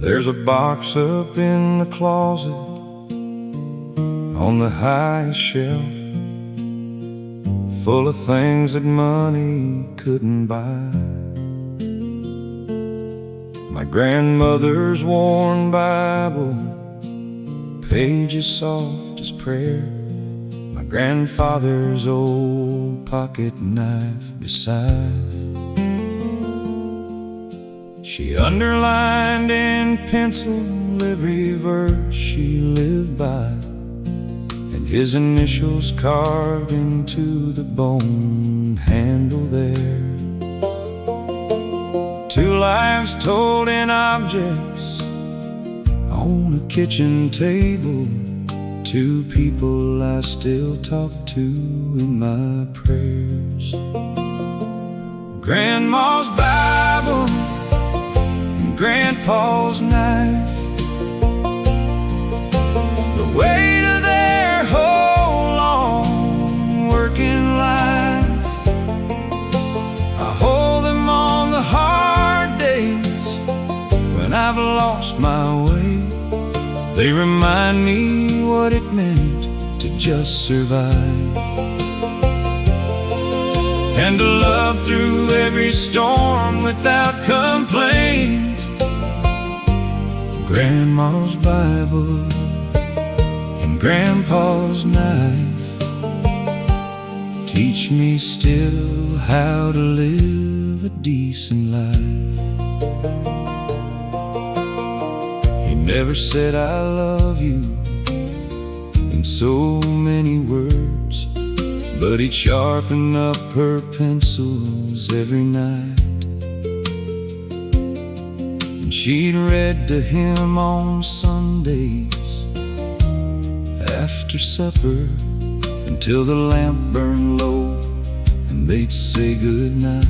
There's a box up in the closet on the highest shelf, full of things that money couldn't buy. My grandmother's worn Bible, pages soft as prayer, my grandfather's old pocket knife beside. She underlined in pencil every verse she lived by, and his initials carved into the bone handle there. Two lives told in objects on a kitchen table, two people I still talk to in my prayers. Grandma's Bible, Grandpa's knife, the weight of their whole long working life. I hold them on the hard days when I've lost my way. They remind me what it meant to just survive, and to love through every storm without complaint. Grandma's Bible and Grandpa's knife teach me still how to live a decent life. He never said I love you in so many words, but he'd sharpen up her pencils every night. She'd read to him on Sundays after supper until the lamp burned low and they'd say goodnight.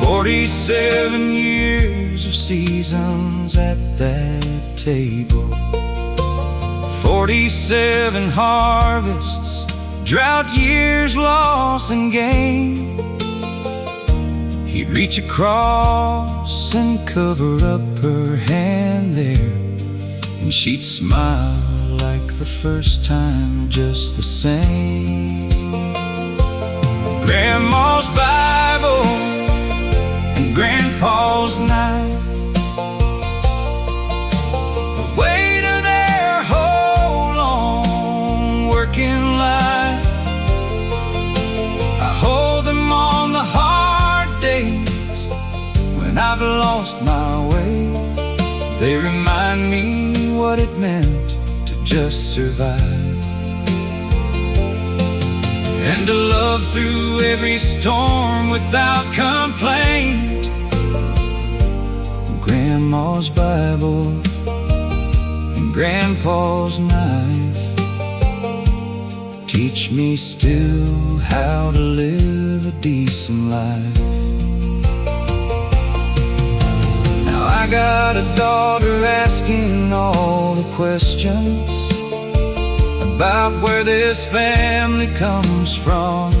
47 years of seasons at that table, 47 harvests, drought years, loss and gain. He'd reach across and cover up her hand there, and she'd smile like the first time, just the same. Grandma's Bible and Grandpa's knife, the weight of their whole long working life. I hold them on the hard days when I've lost my way. They remind me what it meant to just survive, and to love through every storm without complaint. Grandma's Bible and Grandpa's knife teach me still how to live a decent life. Now I got a daughter asking all the questions about where this family comes from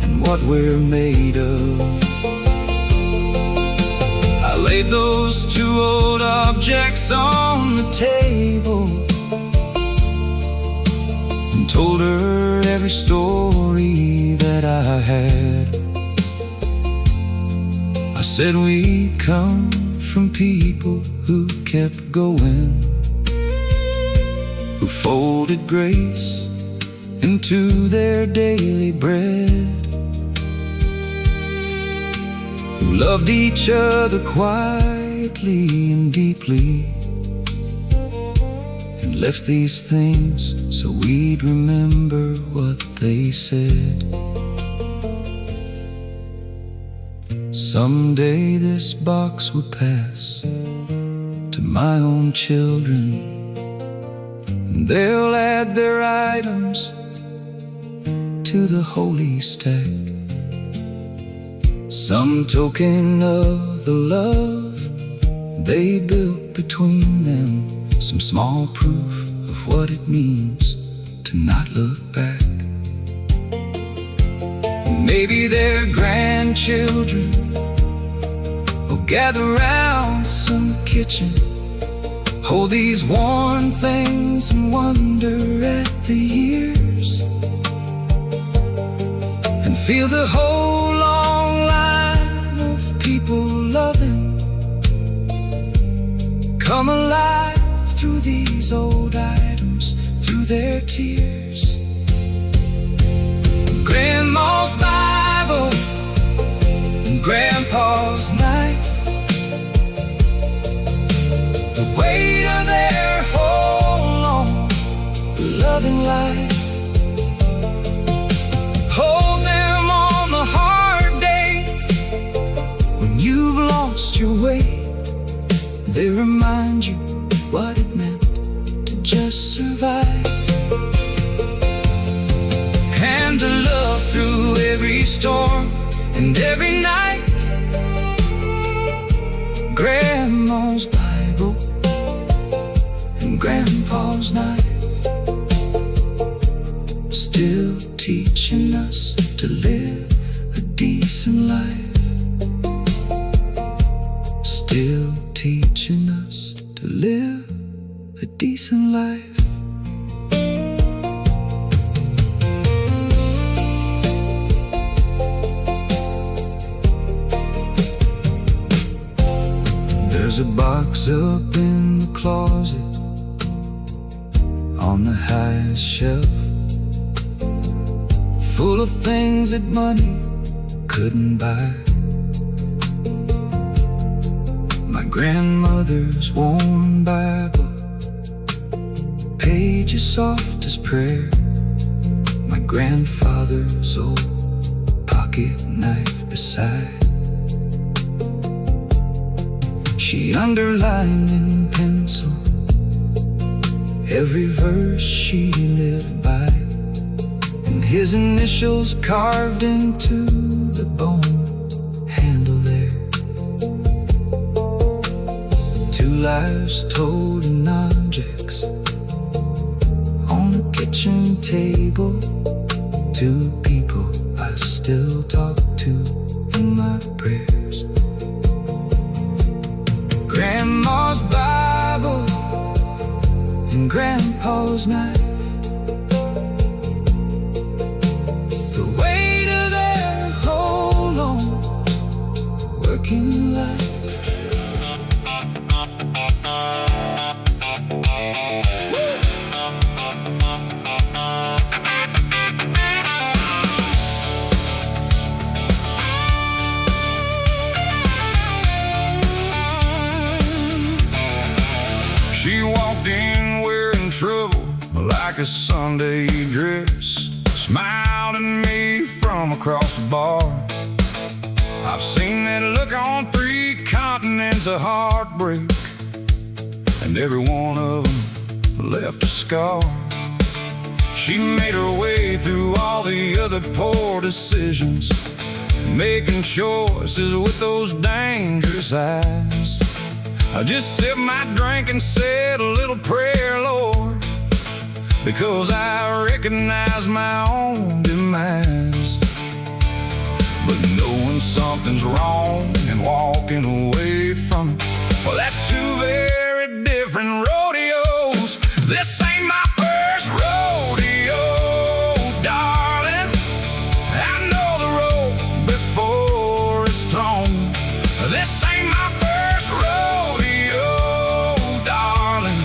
and what we're made of. I laid those two old objects on the table and told her every story that I had. I said we come from people who kept going, who folded grace into their daily bread, who loved each other quietly and deeply, and left these things so we'd remember what they said. Someday this box will pass to my own children, and they'll add their items to the holy stack, some token of the love they built between them, some small proof of what it means to not look back. Maybe their grandchildren will gather round some kitchen, hold these worn things and wonder at the years, and feel the whole long line of people loving come alive through these old items, through their tears. Grandma's Bible and Grandpa's knife, the weight of their whole long loving life. Hold them on the hard days when you've lost your way. They remind you what it meant to just survive, and to love through every storm and every night. Grandma's Bible and Grandpa's knife, still teaching us to live a decent life, still teaching us to live a decent life. There's a box up in the closet on the highest shelf, full of things that money couldn't buy. My grandmother's worn Bible, pages soft as prayer. My grandfather's old pocket knife beside. She underlined in pencil every verse she lived by, and his initials carved into the bone handle there. Two lives told in objects on the kitchen table, two people I still talk to in my prayers. Grandma's Bible and Grandpa's knife, the weight of their whole long working life. She walked in wearing trouble like a Sunday dress, smiled at me from across the bar. I've seen that look on 3 continents of heartbreak, and every one of them left a scar. She made her way through all the other poor decisions, making choices with those dangerous eyes. I just sipped my drink and said a little prayer, Lord, because I recognize my own demise. But knowing something's wrong and walking away from it, well, that's 2 very different rodeos. This ain't my first rodeo, darling. I know the road before it's thrown. This ain't my first rodeo, darling.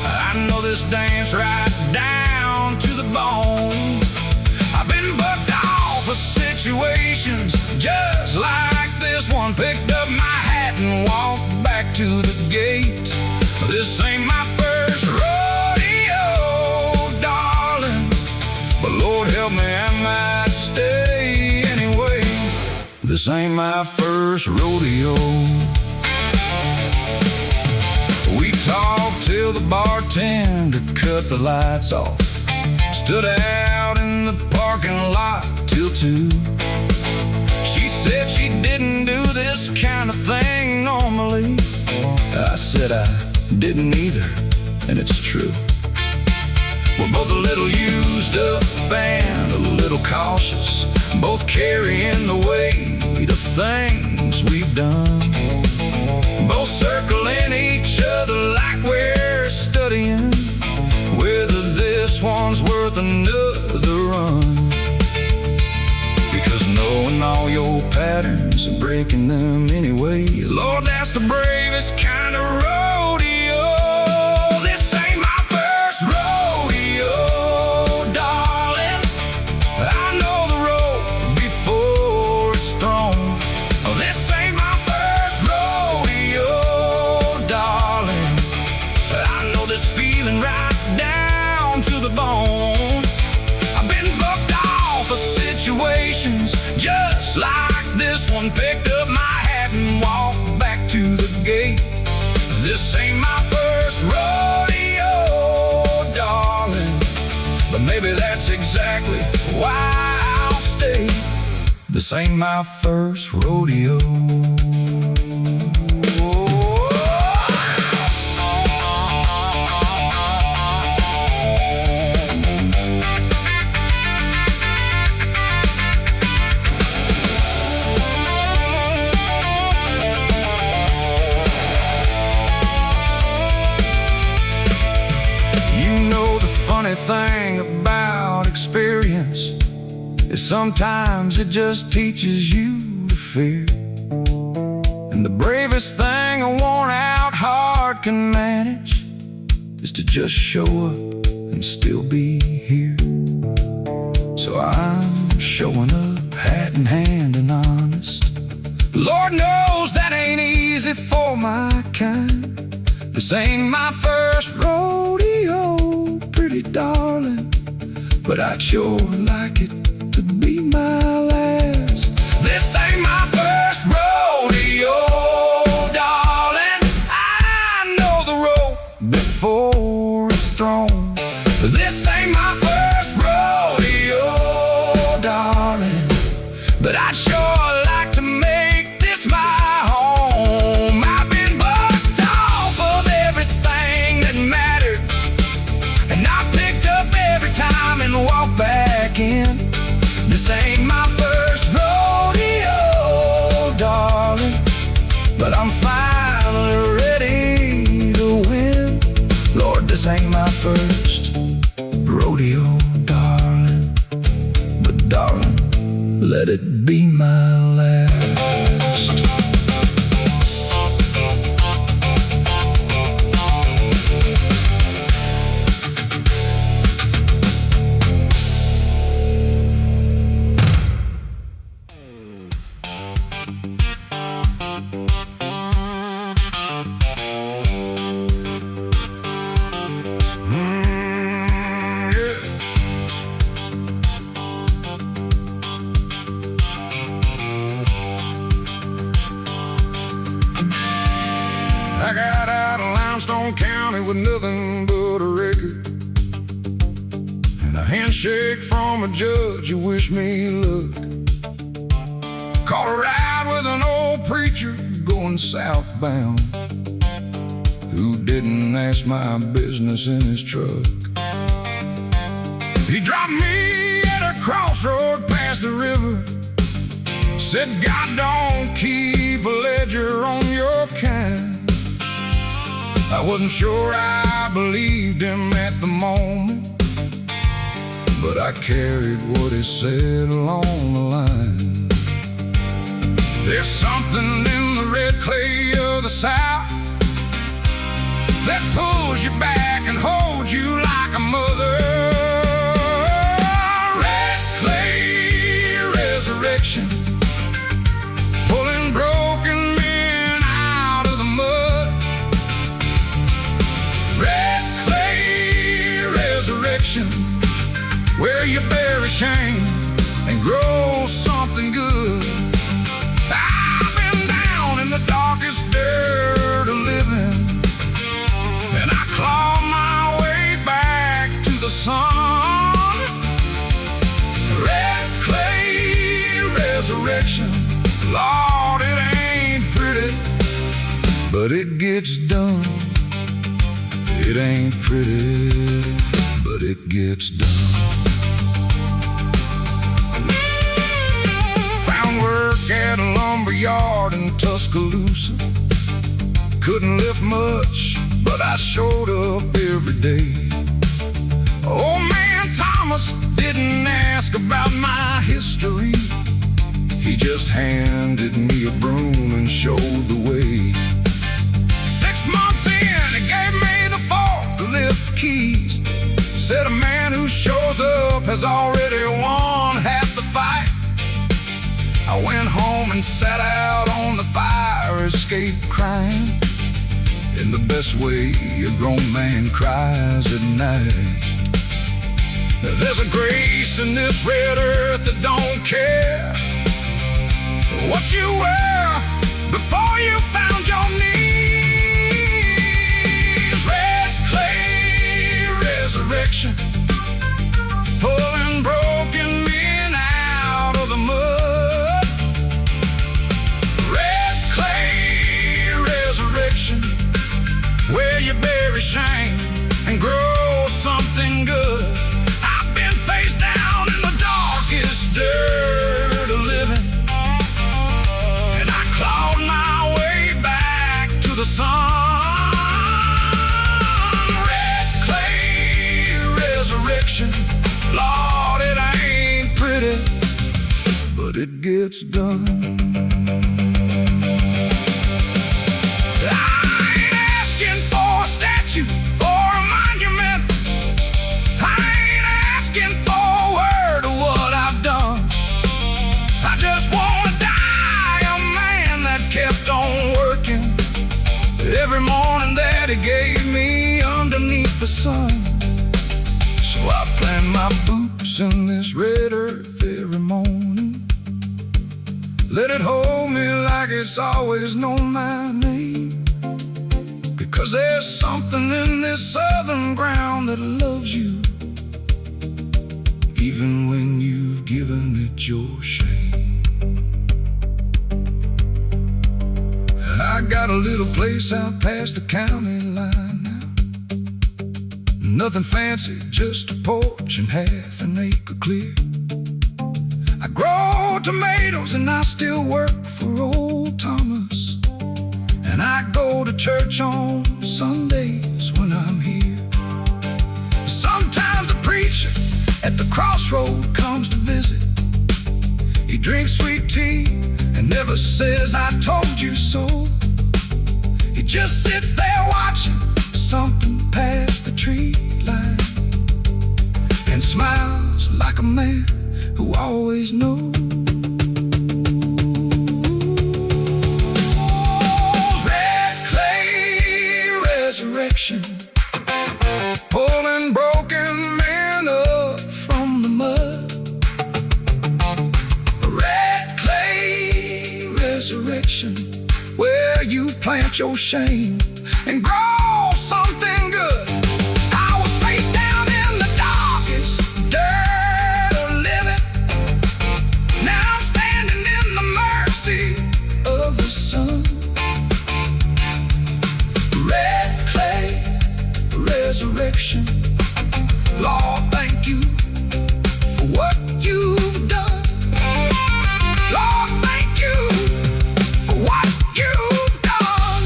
I know this dance right down to the bone. I've been bucked off of situations just like this one. Picked up my hat and walked back to the gate. This ain't my first rodeo, darling, but Lord help me, I might stay anyway. This ain't my first rodeo. We talked till the bartender cut the lights off, stood out in the parking lot till 2. She said she didn't do this kind of thing normally. I said I didn't either, and it's true. We're both a little used up and a little cautious, both carrying the weight of things we've done. circling each other like we're studying whether this one's worth another run. Because knowing all your patterns and breaking them anyway, Lord, that's the bravest kind of rodeo. This ain't my first rodeo, darling. I know the road before it's thrown. This ain't my first rodeo, darling. I know this feeling right down to the bone. I've been bucked off of situations just like this one. Picked up my hat and walked back to the gate. This ain't my first rodeo, darling, but maybe that's exactly why I'll stay. This ain't my first rodeo. Funny thing about experience is sometimes it just teaches you to fear. And the bravest thing a worn-out heart can manage is to just show up and still be here. So I'm showing up, hat in hand and honest. Lord knows that ain't easy for my kind. This ain't my first rodeo, pretty darling, but I'd sure like it to be my last. This ain't my first rodeo, darling. I know the road before it's thrown. This ain't my first rodeo, darling, but I'd sure like to make this my home. I've been bucked off of everything that mattered, and I picked up every time and walked back in. This ain't my first rodeo, darling, but I'm finally ready to win. Lord, this ain't my first rodeo, darling, but darling, let it be my last. I got out of Limestone County with nothing but a record and a handshake from a judge who wished me luck. Caught a ride with an old preacher going southbound who didn't ask my business in his truck. He dropped me at a crossroad past the river, said, God don't keep a ledger on your kind. I wasn't sure I believed him at the moment, but I carried what he said along the line. There's something in the red clay of the South that pulls you back and holds you like a mother. Red clay resurrection, pulling broken men out of the mud. Red clay resurrection, where you bury shame and grow something good. I've been down in the darkest dirt of living, and I clawed my way back to the sun. Red clay resurrection, Lord, it ain't pretty, but it gets done. It ain't pretty, but it gets done. Found work at a lumber yard in Tuscaloosa. Couldn't lift much, but I showed up every day. Old man Thomas didn't ask about my history. He just handed me a broom and showed the way. 6 months in, he gave me the forklift keys. Said a man who shows up has already won half the fight. I went home and sat out on the fire escape crying, in the best way a grown man cries at night. There's a grace in this red earth that don't care what you were before you found your knees. Red clay resurrection, pulling broken men out of the mud. Red clay resurrection, where you bury shame and grow something good. I've been face down in the darkest dirt of living, and I clawed my way back to the sun. Red clay resurrection, Lord, it ain't pretty, but it gets done. Every morning that he gave me underneath the sun. So I plant my boots in this red earth every morning. Let it hold me like it's always known my name, because there's something in this southern ground that loves you, even when you've given it your shame. I got a little place out past the county line now. Nothing fancy, just a porch and half an acre clear. I grow tomatoes and I still work for old Thomas, and I go to church on Sundays when I'm here. Sometimes the preacher at the crossroad comes to visit. He drinks sweet tea and never says I told you so. He just sits there watching something past the tree line and smiles like a man who always knows. Red clay resurrection, pulling broken men up from the mud. Red clay resurrection, where you plant your shame and grow something good. I was face down in the darkest dirt of living. Now I'm standing in the mercy of the sun. Red clay resurrection, Lord, thank you for what you've done. Lord, thank you for what you've done.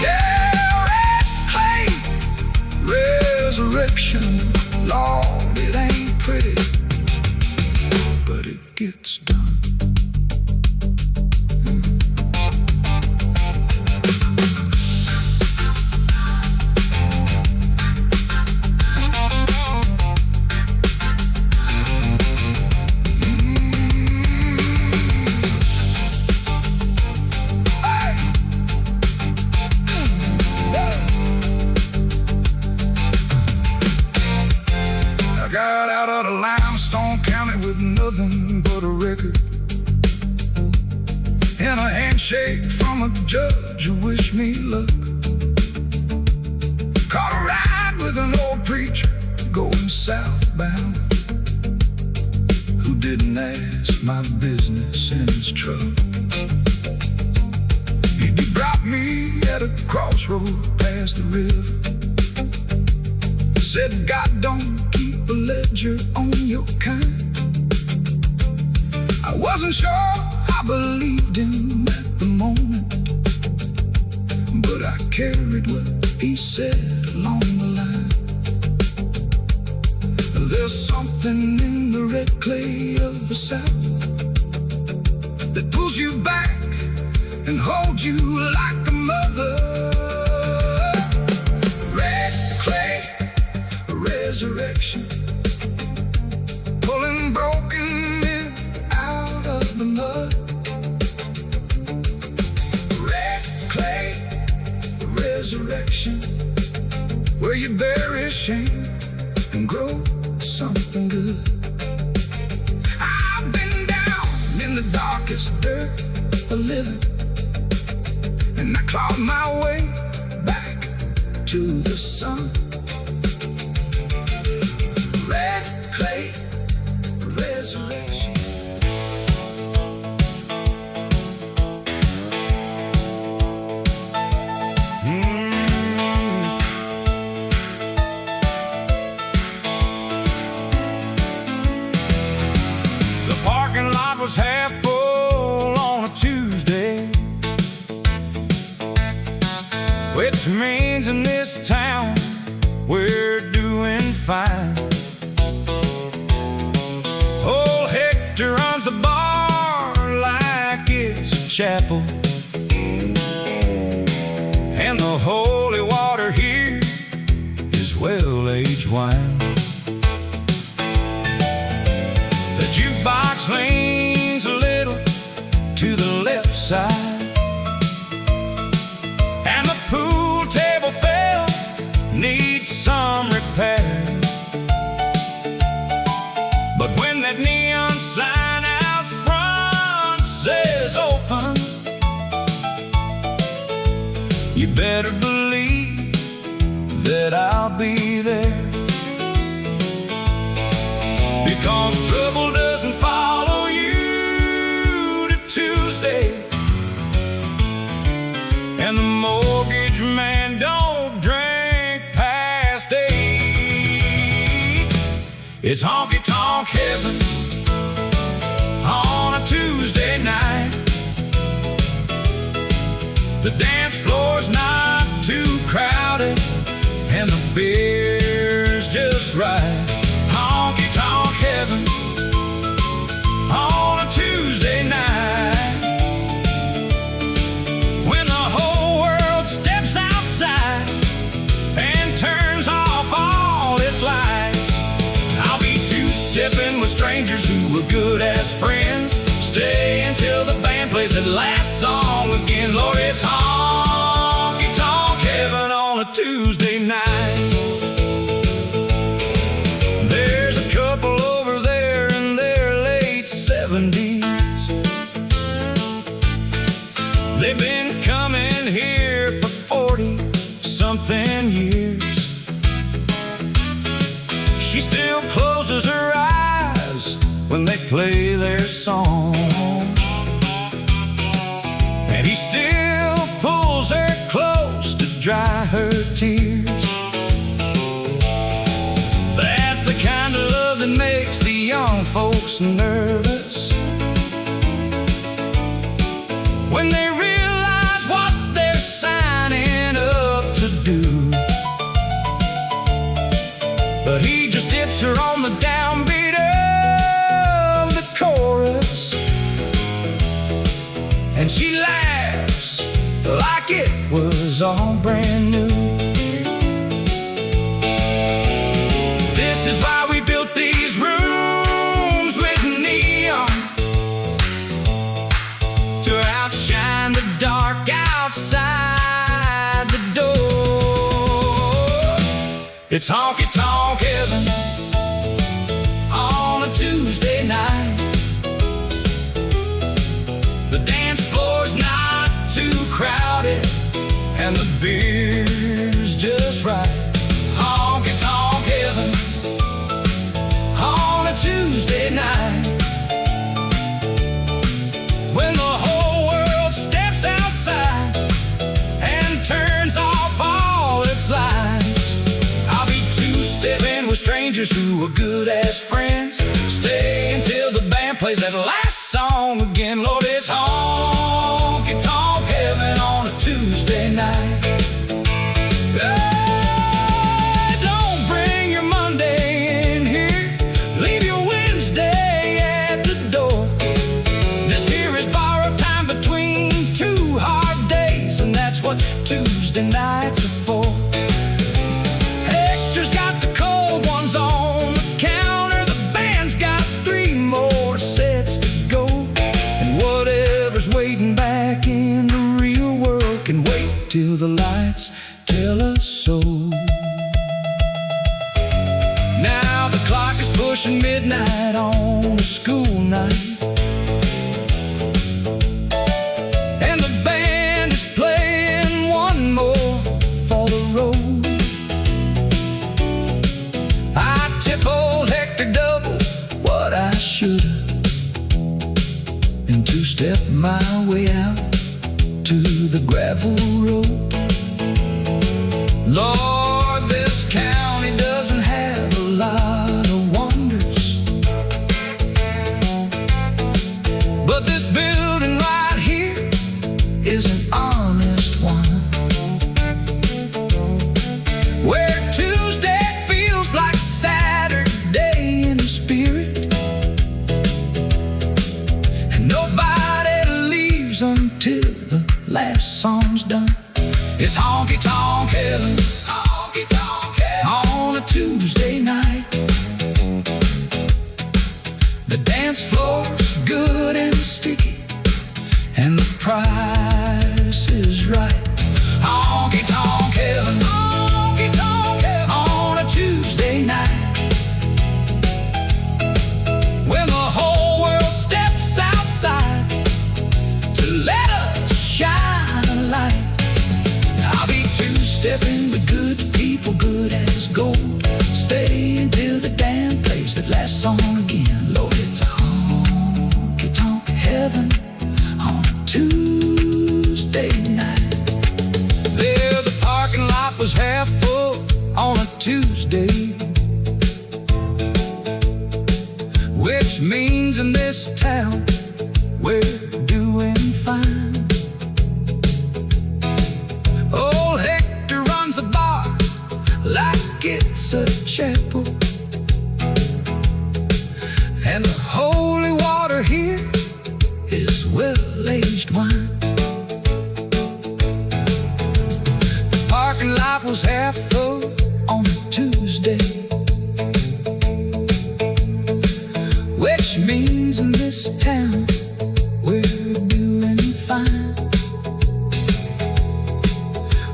Yeah, red clay resurrection, Lord, it ain't pretty, but it gets done. Got out of the limestone county with nothing but a record and a handshake from a judge who wished me luck. Caught a ride with an old preacher going southbound, who didn't ask my business in his truck. He dropped me at a crossroad past the river. Said, God don't keep a ledger on your kind. I wasn't sure I believed him at the moment, but I carried what he said along the line. There's something in the red clay of the South that pulls you back and holds you like a mother. Red clay, a resurrection, pulling broken men out of the mud. Red clay, a resurrection, where you bury shame and grow something good. I've been down in the darkest dirt of living, and I clawed my way back to the sun. Red clay, resurrection. The parking lot was half full on a Tuesday, which means in this town we're doing fine. Old Hector runs the bar like it's a chapel, and the holy water here is well-aged wine. The jukebox leans a little to the left side, and the pool table fell, needs some repair. But when that neon sign out front says open, you better believe that I'll be there. Because trouble doesn't follow you to Tuesday, and the mortgage man don't drink past 8. It's honky-tonk heaven on a Tuesday night. The dance floor's not too crowded, and the beer's just right. Honky-tonk heaven on a Tuesday night, when the whole world steps outside and turns off all its lights. I'll be two-stepping with strangers who were good as friends, stay until the band plays that last song again. Lord, it's honky-tonk heaven on a Tuesday night. There's a couple over there in their late 70s. They've been coming here for 40-something years. She still closes her eyes when they play their song, and he still pulls her close to dry her tears. That's the kind of love that makes the young folks nervous, when they realize what they're signing up to do. But he just dips her on the downbeat of the chorus, and she laughs like it was all brand new. This is why we built these rooms with neon, to outshine the dark outside the door. It's honky-tonk heaven on a Tuesday night. The dance floor's not too crowded, and the beer's just right. Honky-tonk heaven on a Tuesday night, when the whole world steps outside and turns off all its lights. I'll be two-stepping with strangers who are good as friends, stay until the band plays that last song again. Lord, it's honky-tonk heaven on a Tuesday night. lights are full. Hector's got the cold ones on the counter. The band's got 3 more sets to go. And whatever's waiting back in the real world can wait till the lights tell us so. Now the clock is pushing midnight on a school night, and the band is playing one more for the road. I tip old Hector double what I should've, and 2-step my way out to the gravel road. Lord, this county doesn't have a lot of wonders, but this building right here is an honest one, where Tuesday feels like Saturday in the spirit, and nobody leaves until the last song's done. It's honky-tonk heaven, honky-tonk heaven, on a Tuesday night. The dance floor's good and sticky, and the price is right. Honky-tonk heaven, honky-tonk heaven, on a Tuesday night, when the whole world steps outside to let us shine a light. I'll be 2-stepping with good people, good as gold. Stay until the band plays that last song again. Lord, it's a honky-tonk heaven on a Tuesday night. There, the parking lot was half full on a Tuesday, which means in this town we're doing fine. Old Hector runs a bar like it's a chapel, and the holy water here is well-aged wine. The parking lot was half full on a Tuesday, which means in this town we're doing fine.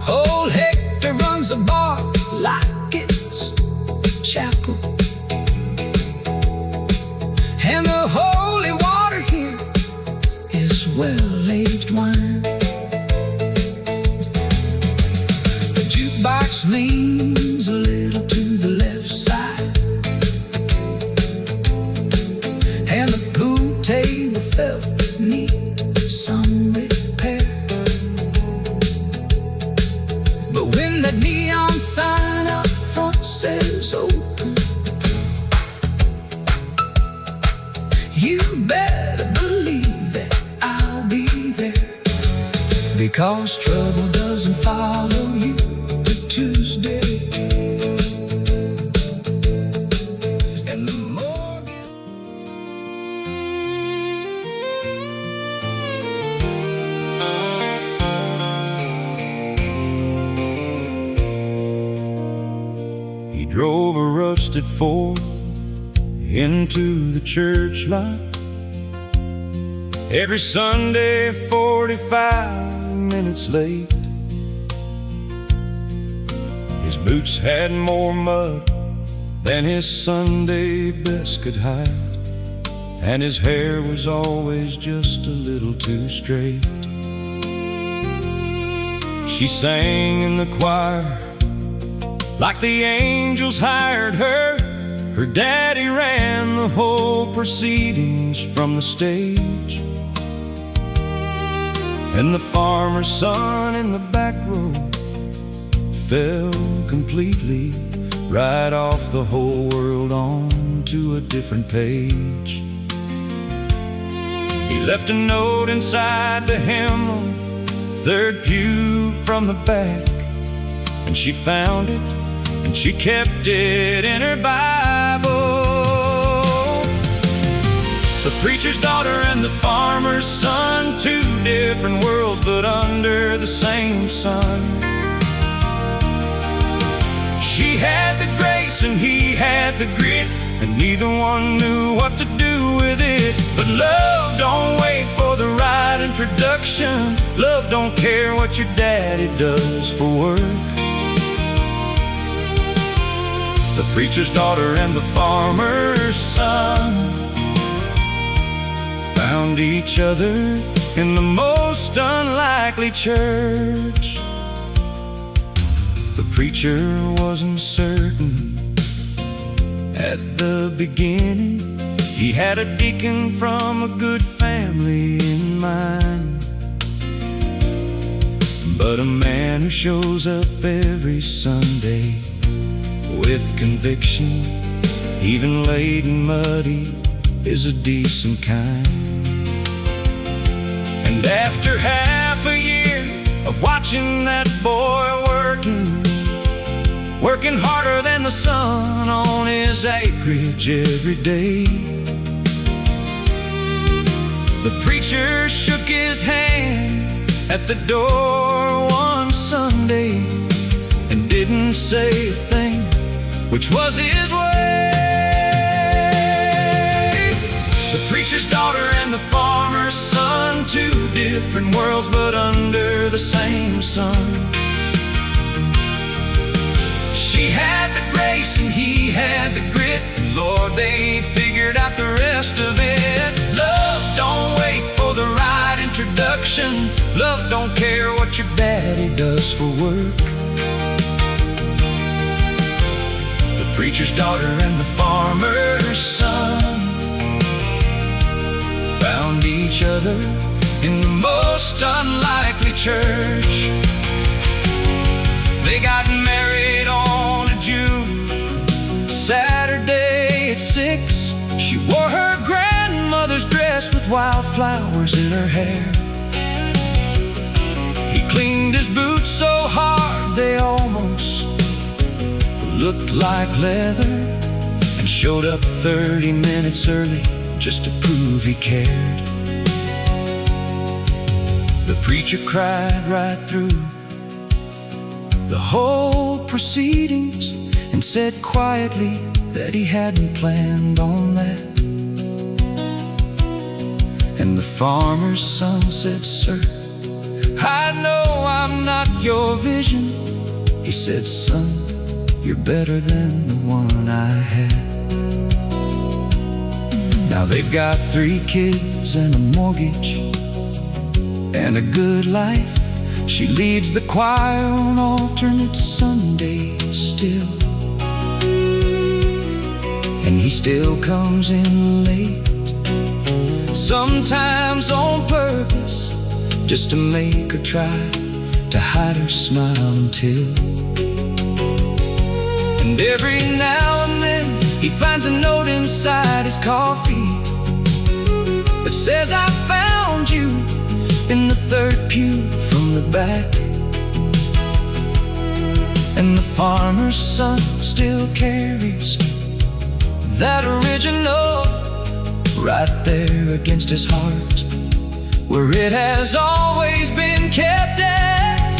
Old Hector runs a bar like it's a chapel, and the holy water here is well-aged wine. The jukebox leans a little to the left side, and the pool table felt need some repair. But when that neon sign up front says open, you better believe that I'll be there, because trouble doesn't follow you to Tuesday. And the morgue. He drove a rusted Ford into the church lot every Sunday, 45 minutes late. His boots had more mud than his Sunday best could hide, and his hair was always just a little too straight. She sang in the choir like the angels hired her. Her daddy ran the whole proceedings from the stage, and the farmer's son in the back row fell completely right off the whole world onto a different page. He left a note inside the hymnal, third pew from the back, and she found it and she kept it in her Bible. The preacher's daughter and the farmer's son, two different worlds but under the same sun. She had the grace and he had the grit, and neither one knew what to do with it. But love don't wait for the right introduction. Love don't care what your daddy does for work. The preacher's daughter and the farmer's son found each other in the most unlikely church. The preacher wasn't certain at the beginning. He had a deacon from a good family in mind, but a man who shows up every Sunday with conviction, even late and muddy, is a decent kind. And after half a year of watching that boy working harder than the sun on his acreage every day, the preacher shook his hand at the door one Sunday and didn't say a thing, which was his way. The preacher's daughter and the farmer's son, two different worlds but under the same sun. She had the grace and he had the grit, and Lord, they figured out the rest of it. Love don't wait for the right introduction. Love don't care what your daddy does for work. The preacher's daughter and the farmer's son found each other in the most unlikely church. They got married on a June Saturday at 6. She wore her grandmother's dress with wildflowers in her hair. He cleaned his boots so hard they almost looked like leather, and showed up 30 minutes early just to prove he cared. The preacher cried right through the whole proceedings and said quietly that he hadn't planned on that. And the farmer's son said, "Sir, I know I'm not your vision." He said, "Son, you're better than the one I had." Now they've got 3 kids and a mortgage and a good life. She leads the choir on alternate Sundays still, and he still comes in late, sometimes on purpose, just to make her try to hide her smile until. And every now and then he finds a note inside his coffee that says, "I found you in the 3rd pew from the back." And the farmer's son still carries that original right there against his heart, where it has always been kept at.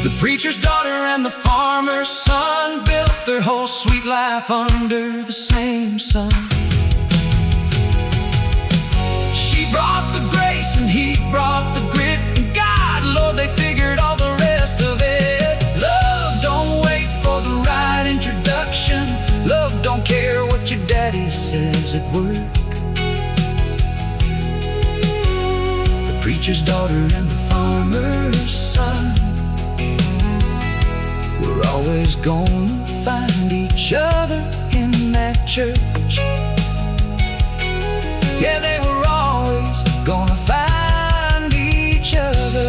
The preacher's daughter and the farmer's son built their whole sweet life under the same sun. She brought the grace and he brought the grit, and God, Lord, they figured all the rest of it. Love don't wait for the right introduction. Love don't care what your daddy says at work. The preacher's daughter and the farmer's son were always gonna find each other in that church. Yeah, they were always gonna find each other.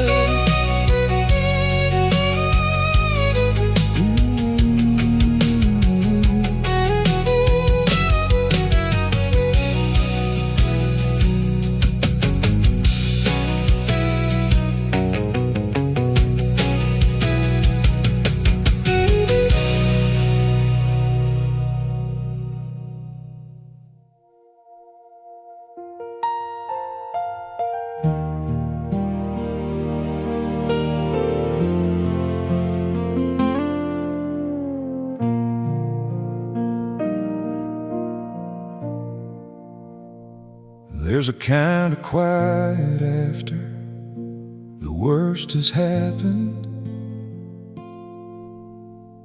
There's a kind of quiet after the worst has happened,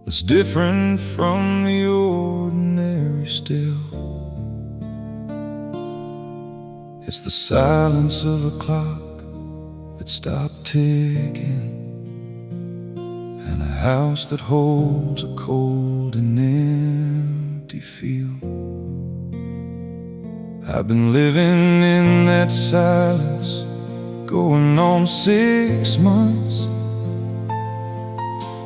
that's different from the ordinary still. It's the silence of a clock that stopped ticking, and a house that holds a cold and empty feel. I've been living in that silence going on 6 months,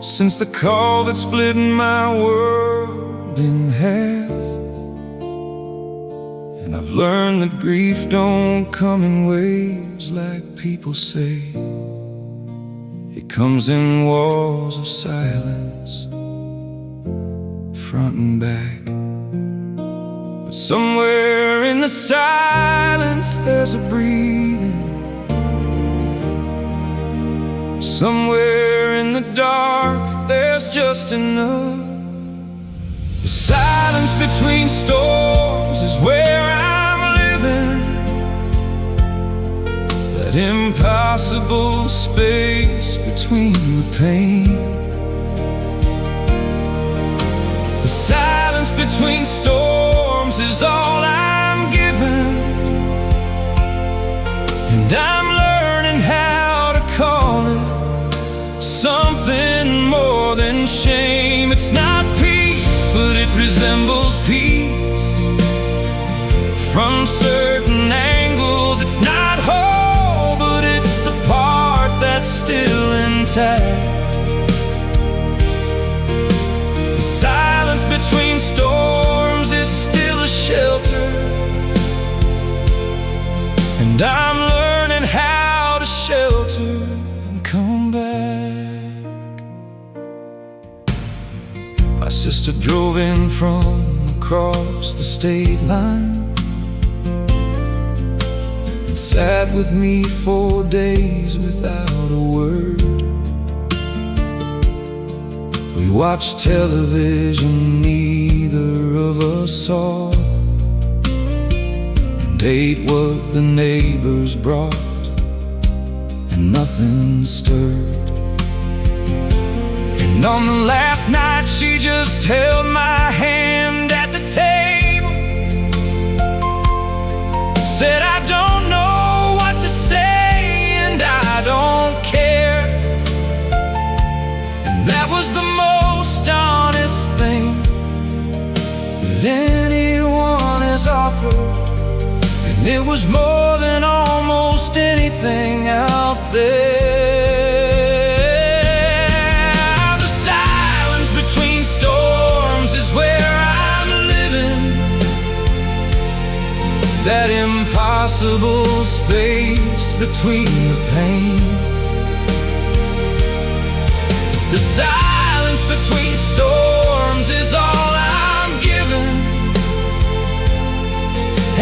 since the call that split my world in half. And I've learned that grief don't come in waves like people say. It comes in walls of silence, front and back. But somewhere in the silence there's a breathing. Somewhere in the dark there's just enough. The silence between storms is where I'm living, that impossible space between the pain. The silence between storms is all I'm given, and I'm learning how to call it something more than shame. It's not peace, but it resembles peace from certain angles. It's not whole, but it's the part that's still intact. The silence between storms is still a shelter, and I'm learning how to shelter and come back. My sister drove in from across the state line and sat with me for days without a word. We watched television neither of us saw, and ate what the neighbors brought, and nothing stirred. And on the last night she just held my hand at the table, said, I don't know what to say and I don't care. And that was the most honest thing that anyone has offered, and it was more than almost anything out there. The silence between storms is where I'm living, that impossible space between the pain. The silence between storms is all I'm given,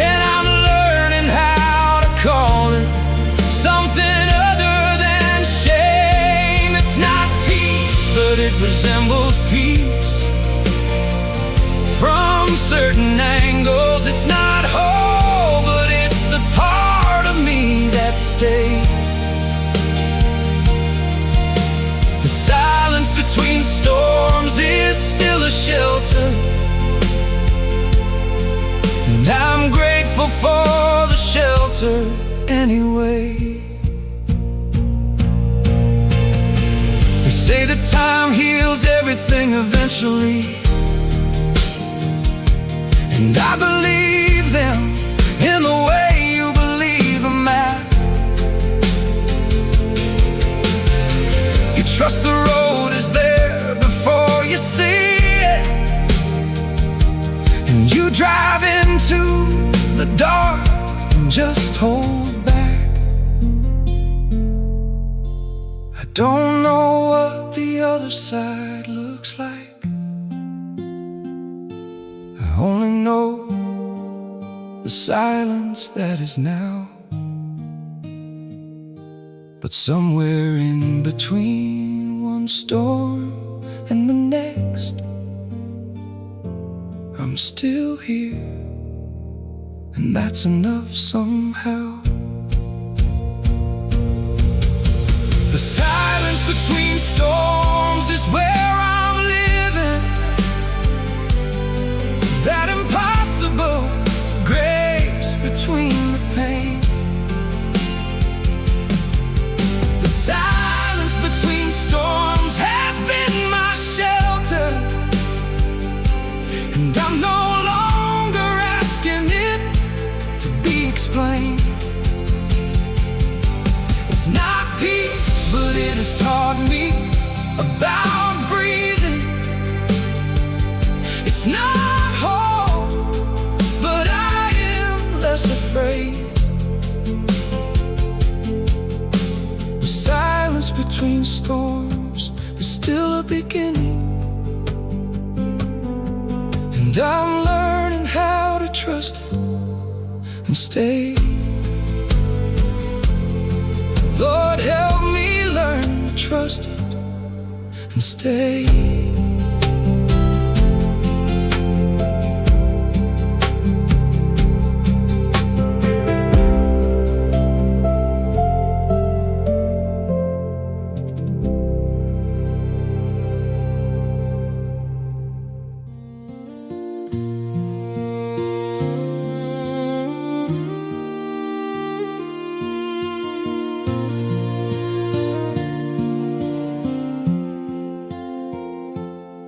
and I'm learning how to call it something other than shame. It's not peace, but it resembles peace from certain angles. It's not whole, but it's the part of me that stays. The silence between storms is still a shelter, and I'm grateful for the shelter anyway. They say that time heals everything eventually, and I believe them in the way you believe a map. You trust the road is there before you see it, and you drive into the dark and just hold back. I don't know what the other side looks like, I only know the silence that is now. But somewhere in between one storm and the next, I'm still here, and that's enough somehow. The silence between storms is where I'm living. That impossible grace between the pain. The silence between storms has been my shelter, and I'm no longer asking it to be explained. It's not peace, but it has taught me about breathing. It's not hope, but I am less afraid. The silence between storms is still a beginning, and I'm learning how to trust it and stay. Lord, help me learn to trust it and stay.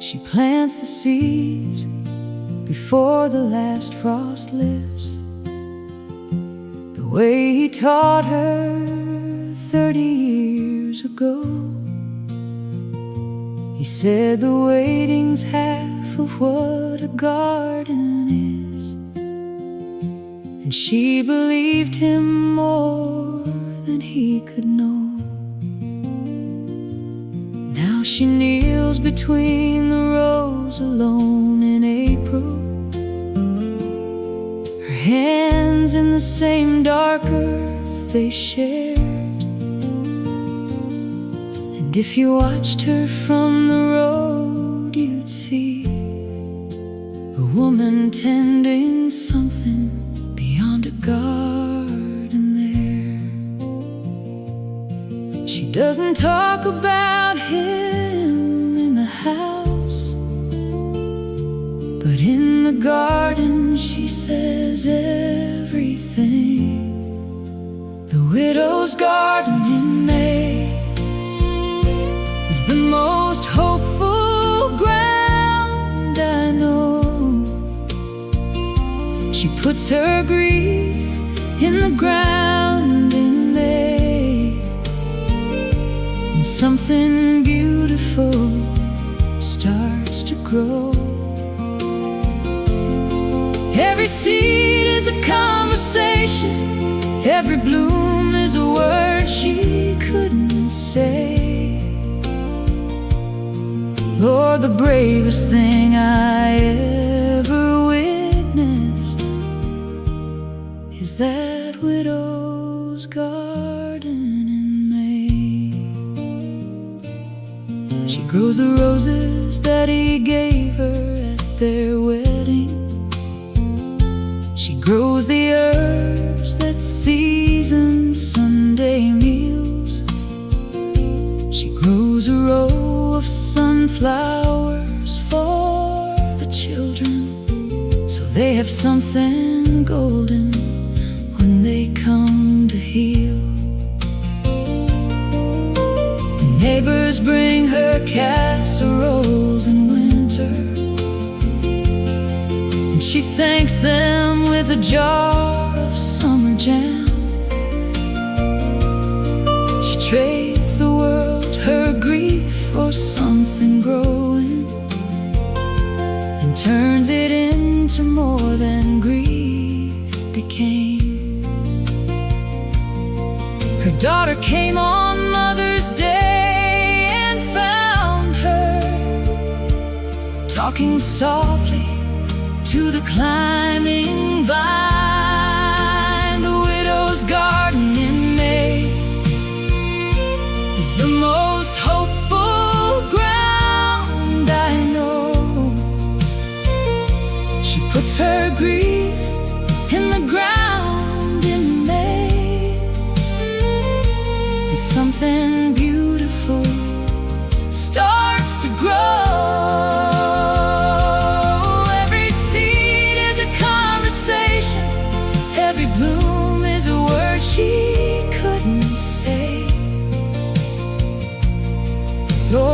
She plants the seeds before the last frost lifts, the way he taught her 30 years ago. He said the waiting's half of what a garden is, and she believed him more than he could know. Now she kneels between the rows alone in April, her hands in the same dark earth they shared. And if you watched her from the road, you'd see a woman tending something beyond a garden there. She doesn't talk about him in the house, but in the garden she says everything. The widow's garden in May is the most hopeful ground I know. She puts her grief in the ground in May, and something beautiful starts to grow. Every seed is a conversation, every bloom is a word she couldn't say. Lord, the bravest thing I ever witnessed is that widow's garden in May. She grows the roses that he gave her at their wedding. She grows the herbs that season Sunday meals. She grows a row of sunflowers for the children, so they have something golden when they come to heal. The neighbors bring her casseroles in winter, and she thanks them with a jar of summer jam. She trades the world her grief for something growing, and turns it into more than grief became. Her daughter came on Mother's Day and found her talking softly to the climbing vine. The widow's garden in May is the most hopeful ground I know. She puts her grief in the ground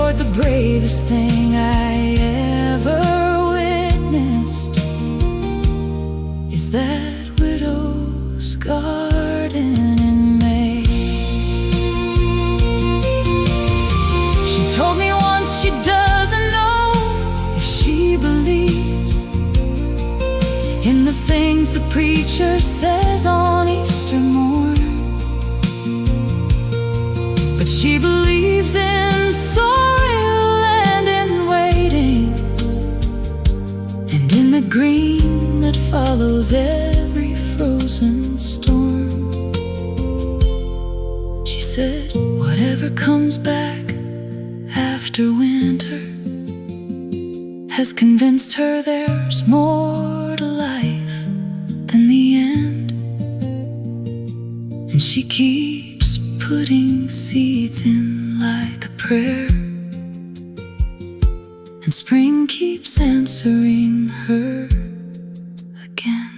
Lord, the bravest thing I ever witnessed is that widow's garden in May. She told me once she doesn't know if she believes in the things the preacher says on Easter morn, but she believes in soil and in waiting, and in the green that follows every frozen storm. She said, whatever comes back after winter has convinced her there's more to life than the end, and she keeps putting seeds in like a prayer, and spring keeps answering her again.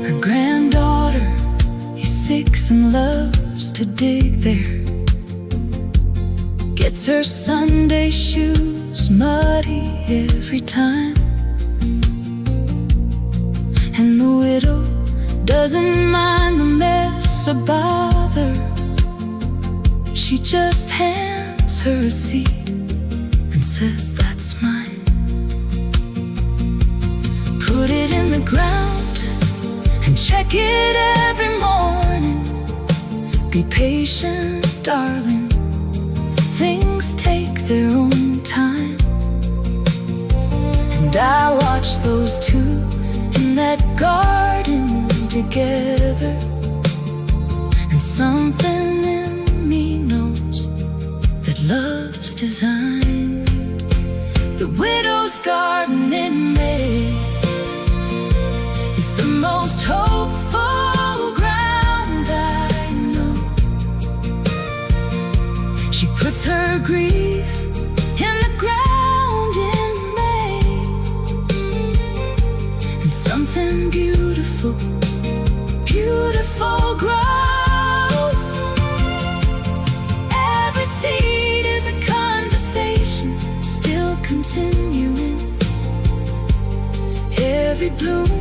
Her granddaughter is 6 and loves to dig there, gets her Sunday shoes muddy every time, and the widow doesn't mind the mess or bother. She just hands her a seed and says, that's mine. Put it in the ground and check it every morning. Be patient, darling, things take their own time. And I watch those two in that garden together, and something in me knows that love's designed. The widow's garden in May is the most hopeful ground I know. She puts her grief in the ground in May, and something beautiful grows. Every seed is a conversation still continuing. Every bloom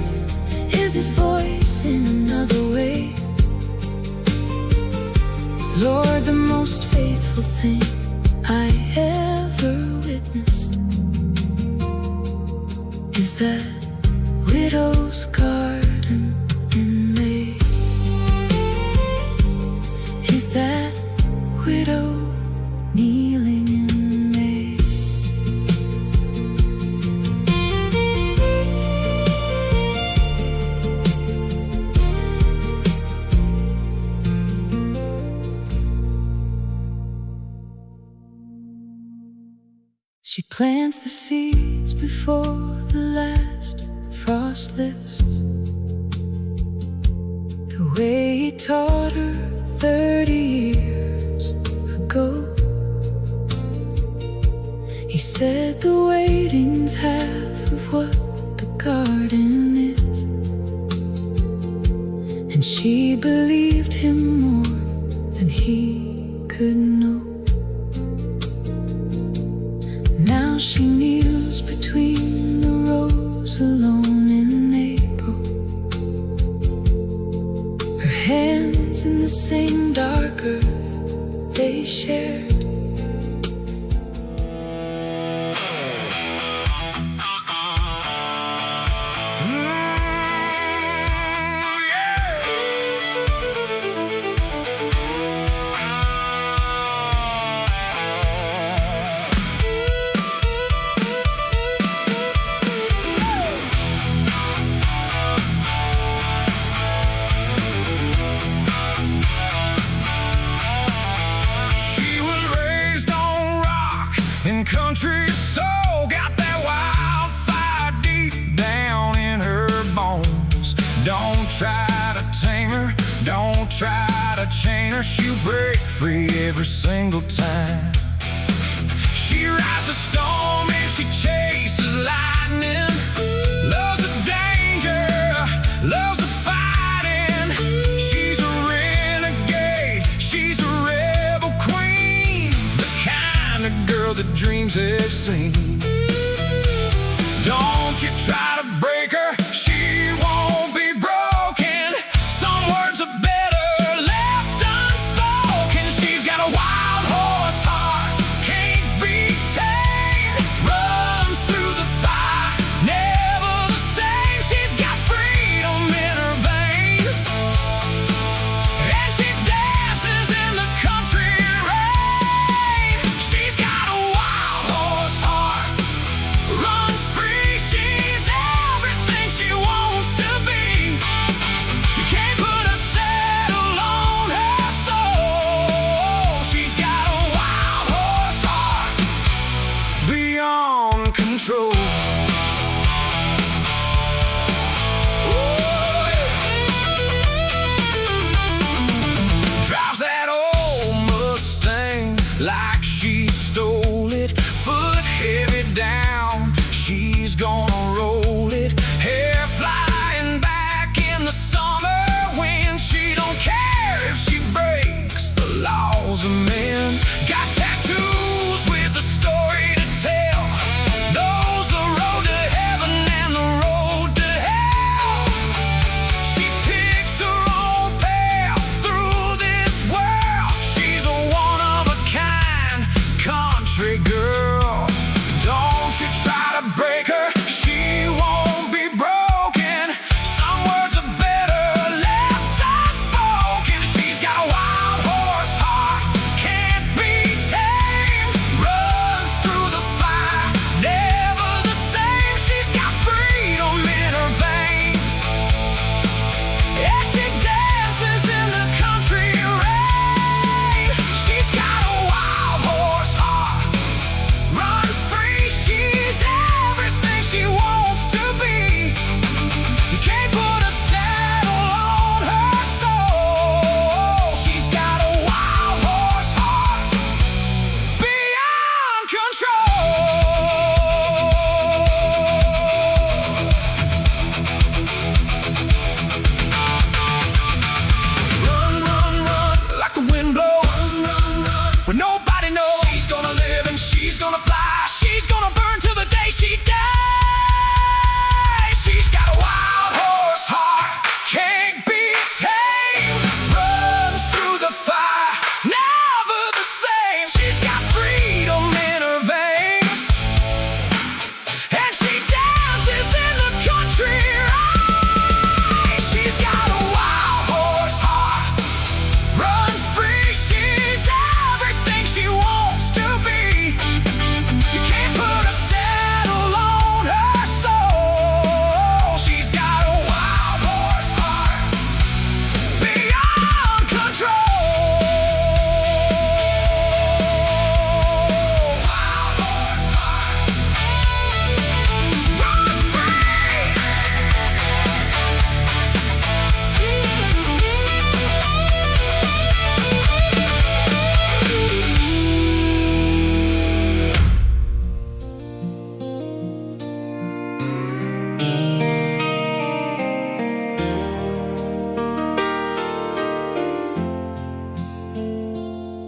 is his voice in another way. Lord, the most faithful thing I ever witnessed is that widow's garden in May. Is that widow kneeling in May? She plants the seeds before the last frost lifts, the way he taught her 30 years ago. He said the waiting's half of what the garden is, and she believed him more than he could know. Now she kneels between the rows alone in April, her hands in the same dark earth they shared. Country soul got that wildfire deep down in her bones. Don't try to tame her, don't try to chain her. She'll break free every single time. She rides the storm and she chases lightning. Loves the danger, loves the fighting. She's a renegade, she's a rebel queen. dreams they've seen. Don't you try to break her, she won't be broken. Some words are better left unspoken. She's got a wild horse heart, can't be tamed. Runs through the fire, never the same. She's got freedom in her veins, and she dances in the country rain. She's got a wild horse heart, runs free. She's everything she wants to be. You can't put a saddle on her soul. She's got a wild horse heart, beyond control. Oh, yeah. Drives that old Mustang like she stole it. Foot heavy down, she's gonna roll it. Hair flying back in the summer wind. She don't care if she breaks the laws of men. Got tattoos with a story to tell. Knows the road to heaven and the road to hell. She picks her own path through this world. She's a one-of-a-kind country girl. Don't you try to break her, she won't be broken. Some words are better left unspoken. She's got a wild horse heart, can't be tamed. Runs through the fire, never the same. She's got freedom in her veins, yeah, she dances in the country rain. She's got a wild horse heart, runs free. She's everything she wants to be. You can't put a saddle on her soul. She's got a wild horse heart, beyond control. Run, run, run, like the wind blows. Run, run, run, when nobody knows. She's gonna live and she's gonna fly. She's gonna burn till the day she dies. She's got a wild horse heart, can't be tamed. Runs through the fire, never the same. She's got freedom in her veins, and she dances in the country rain. She's got a wild horse heart, runs free. She's everything she wants to be. You can't put a saddle on her soul. She's got a wild horse heart, beyond control. Wild horse heart, runs free.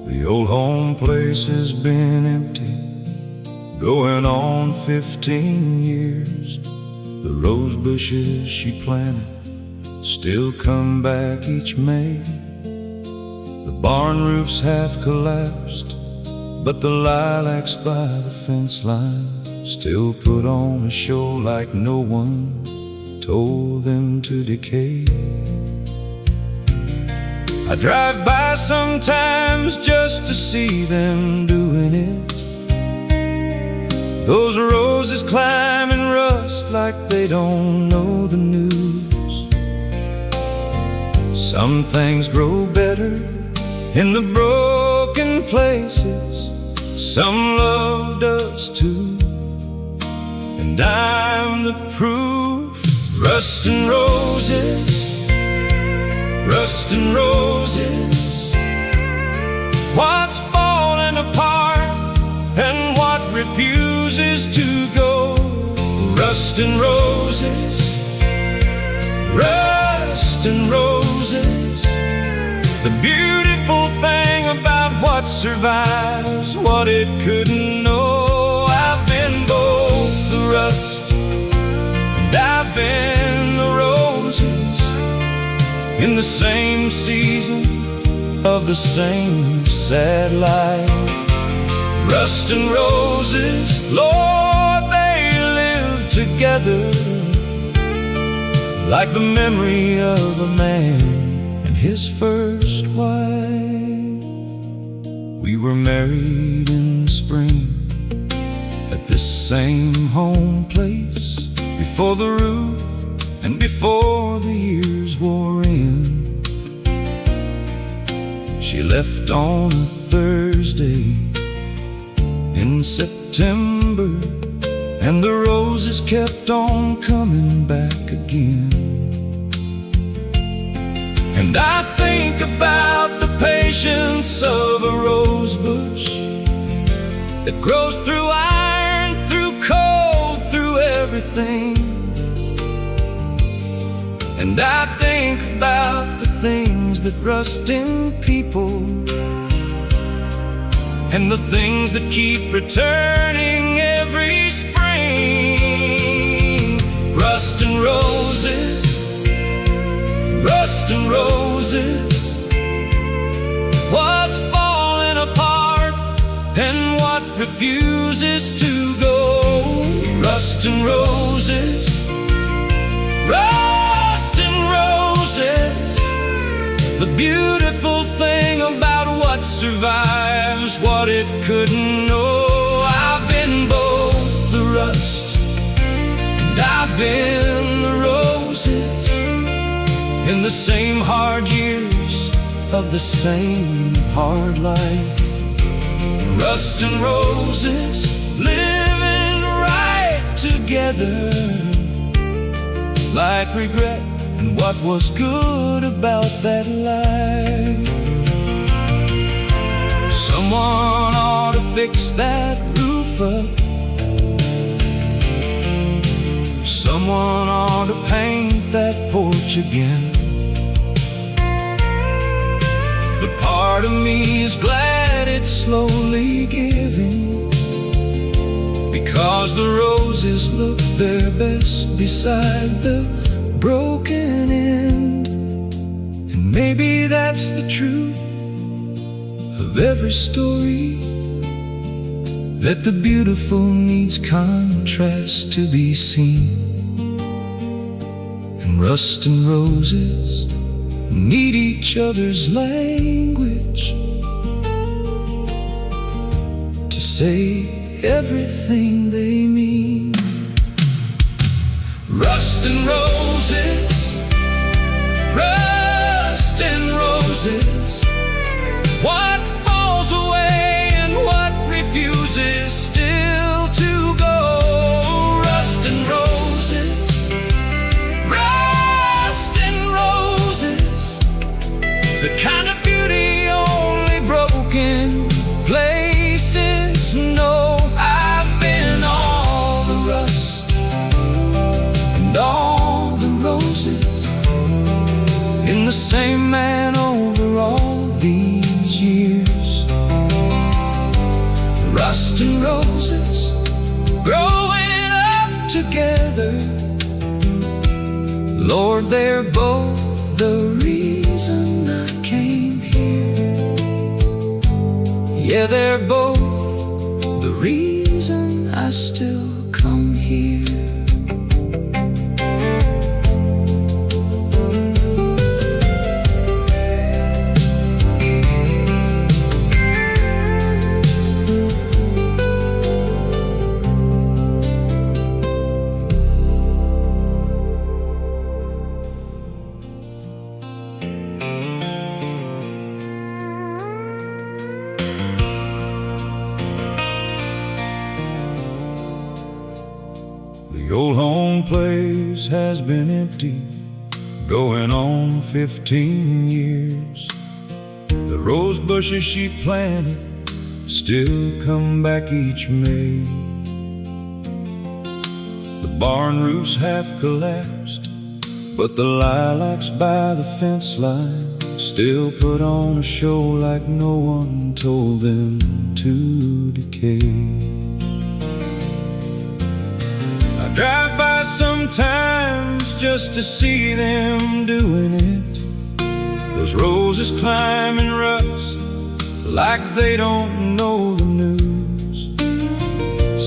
The old home place has been empty, going on 15 years. The rose bushes she planted still come back each May. The barn roof's half collapsed, but the lilacs by the fence line still put on a show like no one told them to decay. I drive by sometimes just to see them doing it. Those roses climb and rust like they don't know the news. Some things grow better in the broken places. Some loved us too, and I'm the proof. Rust and roses, rust and roses. What's falling apart and what refuses to go? Rust and roses, rust and roses. The beautiful thing about what survives, what it couldn't know. been the roses in the same season of the same sad life. Rust and roses, Lord, they live together like the memory of a man and his first wife. We were married in the spring at this same home place, before the roof and before the years wore in. She left on a Thursday in September, and the roses kept on coming back again. And I think about the patience of a rose bush that grows through iron, through cold, through everything. And I think about the things that rust in people, and the things that keep returning every spring. Rust and roses, rust and roses, what's falling apart and what refuses to go. Rust and roses, rust and roses, the beautiful thing about what survives what it couldn't know. I've been both the rust and I've been the roses in the same hard years of the same hard life. Rust and roses living right together, like regret and what was good about that life. Someone ought to fix that roof up. Someone ought to paint that porch again. But part of me is glad it's slowly giving, because the roses look their best beside the broken end. And maybe that's the truth of every story, that the beautiful needs contrast to be seen. And rust and roses need each other's language to say everything they mean. Rust and roses, rust and roses, what falls away and what refuses still to go. Rust and roses, rust and roses, the kind of beauty only broken places know. I've been all the rust and all the roses in the same man over all these years. Rust and roses growing up together, Lord, they're both the reason I came here. Yeah, they're both the reason I still come here. The old home place has been empty, going on 15 years. The rose bushes she planted still come back each May. The barn roof's half collapsed, but the lilacs by the fence line still put on a show like no one told them to decay. I drive by sometime just to see them doing it. Those roses climbing rust like they don't know the news.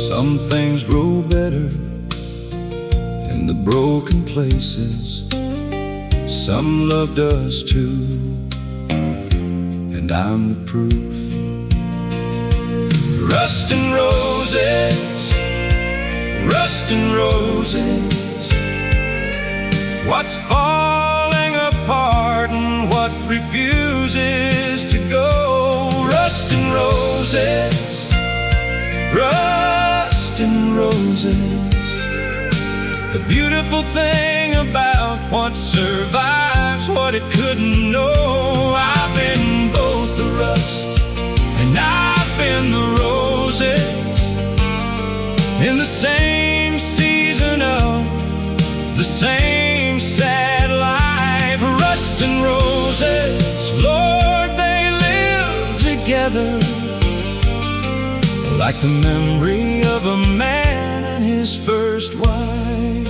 Some things grow better in the broken places. Some loved us too, and I'm the proof. Rust and roses, rust and roses. What's falling apart and what refuses to go? Rust and roses, rust and roses. The beautiful thing about what survives what it couldn't know. I've been both the rust and I've been the roses, in the same season of the same sad life. Rust and roses, Lord, they live together, like the memory of a man and his first wife.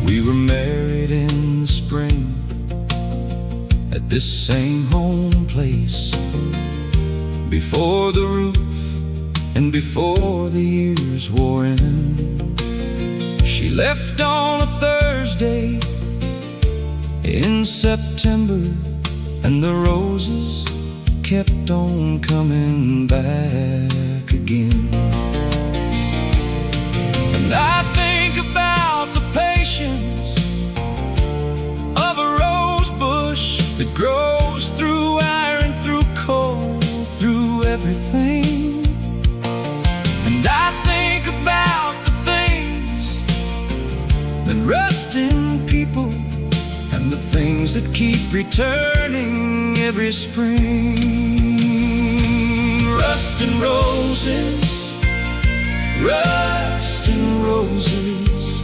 We were married in the spring at this same home place, before the roof and before the years wore in. She left on a Thursday in September, and the roses kept on coming back again. And I think about the patience of a rose bush that grows through iron, through coal, through everything. And I think about the things that rust in people, and the things that keep returning every spring. Rust and roses, rust and roses.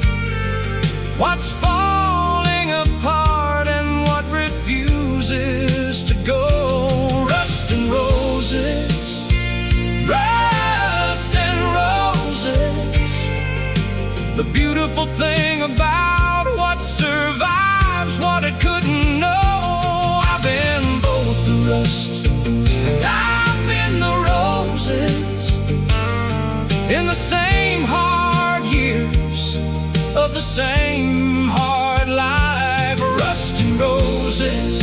What's falling apart and what refuses to go? Rust and roses, rust and roses. The beautiful thing about what survives what it couldn't know. I've been both the rust and I've been the roses, in the same hard years of the same hard life. Rust and roses,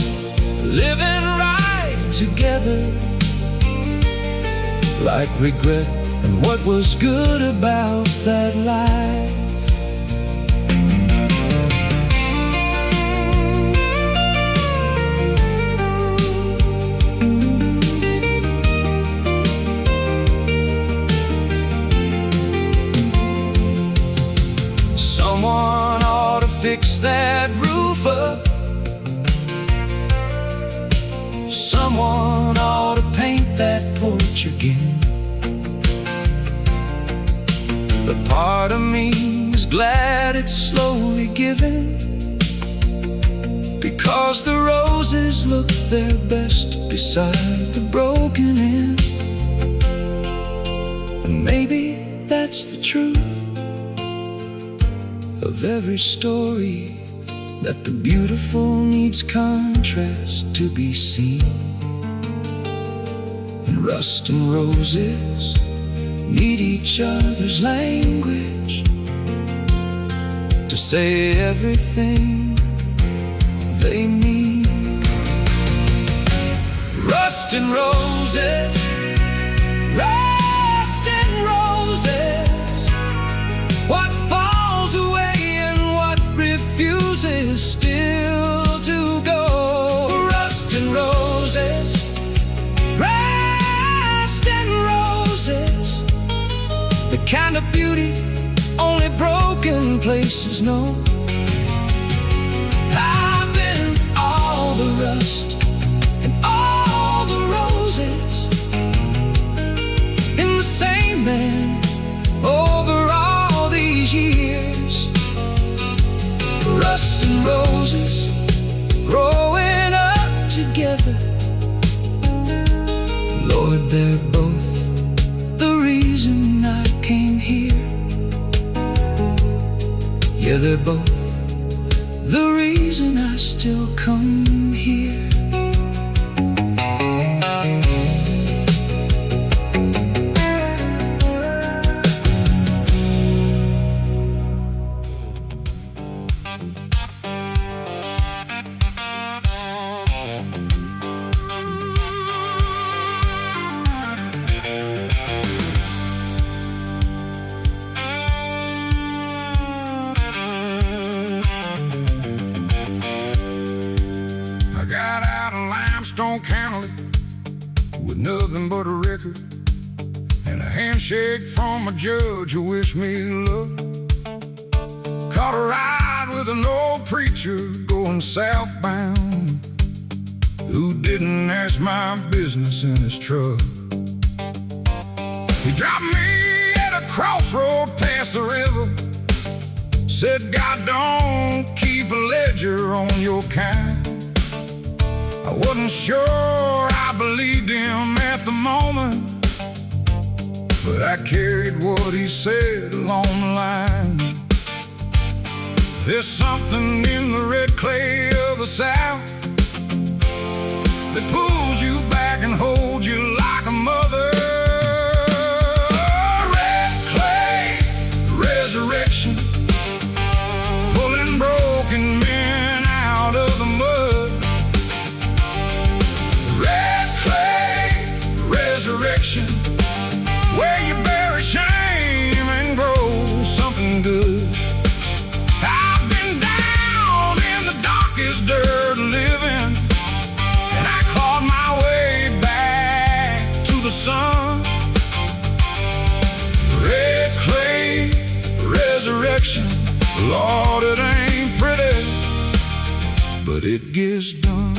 living right together, like regret and what was good about that life. Someone ought to fix that roof up. Someone ought to paint that porch again. But part of me is glad it's slowly giving, because the roses look their best beside the broken end. And maybe that's the truth of every story, that the beautiful needs contrast to be seen. And rust and roses need each other's language to say everything they mean. Rust and roses, rust and roses. What falls away and what refuses still to go. Rust and roses, rust and roses. The kind of beauty only broken places know. I've been all the rust and all the roses, in the same man over all these years. Rust and roses growing up together. Lord, they're both the reason I came here. Yeah, they're both the reason I still come here. County with nothing but a record and a handshake from a judge who wished me luck. Caught a ride with an old preacher going southbound who didn't ask my business in his truck. He dropped me at a crossroad past the river, said, God don't keep a ledger on your kind. I wasn't sure I believed him at the moment, but I carried what he said along the line. There's something in the red clay of the South that pulls you back and holds you like a mother. Red clay, resurrection, pulling broken men out of the mud. Resurrection, where you bury shame and grow something good. I've been down in the darkest dirt living, and I clawed my way back to the sun. Red clay, resurrection, Lord, it ain't pretty, but it gets done.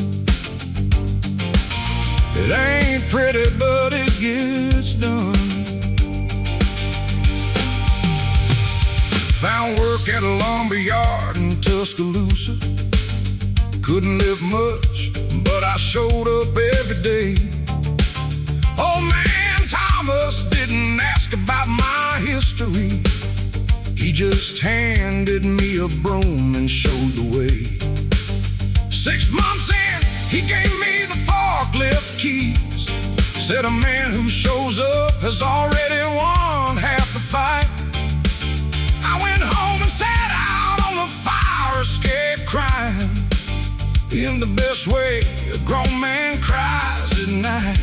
It ain't pretty, but it gets done. Found work at a lumber yard in Tuscaloosa. Couldn't live much, but I showed up every day. Old man Thomas didn't ask about my history. He just handed me a broom and showed the way. 6 months in, he gave me the forklift keys. Said a man who shows up has already won half the fight. I went home and sat out on the fire escape crying, in the best way a grown man cries at night.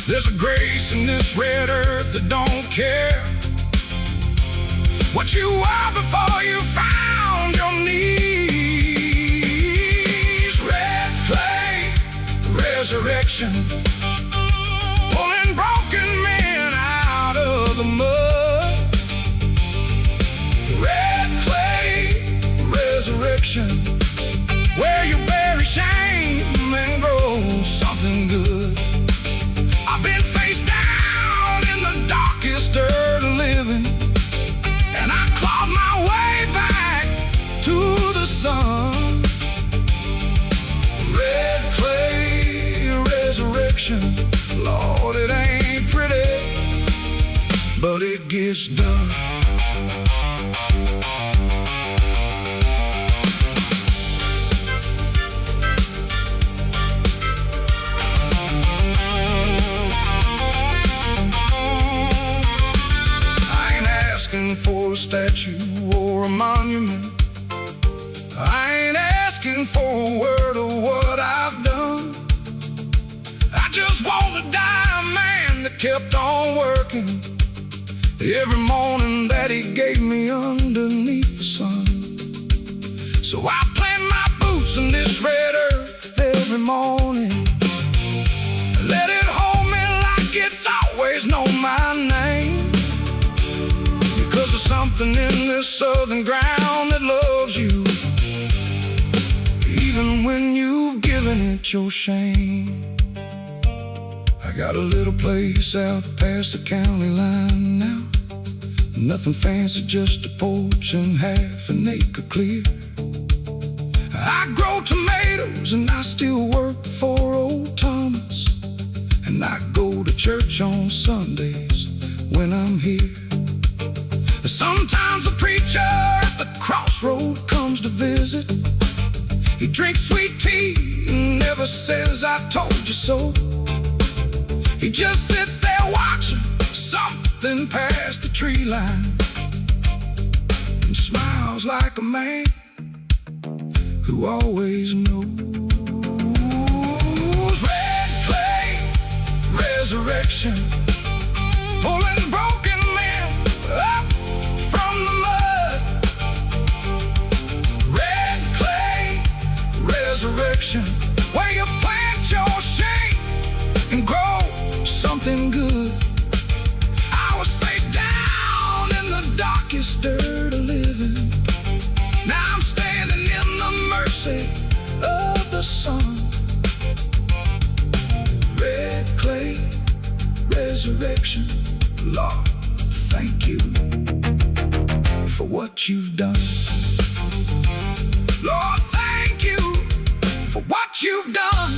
There's a grace in this red earth that don't care what you were before you found your knees. Red clay, resurrection, pulling broken men out of the mud. Red clay, resurrection, where you bury shame and grow something good. I've been face down in the darkest dirt of living, and I clawed my way back to the sun. Red clay, resurrection, Lord, it ain't pretty, but it gets done. For a statue or a monument, I ain't asking for a word of what I've done. I just want to die a man that kept on working every morning that he gave me underneath the sun. So I plant my boots in this red earth every morning, let it hold me like it's always known my name. Cause there's something in this southern ground that loves you, even when you've given it your shame. I got a little place out past the county line now. Nothing fancy, just a porch and half an acre clear. I grow tomatoes and I still work for old Thomas, and I go to church on Sundays when I'm here. Some Sometimes the preacher at the crossroad comes to visit. He drinks sweet tea and never says, "I told you so." He just sits there watching something past the tree line and smiles like a man who always knows. Red clay resurrection, pulling broken men up from the mud. Red clay resurrection, where you plant your shame and grow something good. I was face down in the darkest dirt of living. Now I'm standing in the mercy of the sun. Red clay resurrection, Lord, thank you for what you've done. Lord, thank you for what you've done.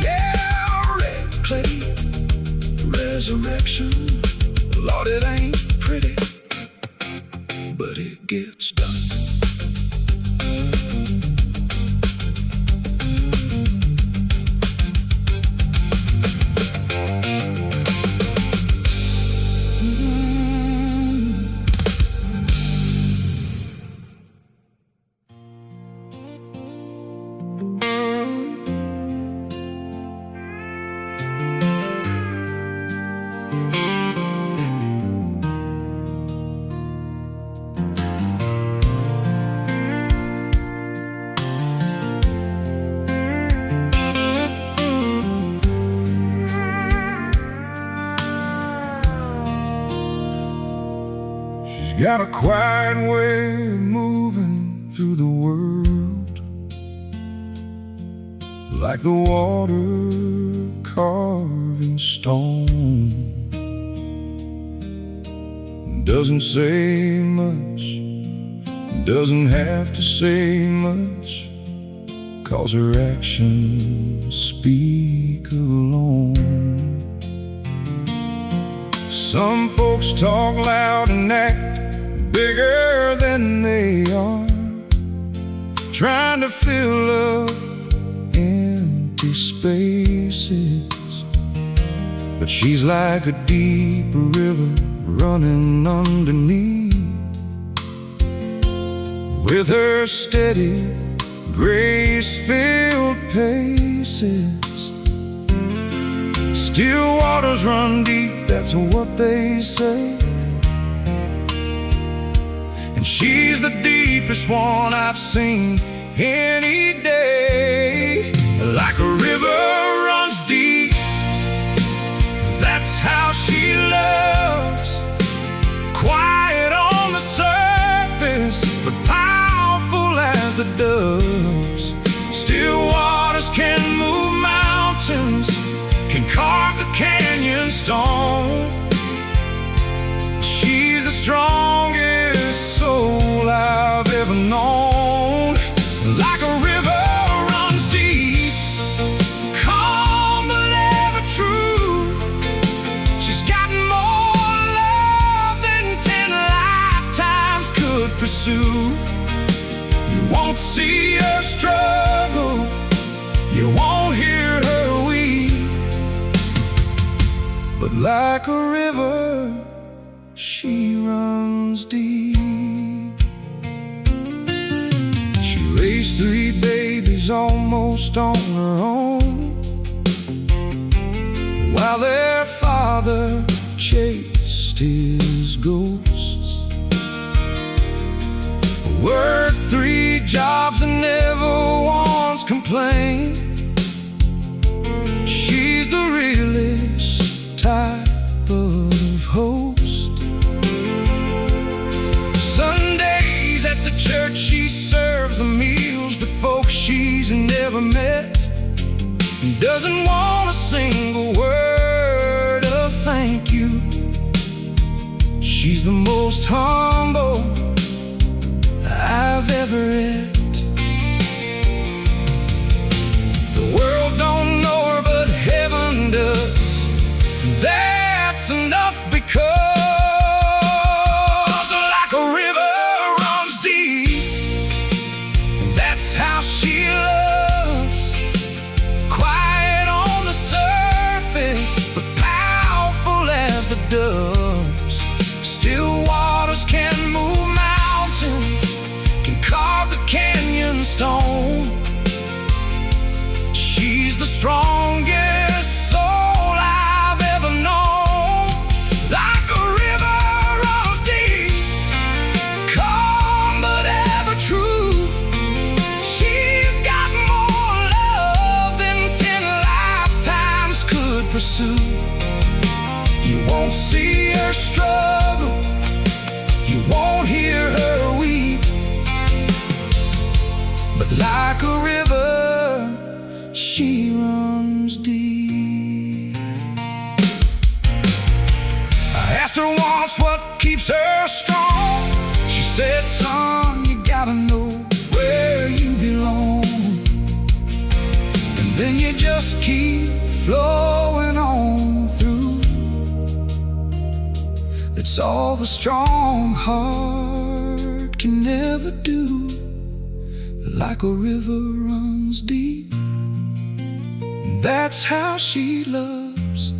Yeah, red clay resurrection, Lord, it ain't pretty, but it gets done. Got a quiet way of moving through the world, like the water carving stone. Doesn't say much, doesn't have to say much, 'cause her actions speak alone. Some folks talk loud and act bigger than they are, trying to fill up empty spaces. But she's like a deep river running underneath, with her steady, grace-filled paces. Still waters run deep, that's what they say. And she's the deepest one I've seen any day. Like a river runs deep, that's how she loves. Quiet on the surface, but powerful as the doves. Still waters can move mountains, can carve the canyon stone. She's the strongest soul I've ever known. Like a river runs deep, calm but ever true. She's got more love than 10 lifetimes could pursue. You won't see her struggle, you won't hear her weep, but like a river, she runs deep. She raised 3 babies almost on her own, while their father chased his ghosts. Worked 3 jobs and never once complained. She's the realest type of host. Sundays at the church she serves the meals to folks she's never met. Doesn't want a single word of thank you. She's the most humble I've ever met. The world don't know her, but heaven does. That's enough, because doves. Still waters can move mountains, can carve the canyon stone. She's the strongest soul I've ever known. Like a river runs deep, calm but ever true. She's got more love than 10 lifetimes could pursue. You won't see her struggle, you won't hear her weep, but like a river, she runs deep. I asked her once what keeps her strong. She said, son, you gotta know where you belong, and then you just keep flowing on through. That's all the strong heart can never do. Like a river runs deep, that's how she loves.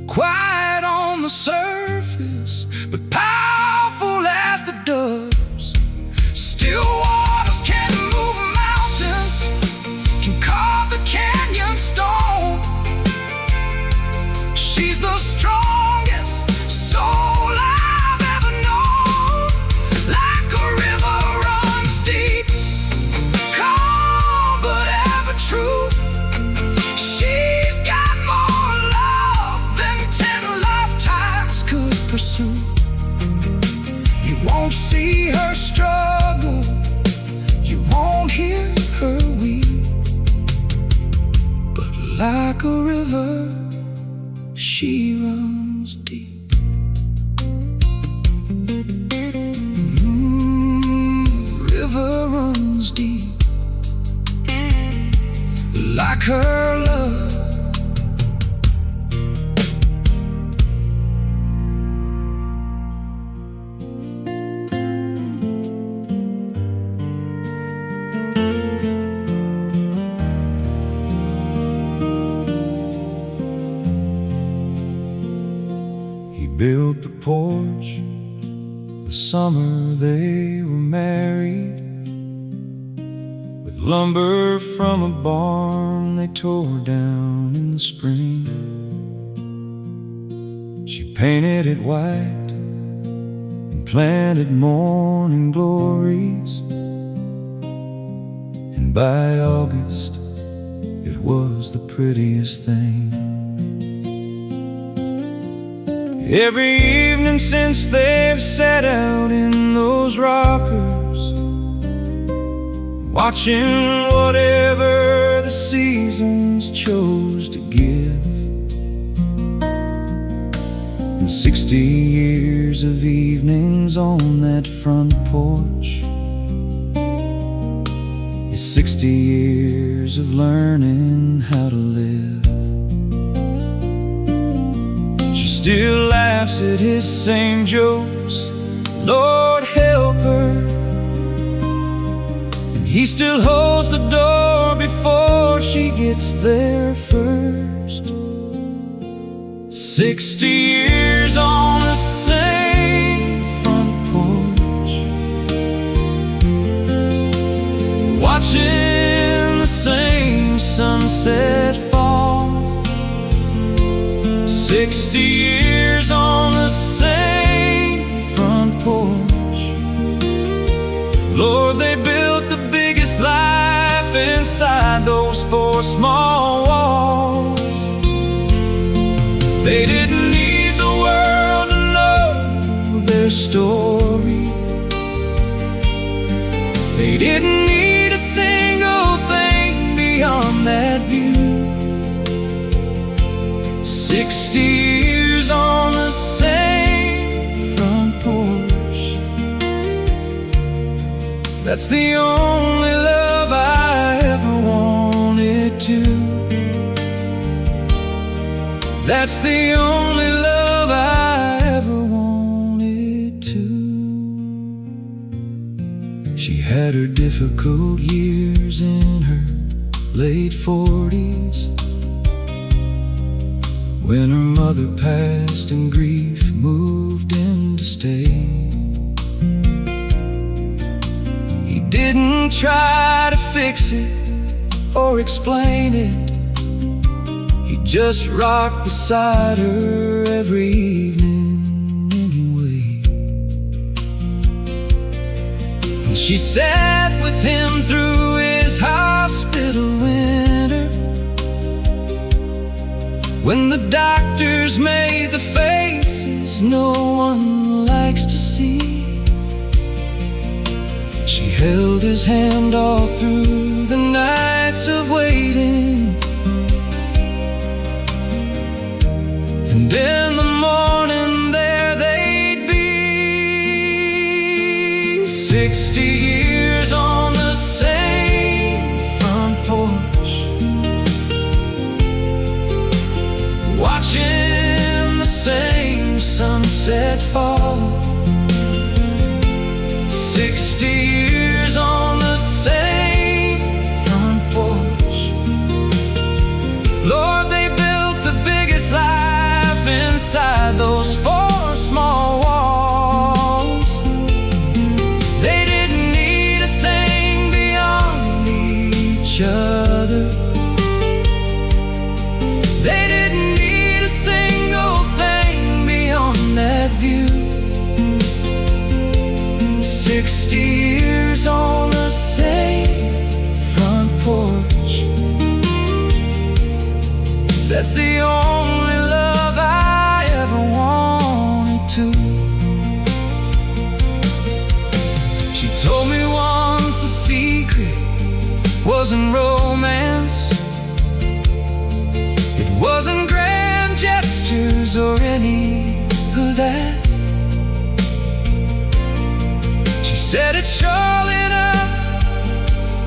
Quiet on the surface, but powerful as the doves. Still waters can move mountains, can carve the canyon stone. She's the strongest soul I've ever known. Like a river runs deep, calm but ever true. She's got more love than 10 lifetimes could pursue. You won't see her struggle, you won't hear her weep, but like a river, she runs deep. River runs deep, like her love. He built the porch the summer they were married, with lumber from a barn they tore down in the spring. She painted it white and planted morning glories, and by August it was the prettiest thing. Every evening since they've sat out in those rockers, watching whatever the seasons chose to give, and 60 years of evenings on that front porch is 60 years of learning how to live. She still laughs at his same jokes, Lord help her, and he still holds the door before she gets there first. 60 years on the same front porch, watching the same sunset fall. 60 years on the same front porch. Lord, they built the biggest life inside those 4 small walls. They didn't need the world to know their story. They didn't need a single thing beyond that view. 60 years on the same front porch. That's the only love I ever wanted to. That's the only love I ever wanted to. She had her difficult years in her late 40s, when her mother passed and grief moved in to stay. He didn't try to fix it or explain it. He just rocked beside her every evening anyway. And she sat with him through his hospital winter, when the doctors made the faces no one likes to see. She held his hand all through the nights of waiting, and in the morning there they'd be, 60 years on the same front porch, watching the same sunset fall. 60 years on the same front porch. Lord, they built the biggest life inside those four small walls. They didn't need a thing beyond each other. They didn't need a single thing beyond that view. 60 years on the same front porch. That's the only love I ever wanted to. She told me once the secret wasn't romance, it wasn't grand gestures or any of that. She said it's showing up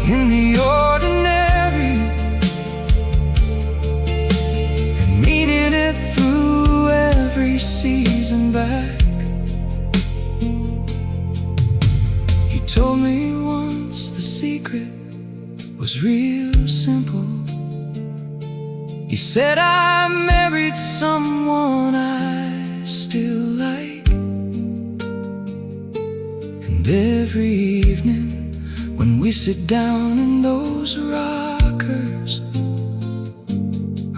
in the ordinary and meaning it through every season back. He told me once the secret was real simple. He said I married someone I still like, and every evening when we sit down in those rockers,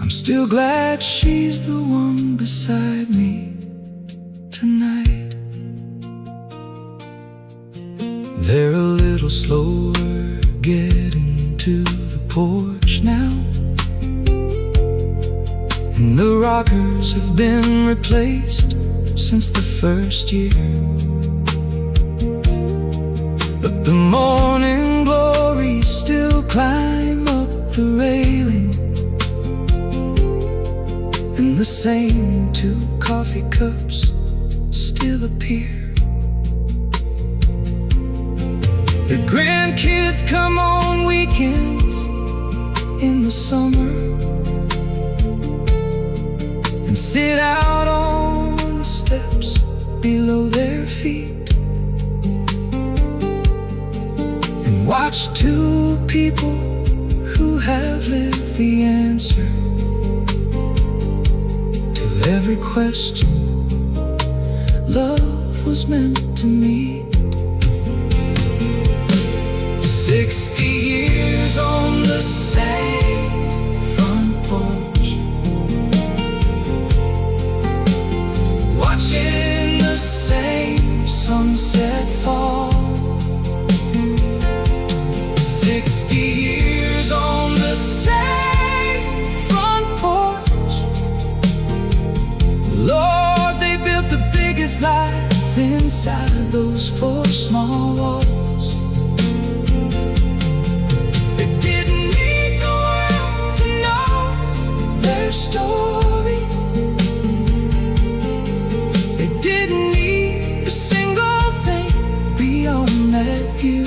I'm still glad she's the one beside me tonight. They're a little slower getting to the porch now, and the rockers have been replaced since the first year. But the morning glories still climb up the railing, and the same two coffee cups still appear. The grandkids come on weekends in the summer and sit out on the steps below their feet and watch two people who have lived the answer to every question love was meant to meet. 60 years on the same front porch, watching the same sunset fall. 60 years on the same front porch. Lord, they built the biggest life inside those four small walls. They didn't need the world to know their story. They didn't need a single thing beyond that view.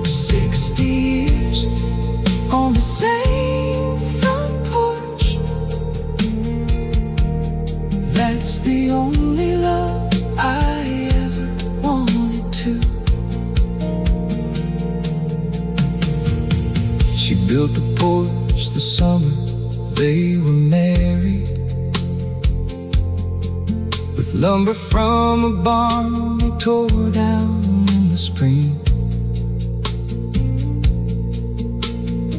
60 years on the same front porch. That's the only love I they were married, with lumber from a barn they tore down in the spring.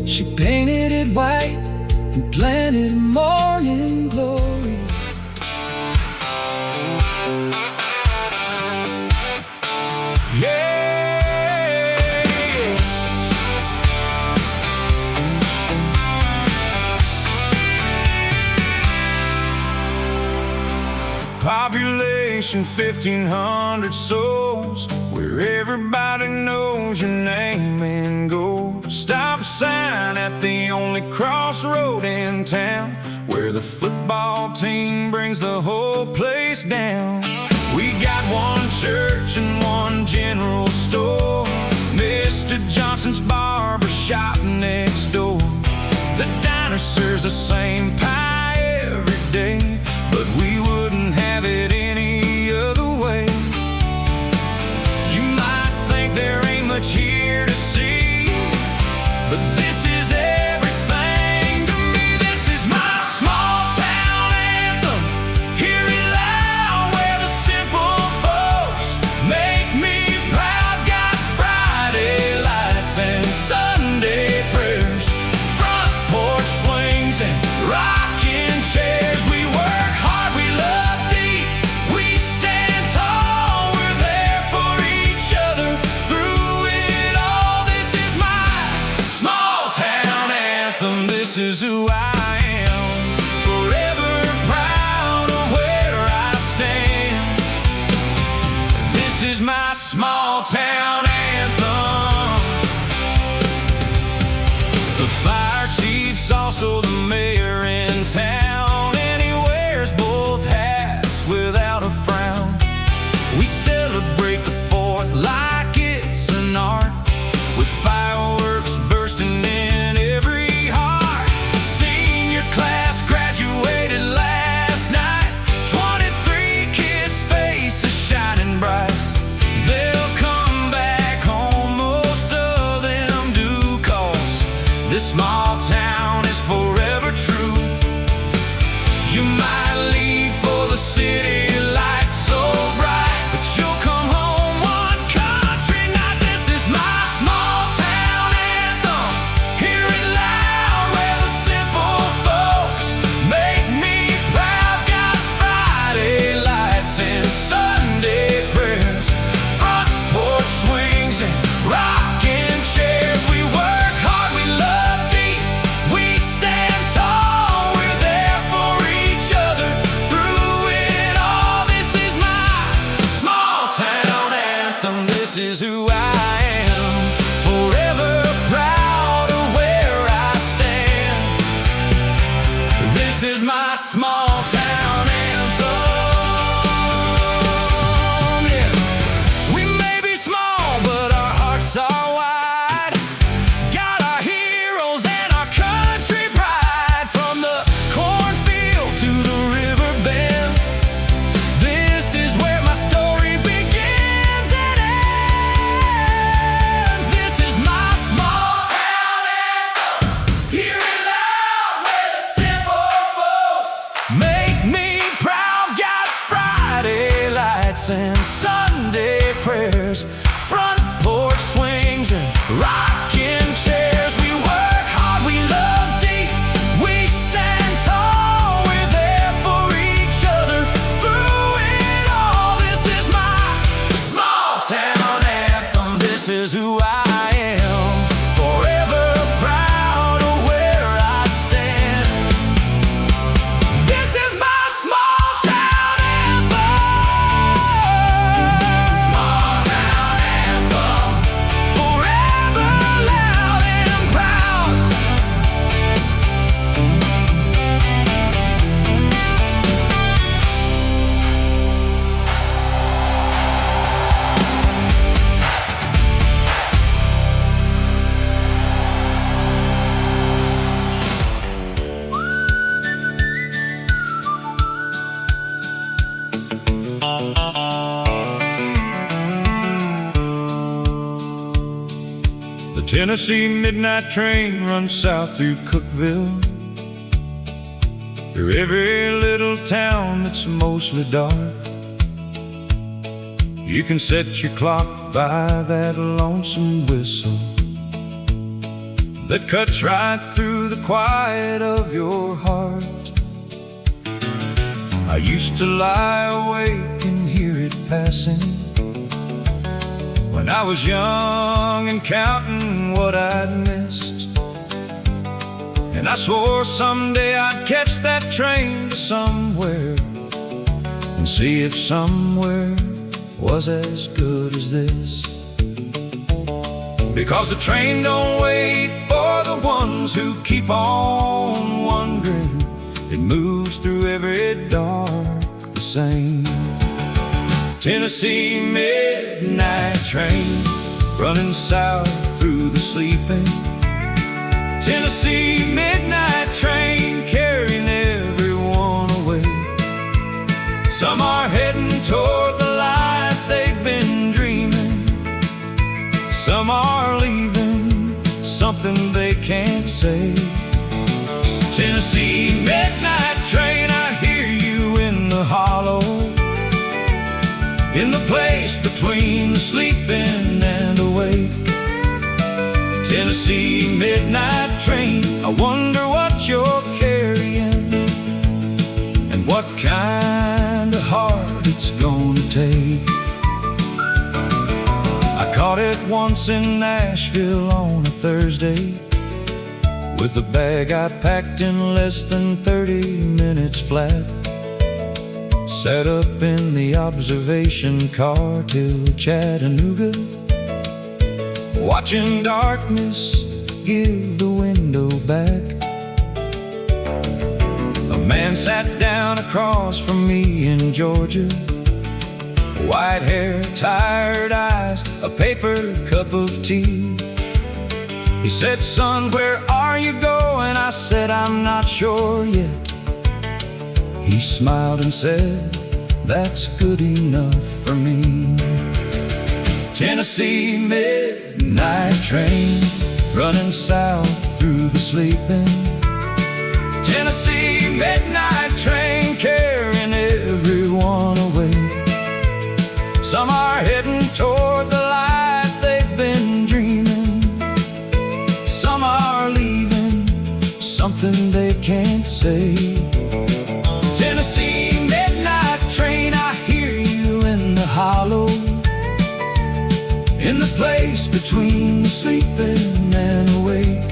She painted it white and planted morning glory. Population 1,500 souls, where everybody knows your name and goes. Stop sign at the only crossroad in town, where the football team brings the whole place down. We got one church and one general store, Mr. Johnson's barber shop next door. The diner serves the same pie every day, but we wouldn't have it any other way. You might think there ain't much here to see, but this is everything to me. This is my small town anthem. Hear it loud where the simple folks make me proud. Got Friday lights and Sunday prayers, front porch swings and rocking chairs. We work hard, we love deep, we stand tall, we're there for each other through it all. This is my small town anthem. This is who I am, forever proud of where I stand. This is my small town anthem. The fire chief's also the mayor in town, and he wears both hats without a frown. We celebrate the 4th like it's an art, with fireworks bursting in every heart. Senior class graduated last night, 23 kids' faces shining bright. They'll come back home, most of them do, 'cause this small town is forever true. You might leave for the city lights so bright, but you'll come home one country night. This is my small town anthem. Hear it loud where the simple folks make me proud. Got Friday lights and Sunday prayers, front porch swings and rocking chairs. We work hard, we love deep, we stand tall, we're there for each other through it all. This is my small town anthem. This is who I am, forever proud of where I stand. This is my small town anthem. Yeah. We may be small, but our hearts are wide. Got our heroes and our country pride, from the cornfield to the river bend. This is where my story begins and ends. This is my small town anthem. Hear it loud where the simple folks make me proud. Got Friday lights and Sunday prayers, front porch swings and rocking chairs. We work hard, we love deep, we stand tall, we're there for each other through it all. This is my small town anthem. This is who I am, forever proud of where I stand. This is my small town anthem. Small town anthem, forever loud and proud. The Tennessee midnight train runs south through Cookeville. through every little town that's mostly dark. You can set your clock by that lonesome whistle that cuts right through the quiet of your heart. I used to lie awake and hear it passing when I was young and counting what I'd missed. And I swore someday I'd catch that train to somewhere and see if somewhere was as good as this. Because the train don't wait for the ones who keep on wondering. It moves through every dark the same. Tennessee midnight train, running south through the sleeping. Tennessee midnight train, carrying everyone away. Some are heading toward the life they've been dreaming. Some are leaving something they can't say. Tennessee midnight train, I hear you in the hollow, in the place between the sleeping and awake. Tennessee midnight train, I wonder what you're carrying and what kind of heart it's gonna take. I caught it once in Nashville on a Thursday, with a bag I packed in less than 30 minutes flat. Sat up in the observation car till Chattanooga, watching darkness give the window back. A man sat down across from me in Georgia, white hair, tired eyes, a paper cup of tea. He said, "Son, where are you going?" I said, "I'm not sure yet." He smiled and said, "That's good enough for me." Tennessee midnight train, running south through the sleeping. Tennessee midnight train, carrying everyone away. Some are heading toward the life they've been dreaming. Some are leaving something they can't say. Tennessee midnight train, I hear you in the hollow, in the place between sleeping and awake.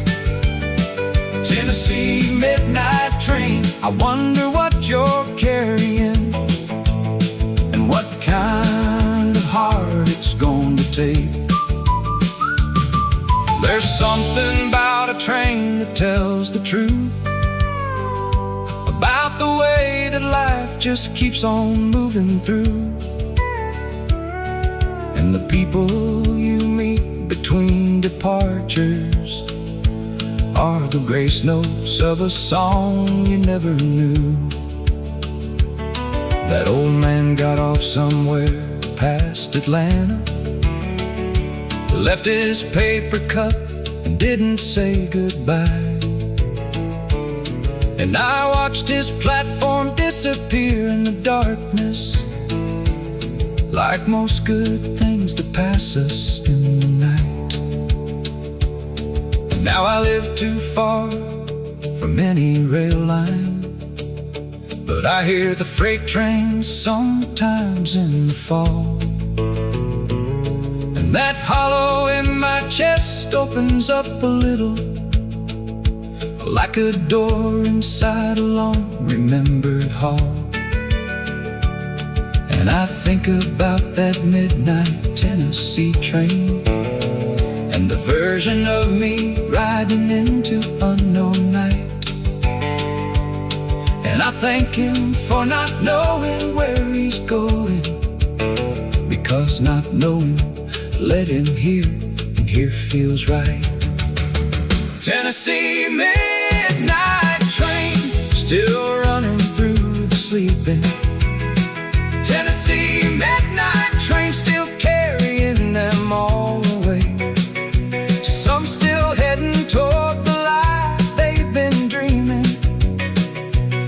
Tennessee midnight train, I wonder what you're carrying and what kind of heart it's going to take. There's something about a train that tells the truth about the way that life just keeps on moving through. And the people you meet between departures are the grace notes of a song you never knew. That old man got off somewhere past Atlanta, left his paper cup and didn't say goodbye. And I watched his platform disappear in the darkness, like most good things that pass us in the night. And now I live too far from any rail line, but I hear the freight trains sometimes in the fall. And that hollow in my chest opens up a little, like a door inside a long remembered hall. And I think about that midnight Tennessee train, and the version of me riding into unknown night. And I thank him for not knowing where he's going, because not knowing let him hear, and hear feels right. Tennessee midnight train, still running through the sleeping. Tennessee midnight train, still carrying them all away. Some still heading toward the life they've been dreaming.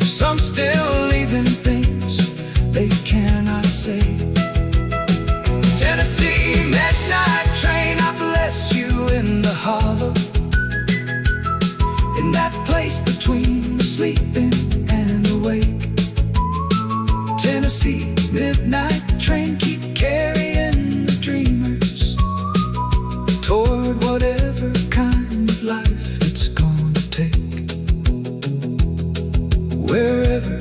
Some some still leaving things they cannot say. Tennessee midnight train, I bless you in the hollow, in that place between the sleeping and awake. Tennessee midnight train, keep carrying the dreamers toward whatever kind of life it's gonna take, wherever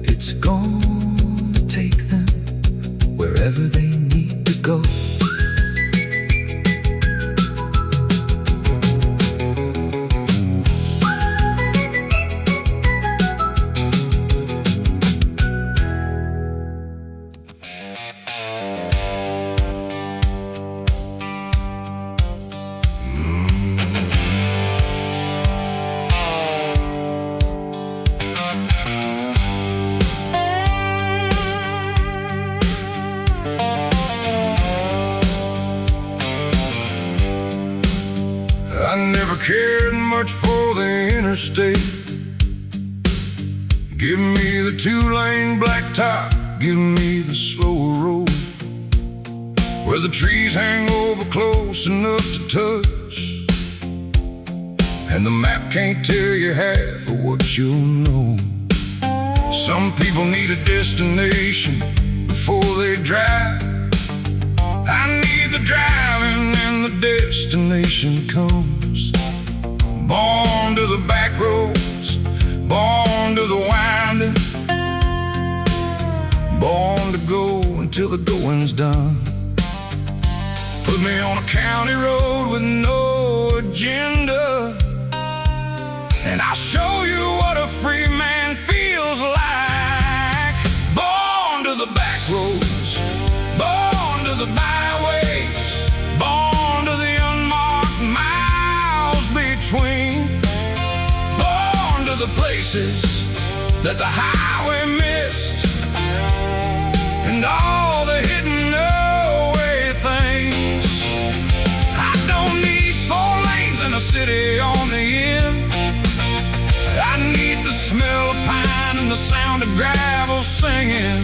it's gonna take them, wherever they need to go. I never cared much for the interstate. Give me the two-lane blacktop, give me the slower road, where the trees hang over close enough to touch, and the map can't tell you half of what you'll know. Some people need a destination before they drive. I need the driving and the destination comes. Born to the back roads, born to the winding, born to go until the going's done. Put me on a county road with no agenda, and I'll show you what a free man feels like. Born to the back roads, born to the byways, born to the unmarked miles between, born to the places that the highway missed, and all the hidden away things. I don't need 4 lanes in a city on the end. I need the smell of pine and the sound of gravel singing.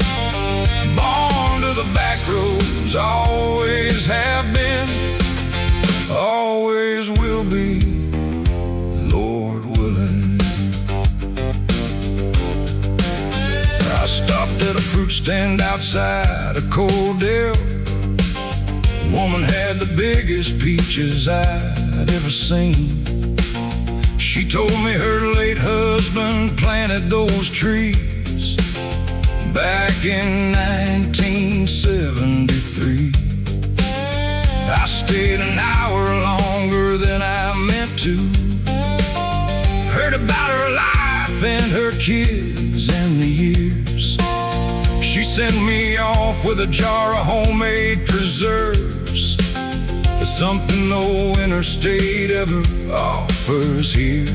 Born to the back roads, always have been, always will be, Lord willing. I stopped at a fruit stand outside of Cordell. Woman had the biggest peaches I'd ever seen. She told me her late husband planted those trees back in 1973. I stayed an hour longer than I meant to. Heard about her life and her kids and the years. She sent me off with a jar of homemade preserves. It's something no interstate ever offers here.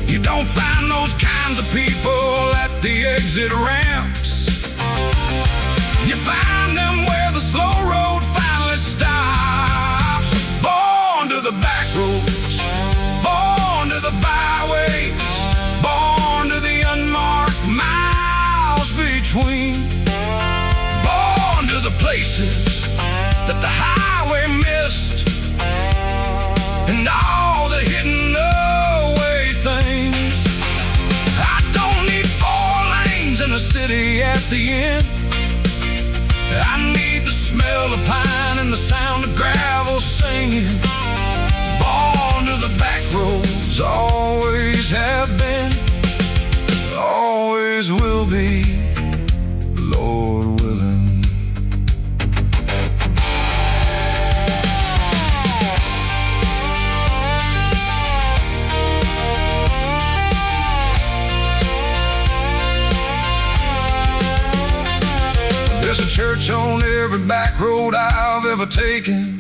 You don't find those kinds of people at the exit ramps. You find them where the slow road finally stops. Born to the back roads, born to the byways, born to the unmarked miles between, born to the places that the highway missed, and all the hidden away things. I don't need 4 lanes in a city at the end. I need the smell of pine and the sound of gravel singing. Born to the back roads, always have been, always will be, Lord willing. There's a church on every back road I've ever taken.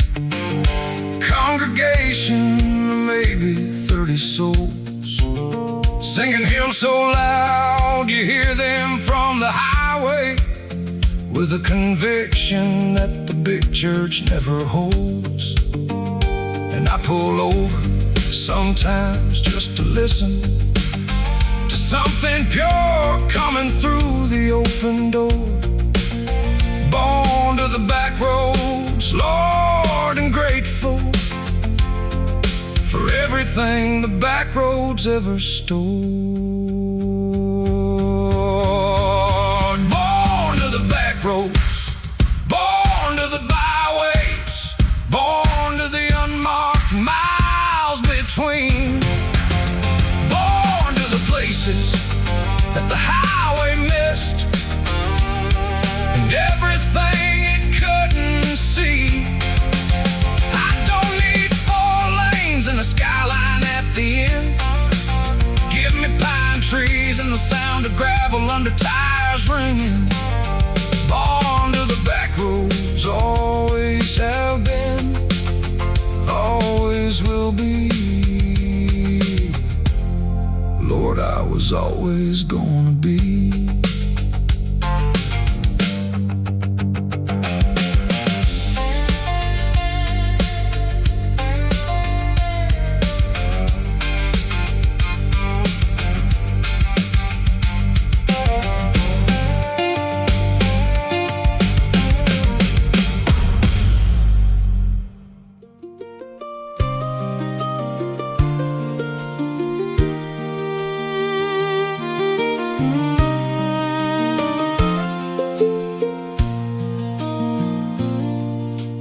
Congregation, maybe 30 souls, singing hymns so loud you hear them from the highway, with a conviction that the big church never holds. And I pull over sometimes just to listen to something pure open door. Born to the back roads, Lord, and grateful for everything the back roads ever stored. Born to the back roads, born to the byways, born to the unmarked miles between. Born to the places that the highway missed, and everything it couldn't see. I don't need 4 lanes and a skyline at the end. Give me pine trees and the sound of gravel under tires ringing. Born to the back roads, always have been, always will be. Lord, I was always gonna be.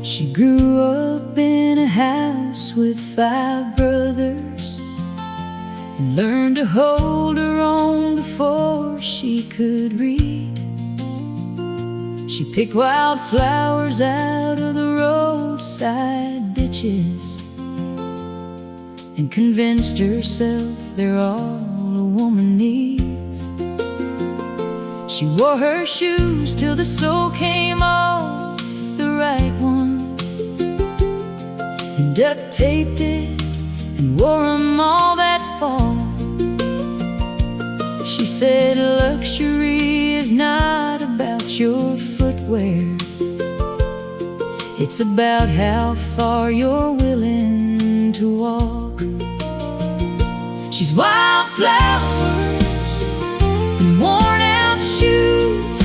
She grew up in a house with 5 brothers and learned to hold her own before she could read. She picked wildflowers out of the roadside ditches and convinced herself they're all a woman needs. She wore her shoes till the sole came off the right one, and duct taped it and wore 'em all that fall. She said luxury is not about your footwear, it's about how far you're willing to walk. She's wildflowers and worn out shoes,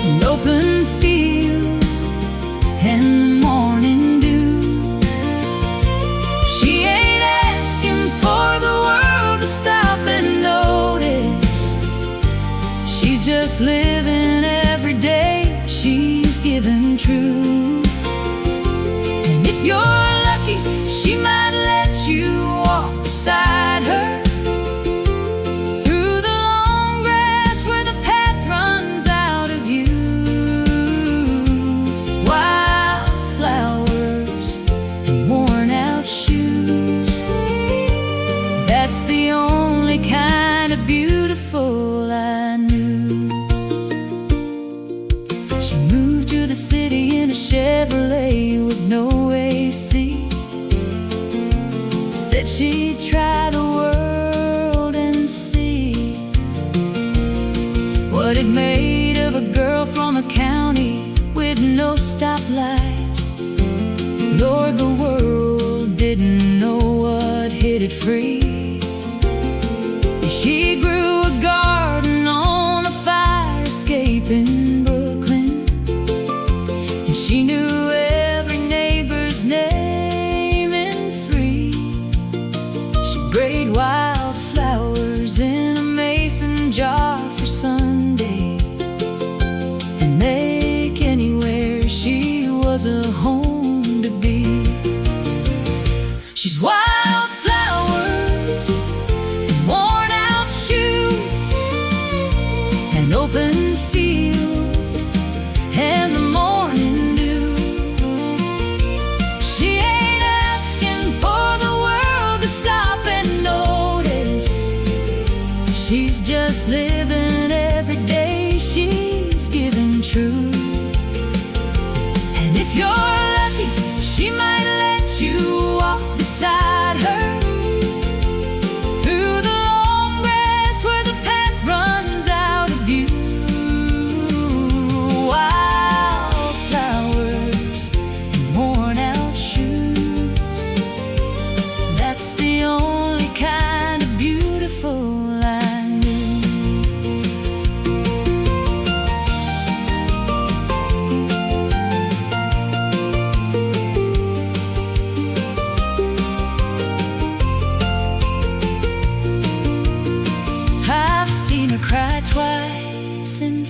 an open field and the morning dew. She ain't asking for the world to stop and notice. She's just living every day, she's giving true. And if you're lucky, she might let you walk beside her through the long grass where the path runs out of you. Wildflowers and worn out shoes, that's the only kind of beautiful I knew. She moved to the city in a Chevrolet with no AC. Said she'd try the world and see what it made of a girl from a county with no stoplight. Lord, the world didn't know what hit it free. She grew a garden on a fire escape in Brooklyn, and she knew every neighbor's name in 3. She braid wildflowers in a mason jar for Sunday and make anywhere she was a home to be. She's wildflowers and worn out shoes, an open field and the morning dew. She ain't asking for the world to stop and notice. She's just living every day, she's giving true. And if you're lucky, she might let you walk beside her through the long grass where the path runs out of view. Wildflowers and worn out shoes, that's the only kind of beautiful I knew.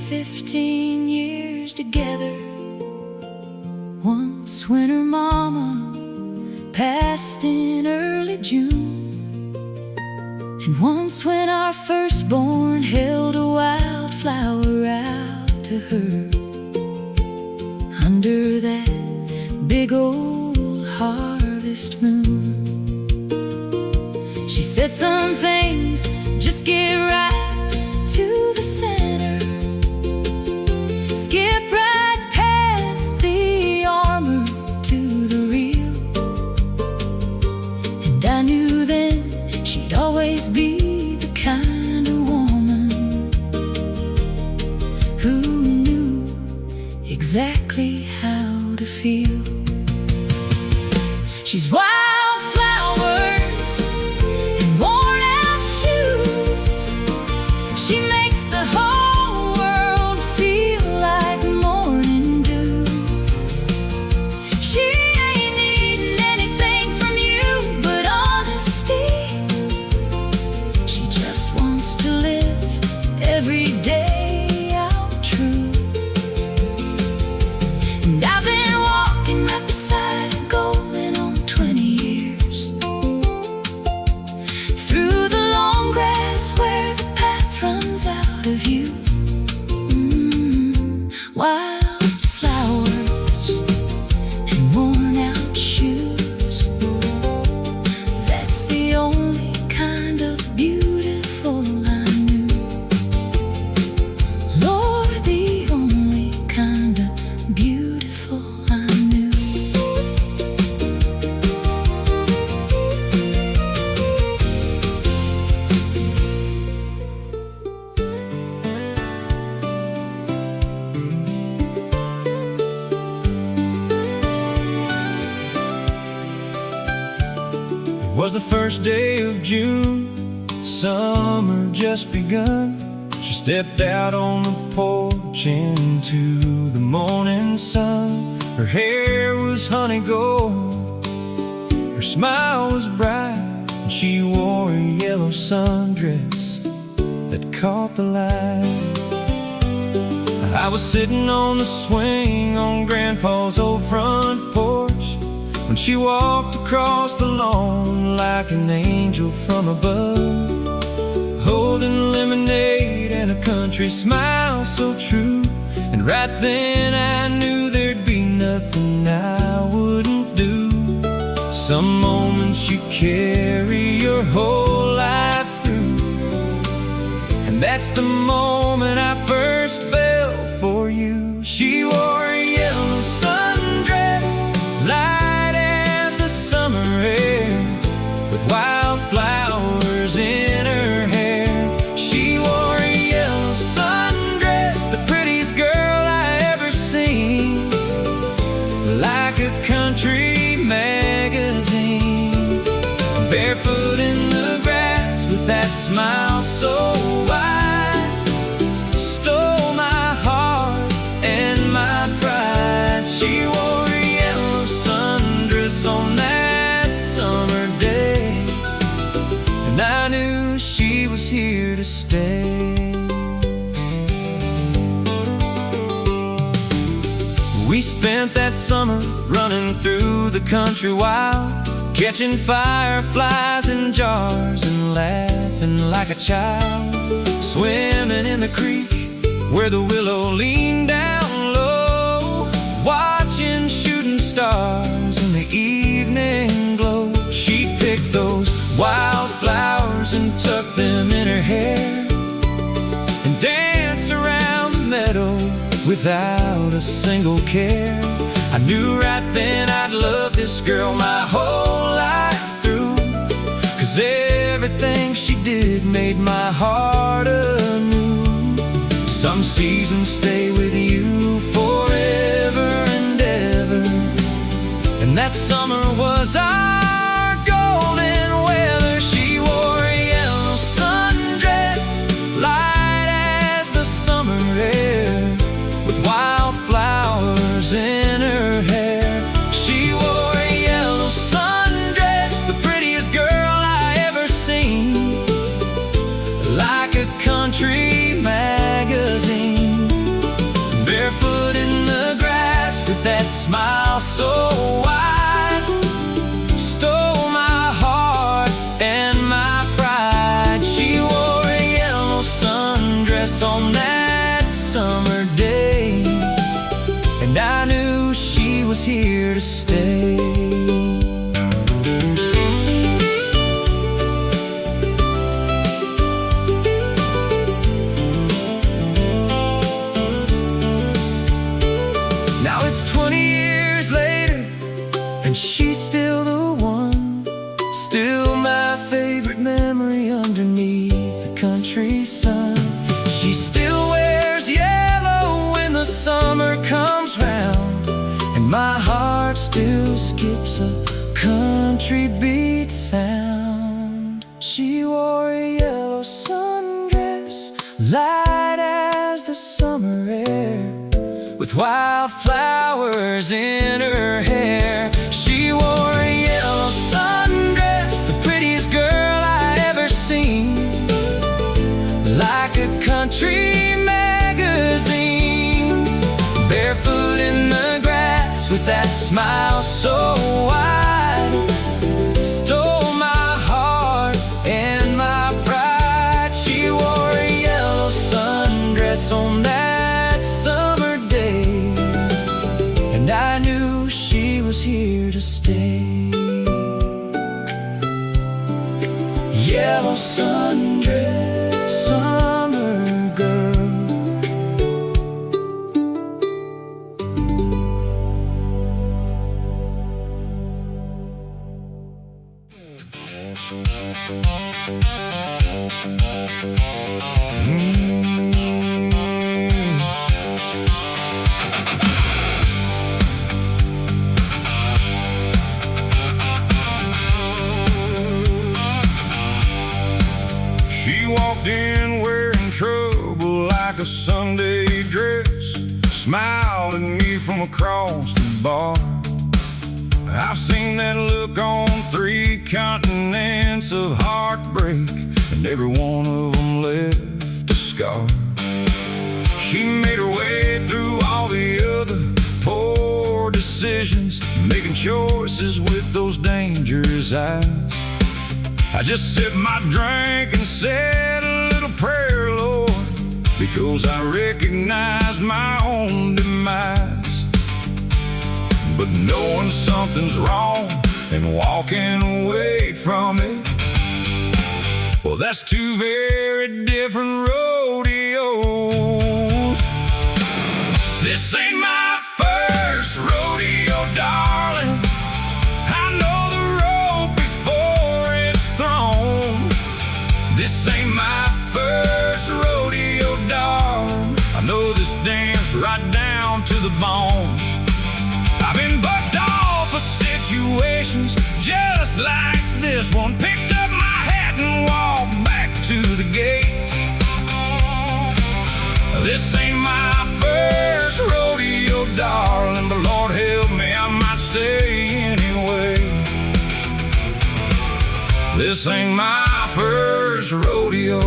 15 years together. Once when her mama passed in early June, and once when our firstborn held a wildflower out to her under that big old harvest moon. She said some things just get right to the center, skip right past the armor to the real. And I knew then she'd always be the kind of woman who knew exactly how to feel. She's wildflowers and worn out shoes. She makes the whole world feel like morning dew. She ain't needing anything from you but honesty. She just wants to live every day out true. And I've been walking right beside her, going on 20 years, through the long grass where the path runs out of view. Wildflowers and worn out shoes, that's the only kind of beautiful I knew. Lord, the only kind of beautiful I knew. It was the first day of June, summer just begun. She stepped out on the porch into the morning sun. Her hair was honey gold, her smile was bright, and she wore a yellow sundress that caught the light. I was sitting on the swing on Grandpa's old front porch when she walked across the lawn like an angel from above, holding lemonade and a country smile so true. And right then I knew there'd be nothing I wouldn't do. Some moments you carry your whole life through, and that's the moment I first fell for you. She wore a yellow sundress, light as the summer air, with wildflowers in her hair. She wore a yellow sundress, the prettiest girl I ever seen, like a country magazine. Barefoot in the grass with that smile so wide, stole my heart and my pride. She wore a yellow sundress on that summer day, and I knew she was here to stay. We spent that summer running through the country wild, catching fireflies in jars and laughing like a child, swimming in the creek where the willow leaned down low, watching shooting stars in the evening glow. She'd pick those wildflowers and tuck them in her hair and dance around the meadow without a single care. I knew right then I'd love this girl my whole life through, 'cause everything she did made my heart anew. Some seasons stay with you forever and ever, and that summer was our golden weather. She wore a yellow sundress, light as the summer air, with wildflowers in her hair. She wore a yellow sundress, the prettiest girl I ever seen, like a country magazine. smile so wide, stole my heart and my pride. She wore a yellow sundress on that summer day, and I knew she was here to stay. Now it's 20 years later, and she's still the one, still my favorite memory underneath the country sun. She still wears yellow when the summer comes round, and my heart still skips a country beat sound. She wore a yellow sundress, light as the summer air, with wildflowers in her hair. She wore a yellow sundress, the prettiest girl I ever seen, like a country magazine. Barefoot in the grass with that smile so wide, stole my heart and my pride. She wore a yellow sundress on that summer day, and I knew she was here to stay. Yellow sundress, summer girl. She walked in wearing trouble like a Sunday dress, smiled at me from across the bar. I've seen that look on 3 continents of heartbreak, and every one of them left a scar. She made her way through all the other poor decisions, making choices with those dangerous eyes. I just sipped my drink and said a little prayer, Lord, because I recognize my own demise. But knowing something's wrong and walking away from it, well, that's 2 very different rodeos. This ain't my first rodeo, darling. I know the road before it's thrown. This ain't my first rodeo, darling. I know this dance right down to the bone. I've been bucked off of situations just like this one. Picked up my hat and walked back to the gate. This ain't my first rodeo, darling, but Lord help me, I might stay anyway. This ain't my first rodeo.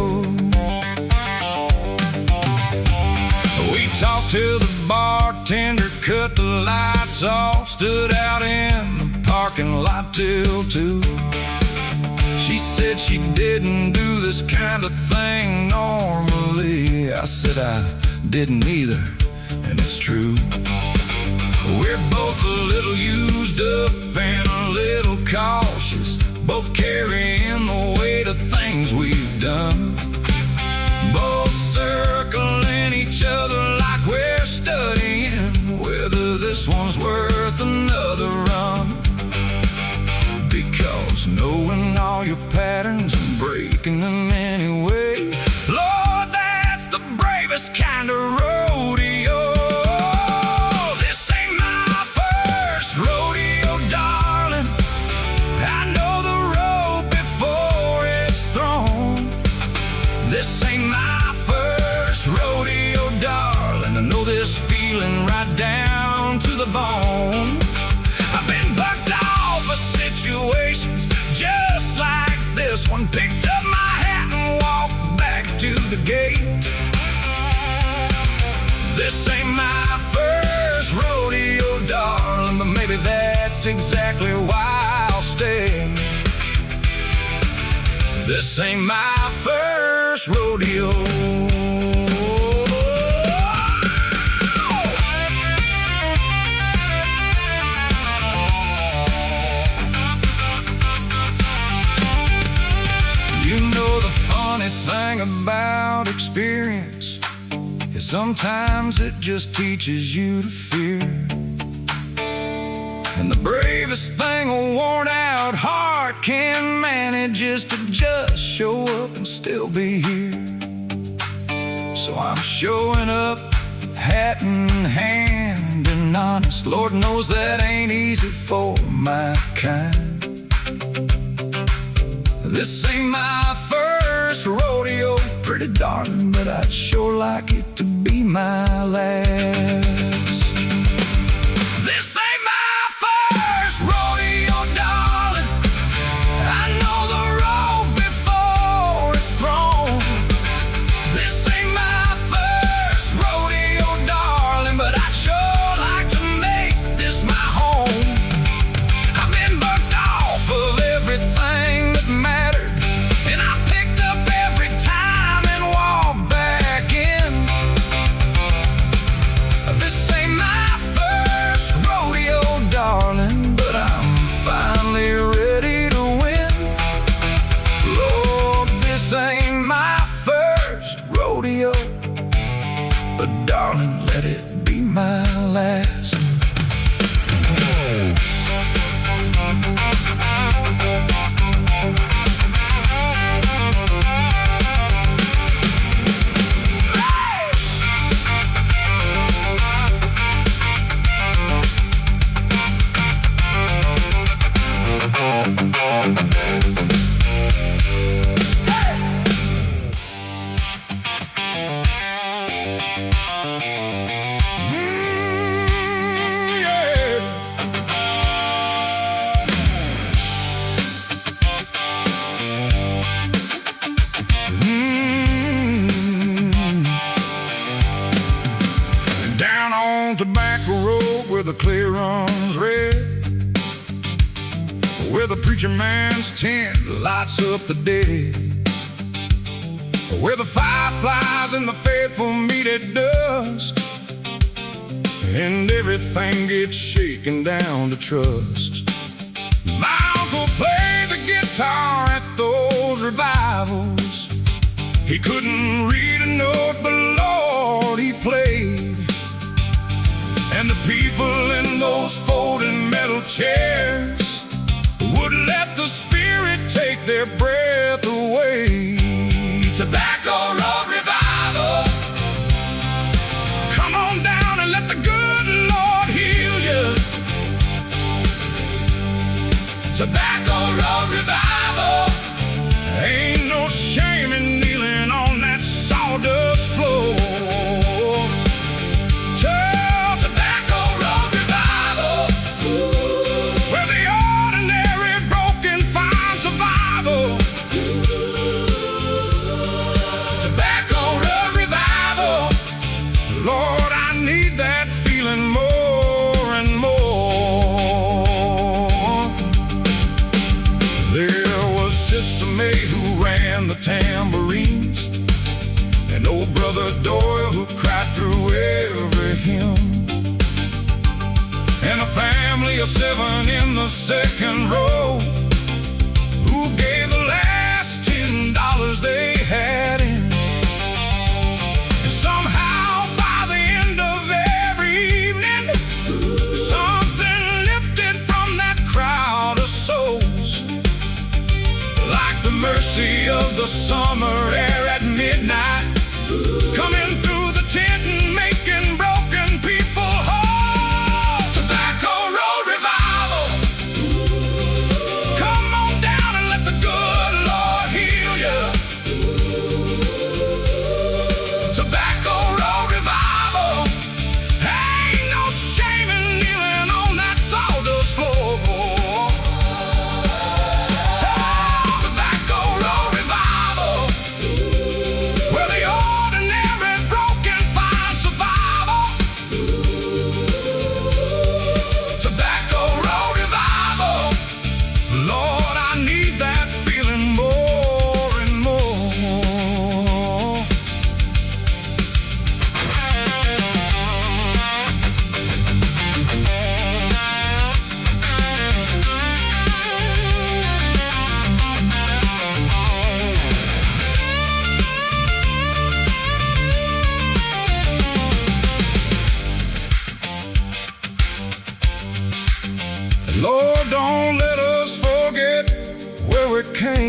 We talked till the bartender cut the lights off, stood out in the parking lot till 2. She said she didn't do this kind of thing normally. I said I didn't either, and it's true. We're both a little used up and a little cautious, both carrying the weight of things we've done, both circling each other like we're studying whether this one's worth another run. Because knowing all your patterns and breaking them anyway, Lord, that's the bravest kind of rodeo. This ain't my first rodeo, darling. I know the road before it's thrown. This ain't my first rodeo, darling. I know this feeling right down to the bone. I've been bucked off of situations just like this one. Picked up my hat and walked back to the gate. This ain't my first rodeo, darling. baby, that's exactly why I'll stay. This ain't my first rodeo. You know the funny thing about experience is sometimes it just teaches you to fear. And the bravest thing a worn-out heart can manage is to just show up and still be here. So I'm showing up, hat in hand and honest. Lord knows that ain't easy for my kind. This ain't my first rodeo, pretty darling, but I'd sure like it to be my last. This ain't my first rodeo, darling. I know the road before it's thrown. This ain't my first rodeo, darling, but I'd sure like to make this my home. I've been bucked off of everything that mattered, and I picked up every time and walked back in. This ain't my first rodeo, darling, but I'm finally ready to win. Lord, this ain't my first rodeo, but darling, let it be my last. Down on Tobacco Road where the clay runs red, where the preacher man's tent lights up the day, where the fireflies and the faithful meet at dusk, and everything gets shaken down to trust. My uncle played the guitar at those revivals. He couldn't read a note, but Lord, he played. And the people in those folding metal chairs would let the Spirit take their breath away. Tobacco Road Revival, come on down and let the good Lord heal you. Tobacco Road Revival, ain't no shame in kneeling on that sawdust floor. Where the ordinary broken find survival. Tobacco Road Revival, Lord, I need that feeling more and more. There was Sister May who ran the tambourines, and old Brother Doyle who cried through every hymn, and a family of 7 in the second row who gave the last $10 they had in. And somehow by the end of every evening, something lifted from that crowd of souls, like the mercy of the summer air at midnight, coming through the tent and making broken people whole. Tobacco Road Revival, come on down and let the good Lord heal you. Tobacco Road Revival, ain't no shame in kneeling on that sawdust floor. Tobacco Road Revival,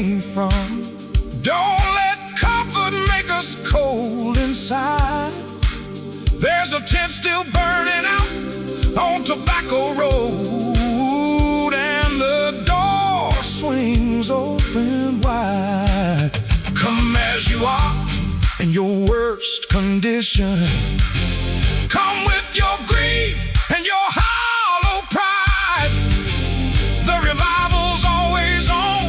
came from. Don't let comfort make us cold inside. There's a tent still burning out on Tobacco Road, and the door swings open wide. Come as you are in your worst condition. Come with your grief and your hollow pride. The revival's always on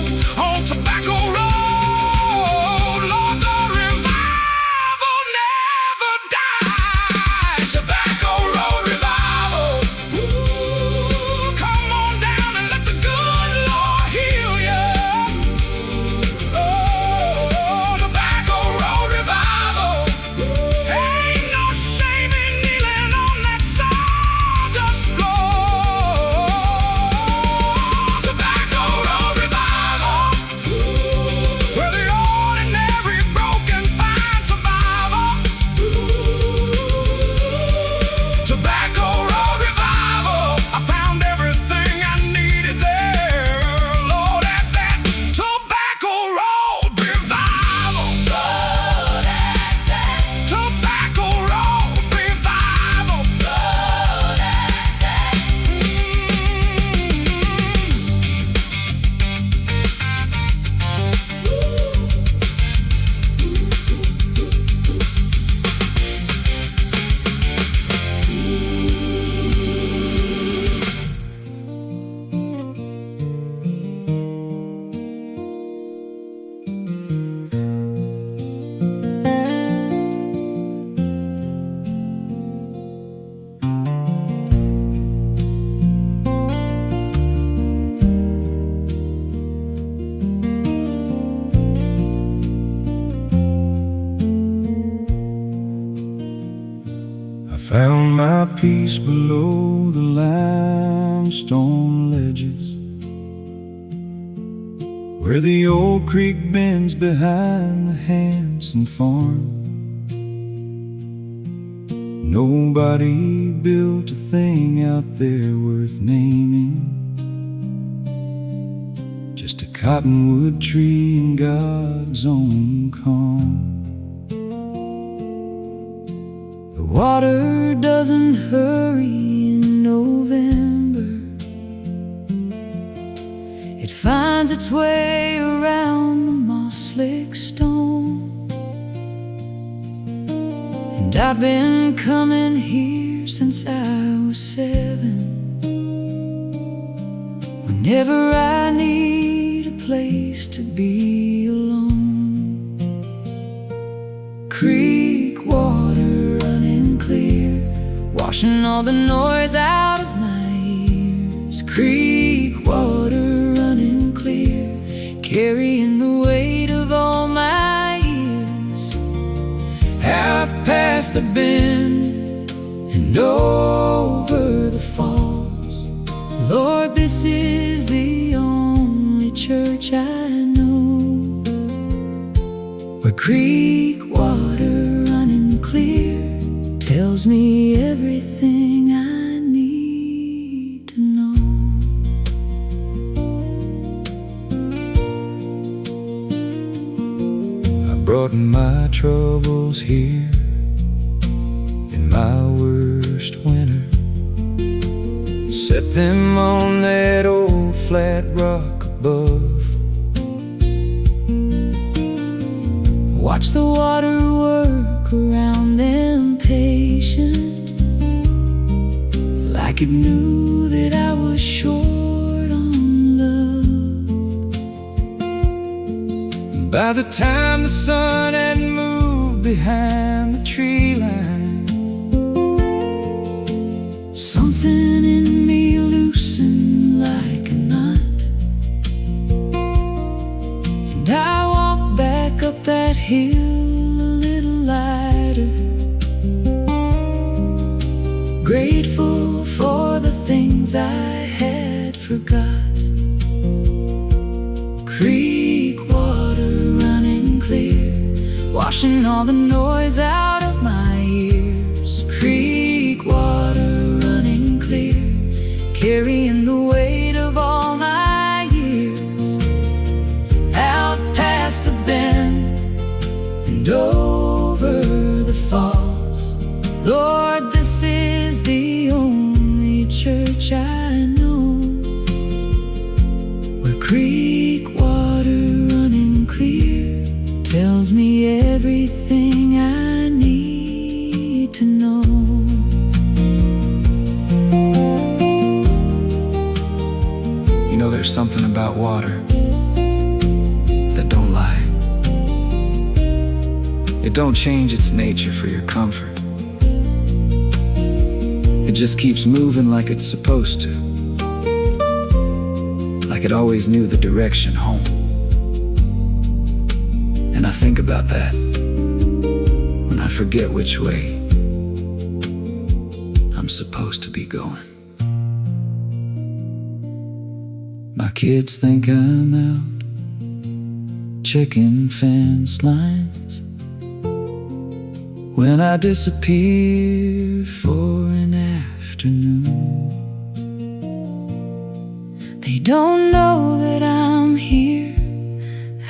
Tobacco Road. Lord, the revival never dies. Tobacco Road revival. Ooh, come on down and let the good Lord heal you. Oh, Tobacco Road revival. Ain't no shame in kneeling on that sawdust floor. Tobacco Road revival, where the ordinary broken find survival. Tobacco Road revival, I found everything I needed there, Lord, at that Tobacco Road revival. Lord, at that Tobacco Road revival. Lord, at that. I found my peace below the limestone ledges, where the old creek bends behind the Hanson farm. Nobody built a thing out there worth naming, just a cottonwood tree in God's own calm. The water doesn't hurry in November. It finds its way around the moss-slick stone. And I've been coming here since I was 7. Whenever I need a place to be alone. Creek water running clear, washing all the noise out of my ears. Creek water running clear, carrying the weight of all my years. Out past the bend and over the falls. Lord, this is the only church I know, where creek water running clear tells me everything I need to know. I brought my troubles here in my worst winter, set them on that old flat rock above. Watch the water work around them patient, like it knew that I was short on love. By the time the sun had moved behind the tree line, something in me loosened like a knot, and I walked back up that hill a little lighter, grateful for the things I had forgot. Creek water running clear, washing all the noise out of my ears. Creek water running clear, carrying the weight of all my years. Out I know, where creek water running clear tells me everything I need to know. You know, there's something about water that don't lie. It don't change its nature for your comfort. It just keeps moving like it's supposed to, like it always knew the direction home. And I think about that when I forget which way I'm supposed to be going. My kids think I'm out checking fence lines when I disappear for an afternoon. They don't know that I'm here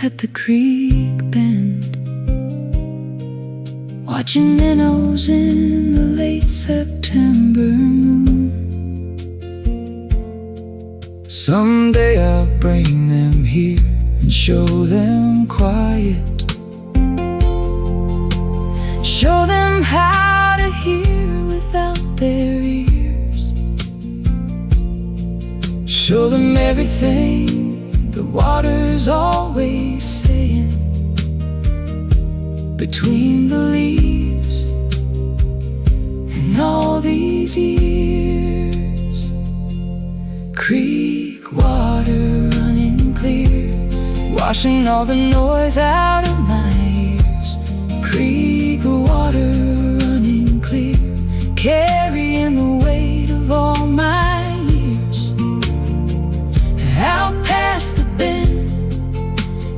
at the creek bend, watching minnows in the late September moon. Someday I'll bring them here and show them quiet. Show them how to hear without their ears. Show them everything the water's always saying between the leaves and all these years. Creek water running clear, washing all the noise out of my ears. Creek water running clear, carrying the weight of all my years. Out past the bend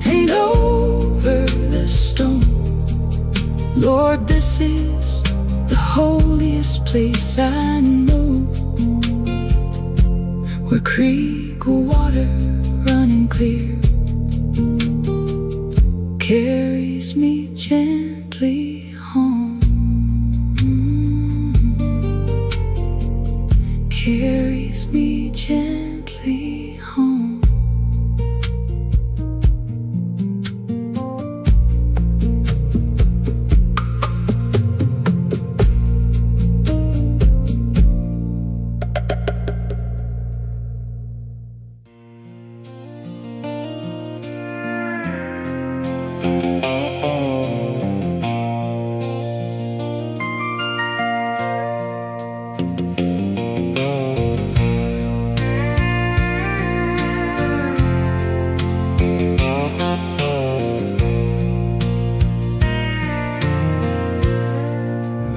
and over the stone. Lord, this is the holiest place I know, where creek water running clear carries me gently home. Carries me gently home.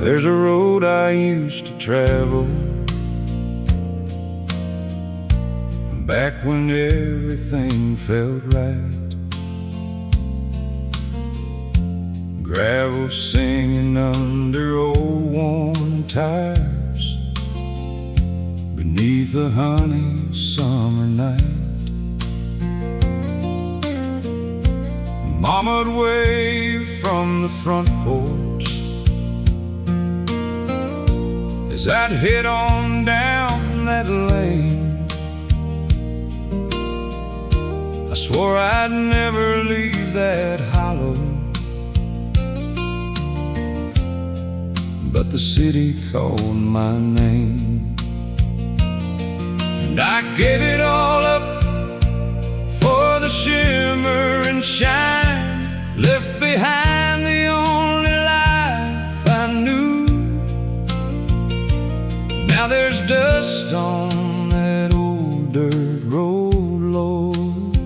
There's a road I used to travel back when everything felt right. Gravel singing under old worn tires beneath a honey summer night. Mama'd wave from the front porch as I'd head on down that lane. I swore I'd never leave that hollow, but the city called my name. And I gave it all up for the shimmer and shine left behind, the only life I knew. Now there's dust on that old dirt road, Lord,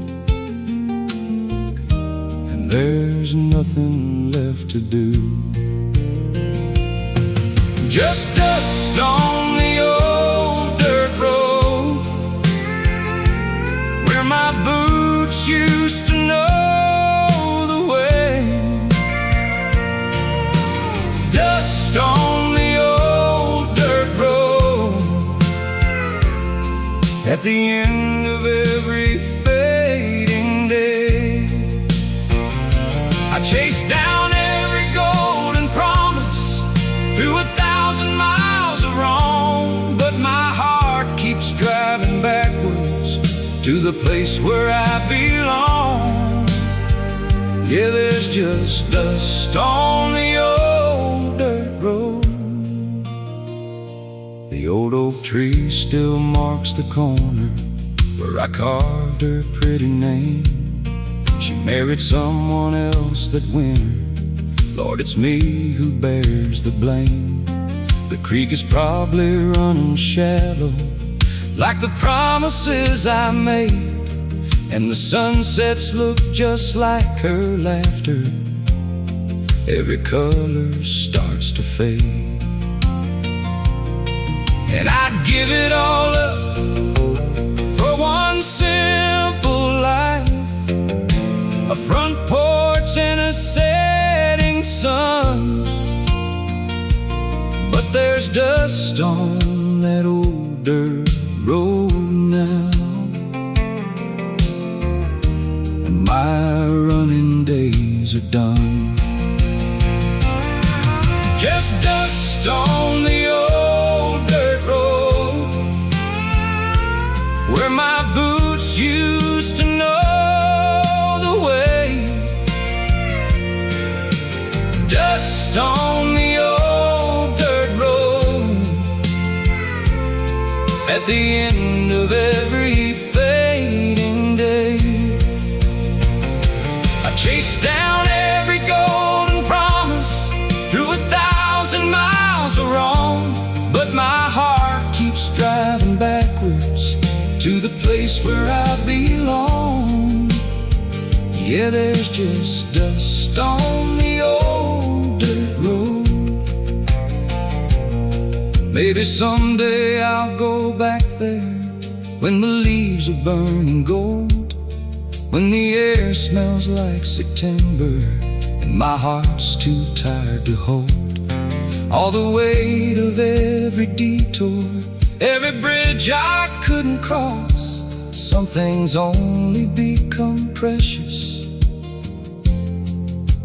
and there's nothing left to do. Just dust on the old dirt road where my boots used to know the way. Dust on the old dirt road at the end of every fading day. I chased down every golden promise through 1,000 miles of wrong, but my heart keeps the place where I belong. Yeah, there's just dust on the old dirt road. The old oak tree still marks the corner where I carved her pretty name. She married someone else that winter. Lord, it's me who bears the blame. The creek is probably running shallow, like the promises I made, and the sunsets look just like her laughter. Every color starts to fade, and I'd give it all up for one simple life, a front porch and a setting sun. But there's dust on that old dirt road now, and my running days are done. Just dust on the old dirt road where my boots used to know the way. Dust on the old dirt road at the end of every fading day. I chased down every golden promise through 1,000 miles of wrong, but my heart keeps driving backwards to the place where I belong. Yeah, there's just dust on the old dirt road. Maybe someday I'll go back there when the leaves are burning gold, when the air smells like September and my heart's too tired to hold all the weight of every detour, every bridge I couldn't cross. Some things only become precious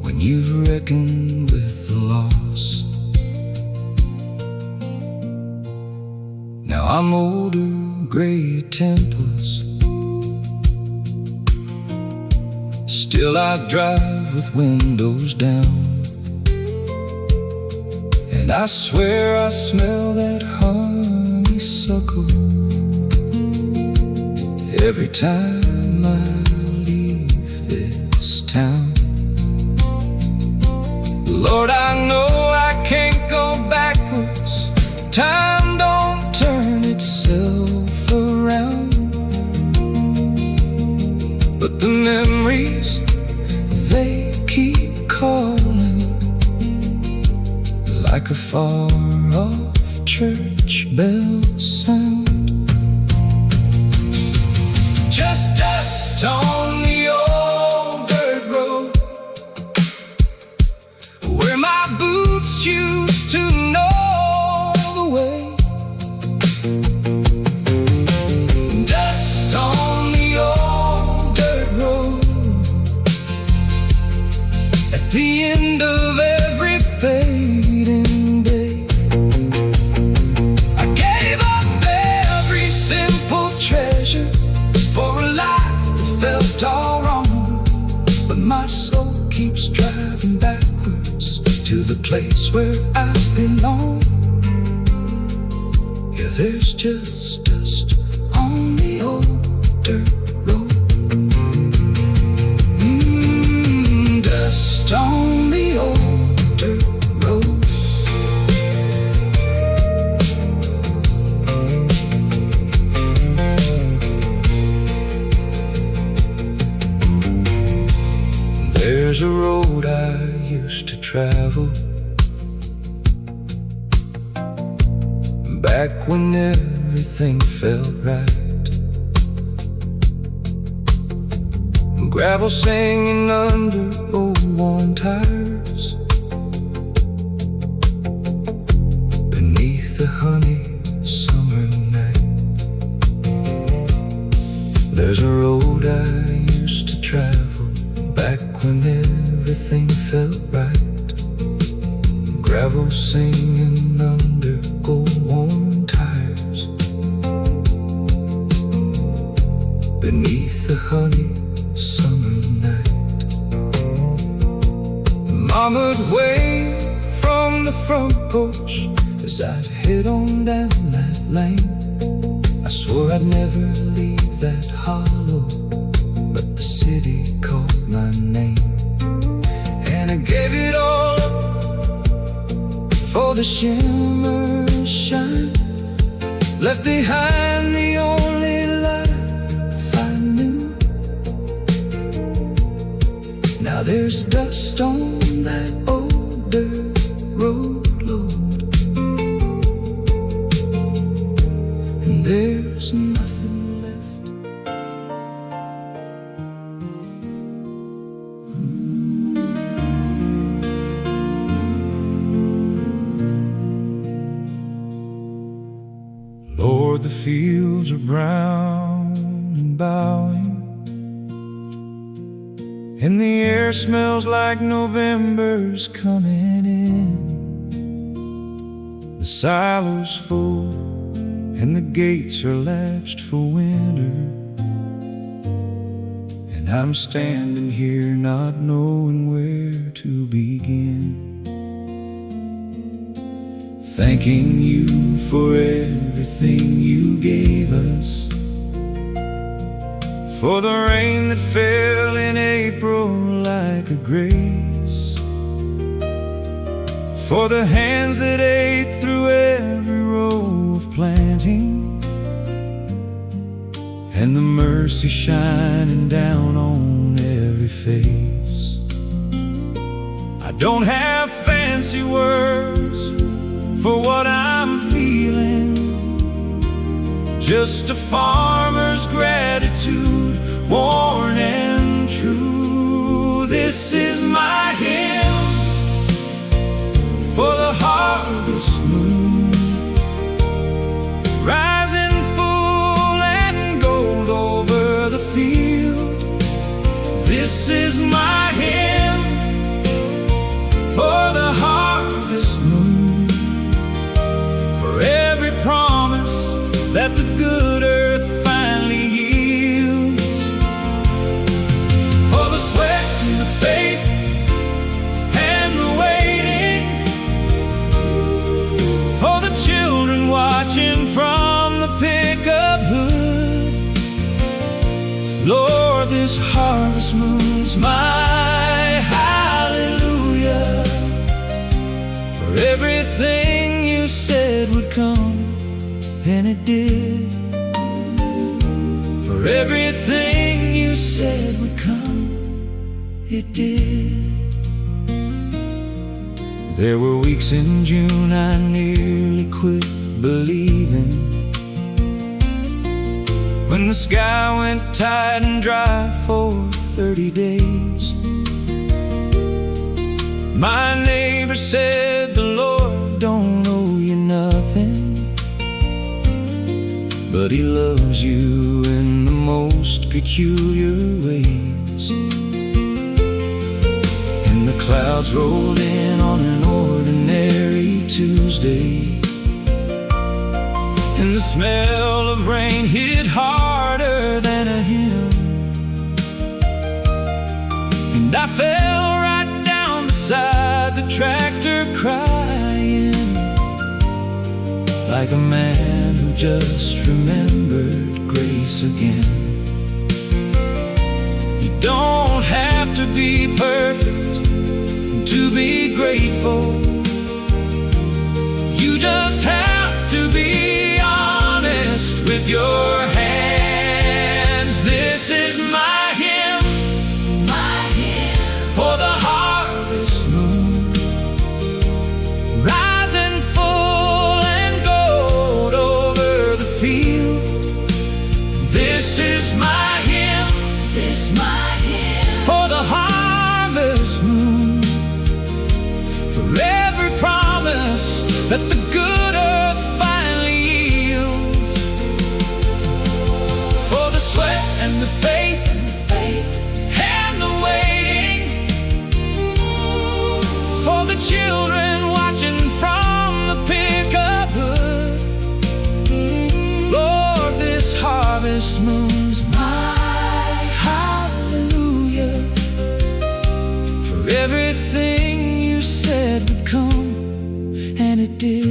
when you've reckoned with the loss. Now I'm older, gray temples, still I drive with windows down, and I swear I smell that honeysuckle every time I leave this town. Lord, I know I can't go backwards. Time don't turn itself around, but the memories, they keep calling like a far-off church bell sound. Just dust on the old dirt road where my boots used to know the way. Dust on the old dirt road at the end of every fading day. I gave up every simple treasure for a life that felt all wrong, but my soul keeps driving backwards to the place where I belong. Yeah, there's just dust on the old dirt road. Dust on the old dirt road. There's a road I used to travel back when everything felt right. Gravel singing under old worn tires beneath the honey summer night. There's a road I used to travel back when everything felt right. Gravel singing under gold-worn tires beneath the honey summer night. Mama would wave from the front porch as I'd head on down that lane. I swore I'd never leave that hollow, but the city called my name. And I gave it all up for the shimmer and shine, left behind the only life I knew. Now there's dust on that old dirt road, Lord, and there's nothing left. Lord, the fields are brown and bowing, and the air smells like November's coming in. The silo's full and the gates are latched for winter, and I'm standing here not knowing where to begin. Thanking you for everything you gave us, for the rain that fell in April like a grace, for the hands that ate through every row of planting, and the mercy shining down on every face. I don't have fancy words for what I'm feeling, just a farmer's gratitude, worn and true. This is my hymn for the harvest moon, rising full and gold over the field. This is my hymn for the harvest moon, for every promise that the good earth finally yields, for the sweat and the faith and the waiting, for the children watching from the pickup hood. Lord, this harvest moon's my hallelujah, for everything you said would come, and it did. For everything you said would come, it did. There were weeks in June I nearly quit believing, when the sky went tight and dry for 30 days. My neighbor said the Lord don't owe you nothing, but He loves you in the most peculiar ways. And the clouds rolled in on an ordinary Tuesday, and the smell of rain hit harder than a hymn, and I fell right down beside the tractor crying, like a man who just remembered grace again. You don't have to be perfect to be grateful, you just have to be honest with your hands. This is my hymn, for the harvest moon, rising full and gold over the field. This is my hymn, for the harvest moon, for every promise that the good earth finally yields, for the sweat and the faith and the waiting, for the children watching from the pickup hood. Lord, this harvest moon's my and it did.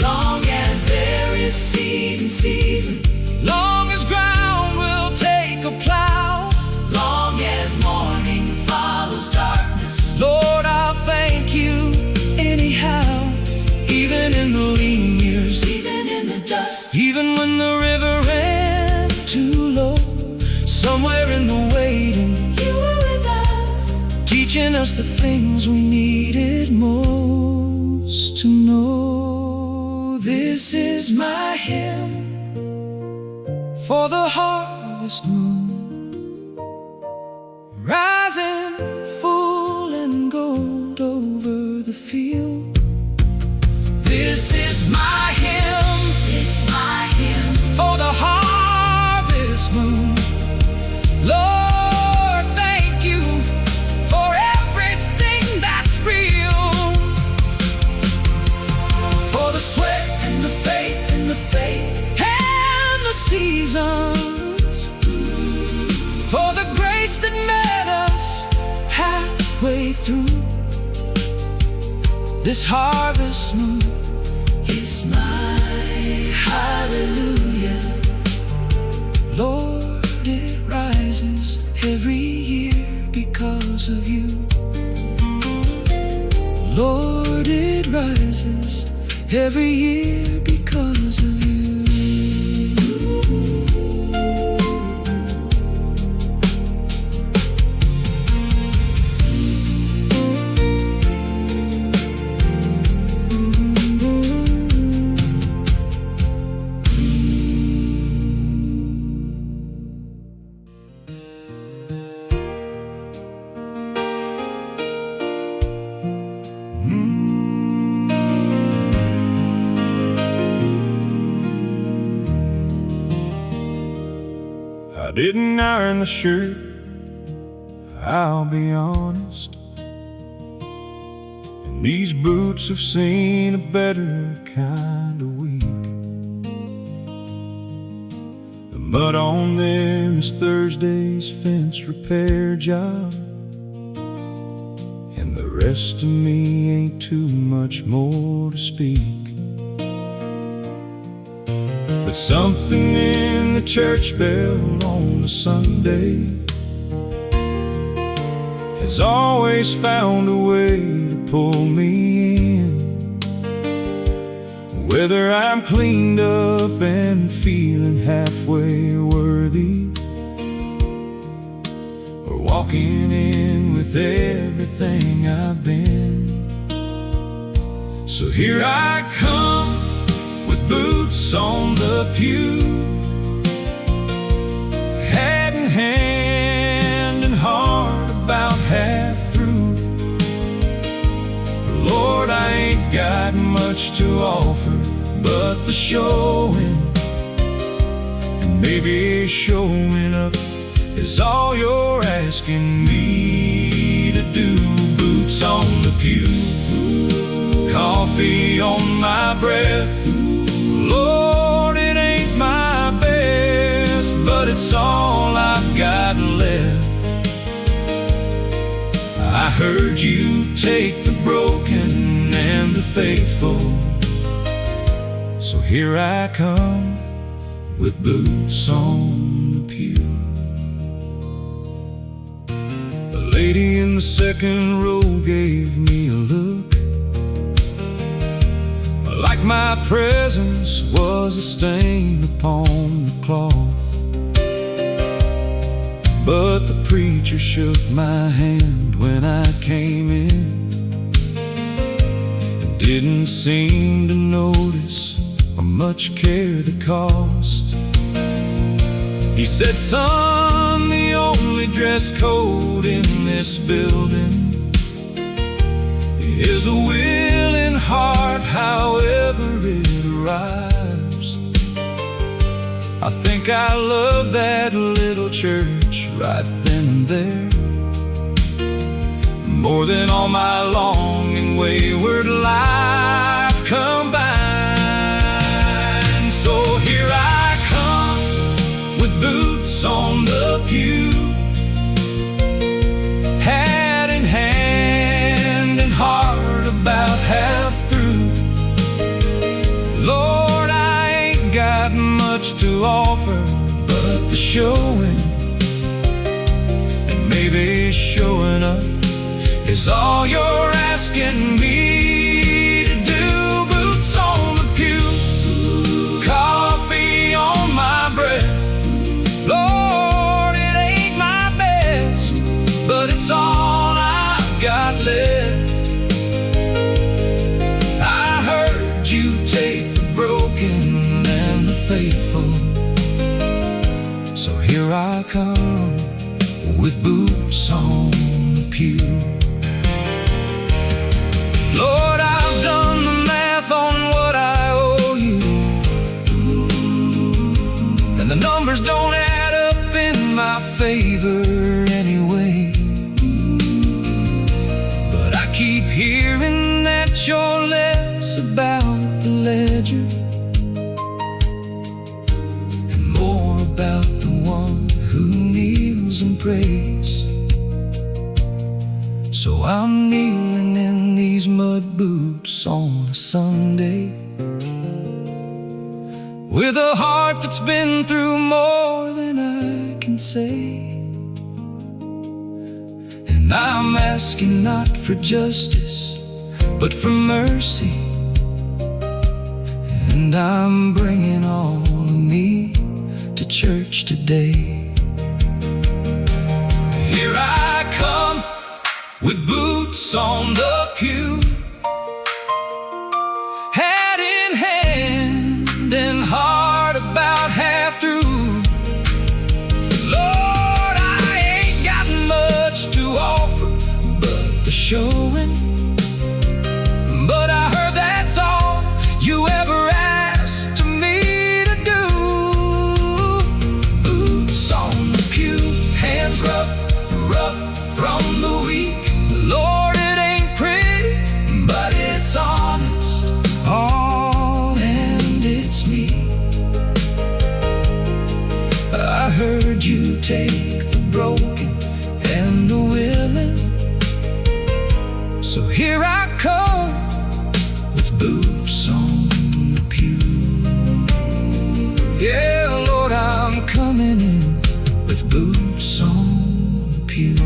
Long as there is seed in season, Long as ground will take a plow, long as morning follows darkness, Lord, I'll thank you anyhow. Even in the lean years, even in the dust, even when the river ran too low, somewhere in the waiting, you were with us. teaching us the things we needed most to know. This is my hymn for the harvest moon, rising full and gold over the field. This is my hymn, It's my hymn, for the harvest moon. Lord, thank you for everything that's real, for the sweat and the faith and the faith and the seasons, for the grace that met us halfway through. This harvest moon it's my hallelujah. Lord, it rises every year because of you. Lord, it rises every year because of you. I didn't iron the shirt, I'll be honest, and these boots have seen a better kind of week. The mud on them is Thursday's fence repair job, and the rest of me ain't too much more to speak. But something in the church bell on a Sunday has always found a way to pull me in. Whether I'm cleaned up and feeling halfway worthy, or walking in with everything I've been. So here I come with boots on the pew, head in hand and heart about half through. Lord, I ain't got much to offer but the showing, and maybe showing up is all you're asking me to do. Boots on the pew, coffee on my breath. Lord, it ain't my best, but it's all I've got left. I heard you take the broken and the faithful, so here I come with boots on the pew. The lady in the second row gave me a look, like my presence was a stain upon the cloth. But the preacher shook my hand when I came in, and didn't seem to notice or much care the cost. He said, son, the only dress code in this building is a willing heart, however it arrives. I think I love that little church right then and there, more than all my long and wayward life combined. So here I come with boots on the pew, hat in hand and heart about offer but the showing. And maybe showing up is all you're asking me to do. Boots on the pew, coffee on my breath. Lord, it ain't my best, but it's all I've got left. I heard you take the broken and the faithful, so here I come with boots on the pew. Lord, I've done the math on what I owe you, and the numbers don't add up in my favor anyway. But I keep hearing that you're less about the ledger and more about the one who kneels and prays. So I'm kneeling in these mud boots on a Sunday, with a heart that's been through more than I can say. And I'm asking not for justice, but for mercy. And I'm bringing all of me to church today. Here I come with boots on the pew, hat in hand and heart about half through. Lord, I ain't got much to offer but the showing, but I heard that's all you ever asked of me to do. Boots on the pew, hands rough from the week. Lord, it ain't pretty, but it's honest. Oh, and it's me. I heard you take the broken and the willing, so here I come with boots on the pew. Yeah, Lord, I'm coming in with boots on the pew.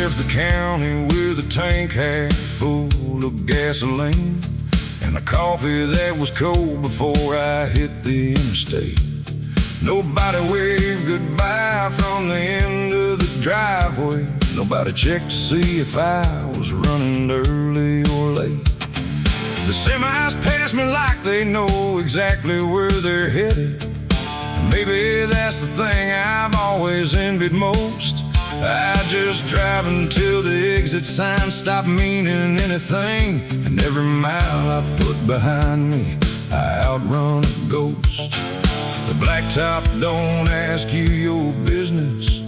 The county with a tank half full of gasoline and a coffee that was cold before I hit the interstate. Nobody waved goodbye from the end of the driveway. Nobody checked to see if I was running early or late. The semis pass me like they know exactly where they're headed. And maybe that's the thing I've always envied most. I just drive until the exit sign stopped meaning anything, and every mile I put behind me, I outrun a ghost. The blacktop don't ask you your business,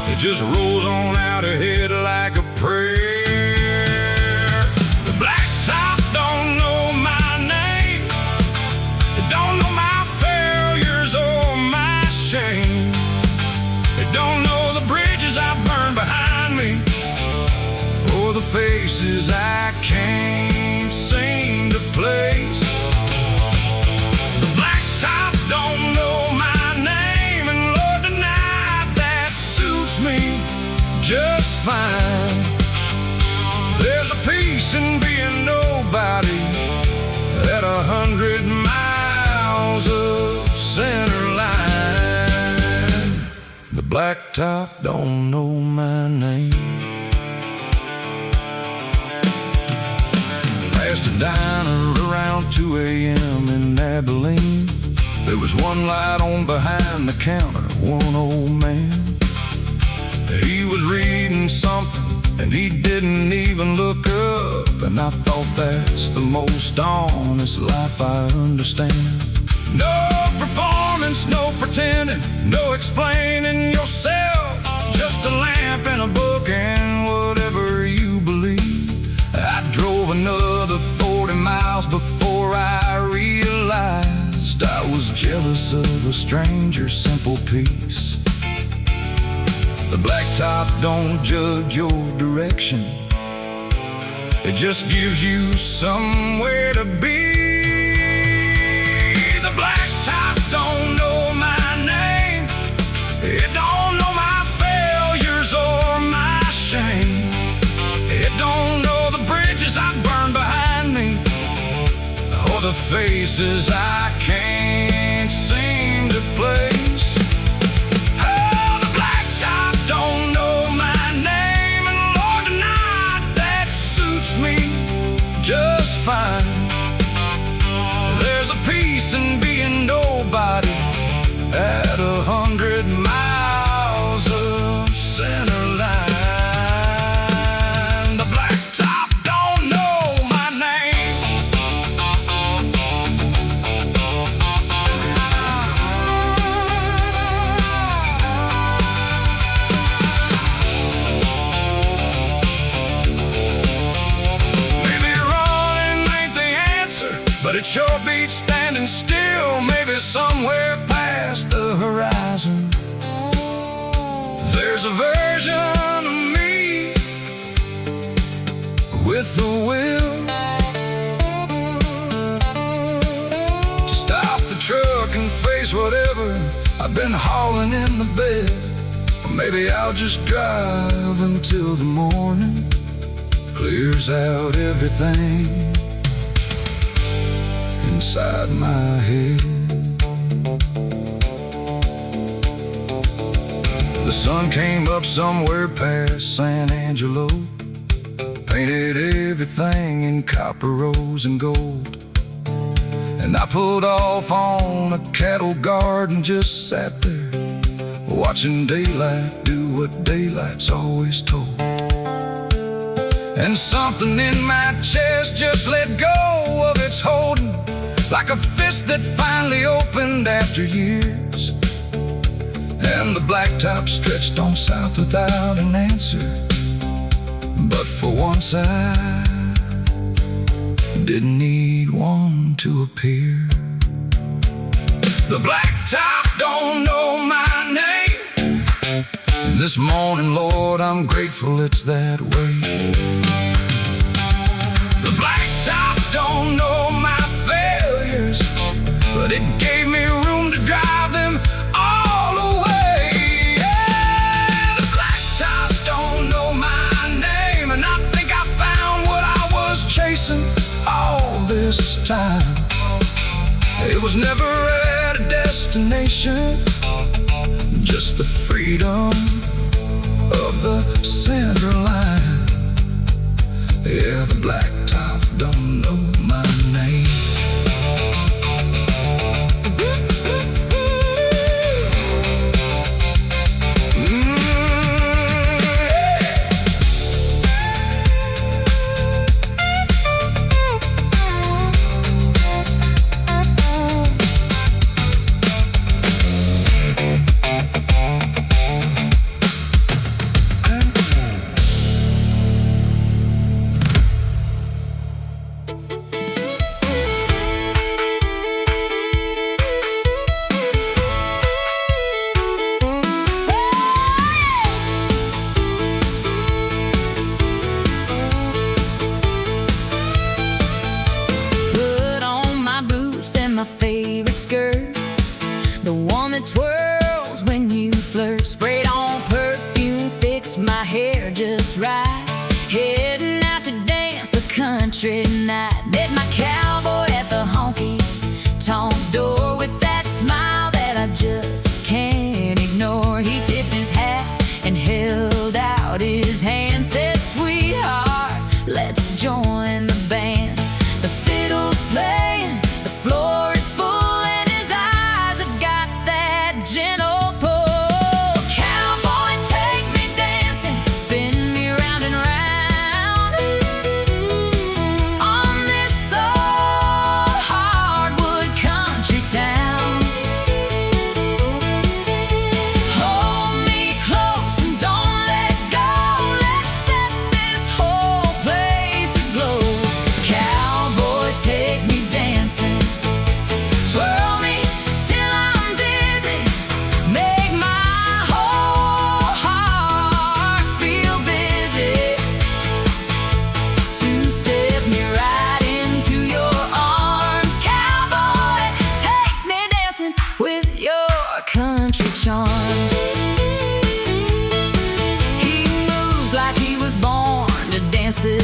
it just rolls on out ahead like a prayer. The blacktop don't know my name, it don't know my failures or my shame. It don't know the bridges I burned behind me, or the faces I can't seem to place. The blacktop don't know my name, and Lord, tonight that suits me just fine. There's a peace in being nobody at 100 miles of center line. The blacktop don't know my name. Past a diner around 2 a.m. in Abilene. There was one light on behind the counter, one old man. He was reading something and he didn't even look up, and I thought that's the most honest life I understand. No performance, no pretending, no explaining yourself. Just a lamp and a book and whatever you believe. I drove another 40 miles before I realized I was jealous of a stranger's simple peace. The blacktop don't judge your direction, it just gives you somewhere to be. The blacktop don't know my name, it don't know my failures or my shame. It don't know the bridges I burned behind me, or the faces I can't seem to place. Just fine. There's a peace in being nobody at 100 miles of center line. The blacktop don't know my name. But it sure beats standing still, maybe somewhere past the horizon. There's a version of me with the will to stop the truck and face whatever I've been hauling in the bed. Or maybe I'll just drive until the morning clears out everything inside my head. The sun came up somewhere past San Angelo, painted everything in copper, rose, and gold. And I pulled off on a cattle guard and just sat there, watching daylight do what daylight's always told. And something in my chest just let go of its holding, like a fist that finally opened after years. And the blacktop stretched on south without an answer. But for once I didn't need one to appear. The blacktop don't know my name, and this morning, Lord, I'm grateful it's that way. The blacktop don't know my failures, but it gave me room to drive them all away. Yeah, the blacktop don't know my name, and I think I found what I was chasing all this time. It was never at a destination, just the freedom of the center line. Yeah, the blacktop don't know my name. My favorite skirt, the one that twirls when you flirt. Sprayed on perfume, fixed my hair just right, heading out to dance the country night. Met my cowboy at the honky-tonk door with that smile that I just can't ignore. He tipped his hat and held out his hand, said, "Sweetheart, let's join the band." The fiddle's playing, the floor is full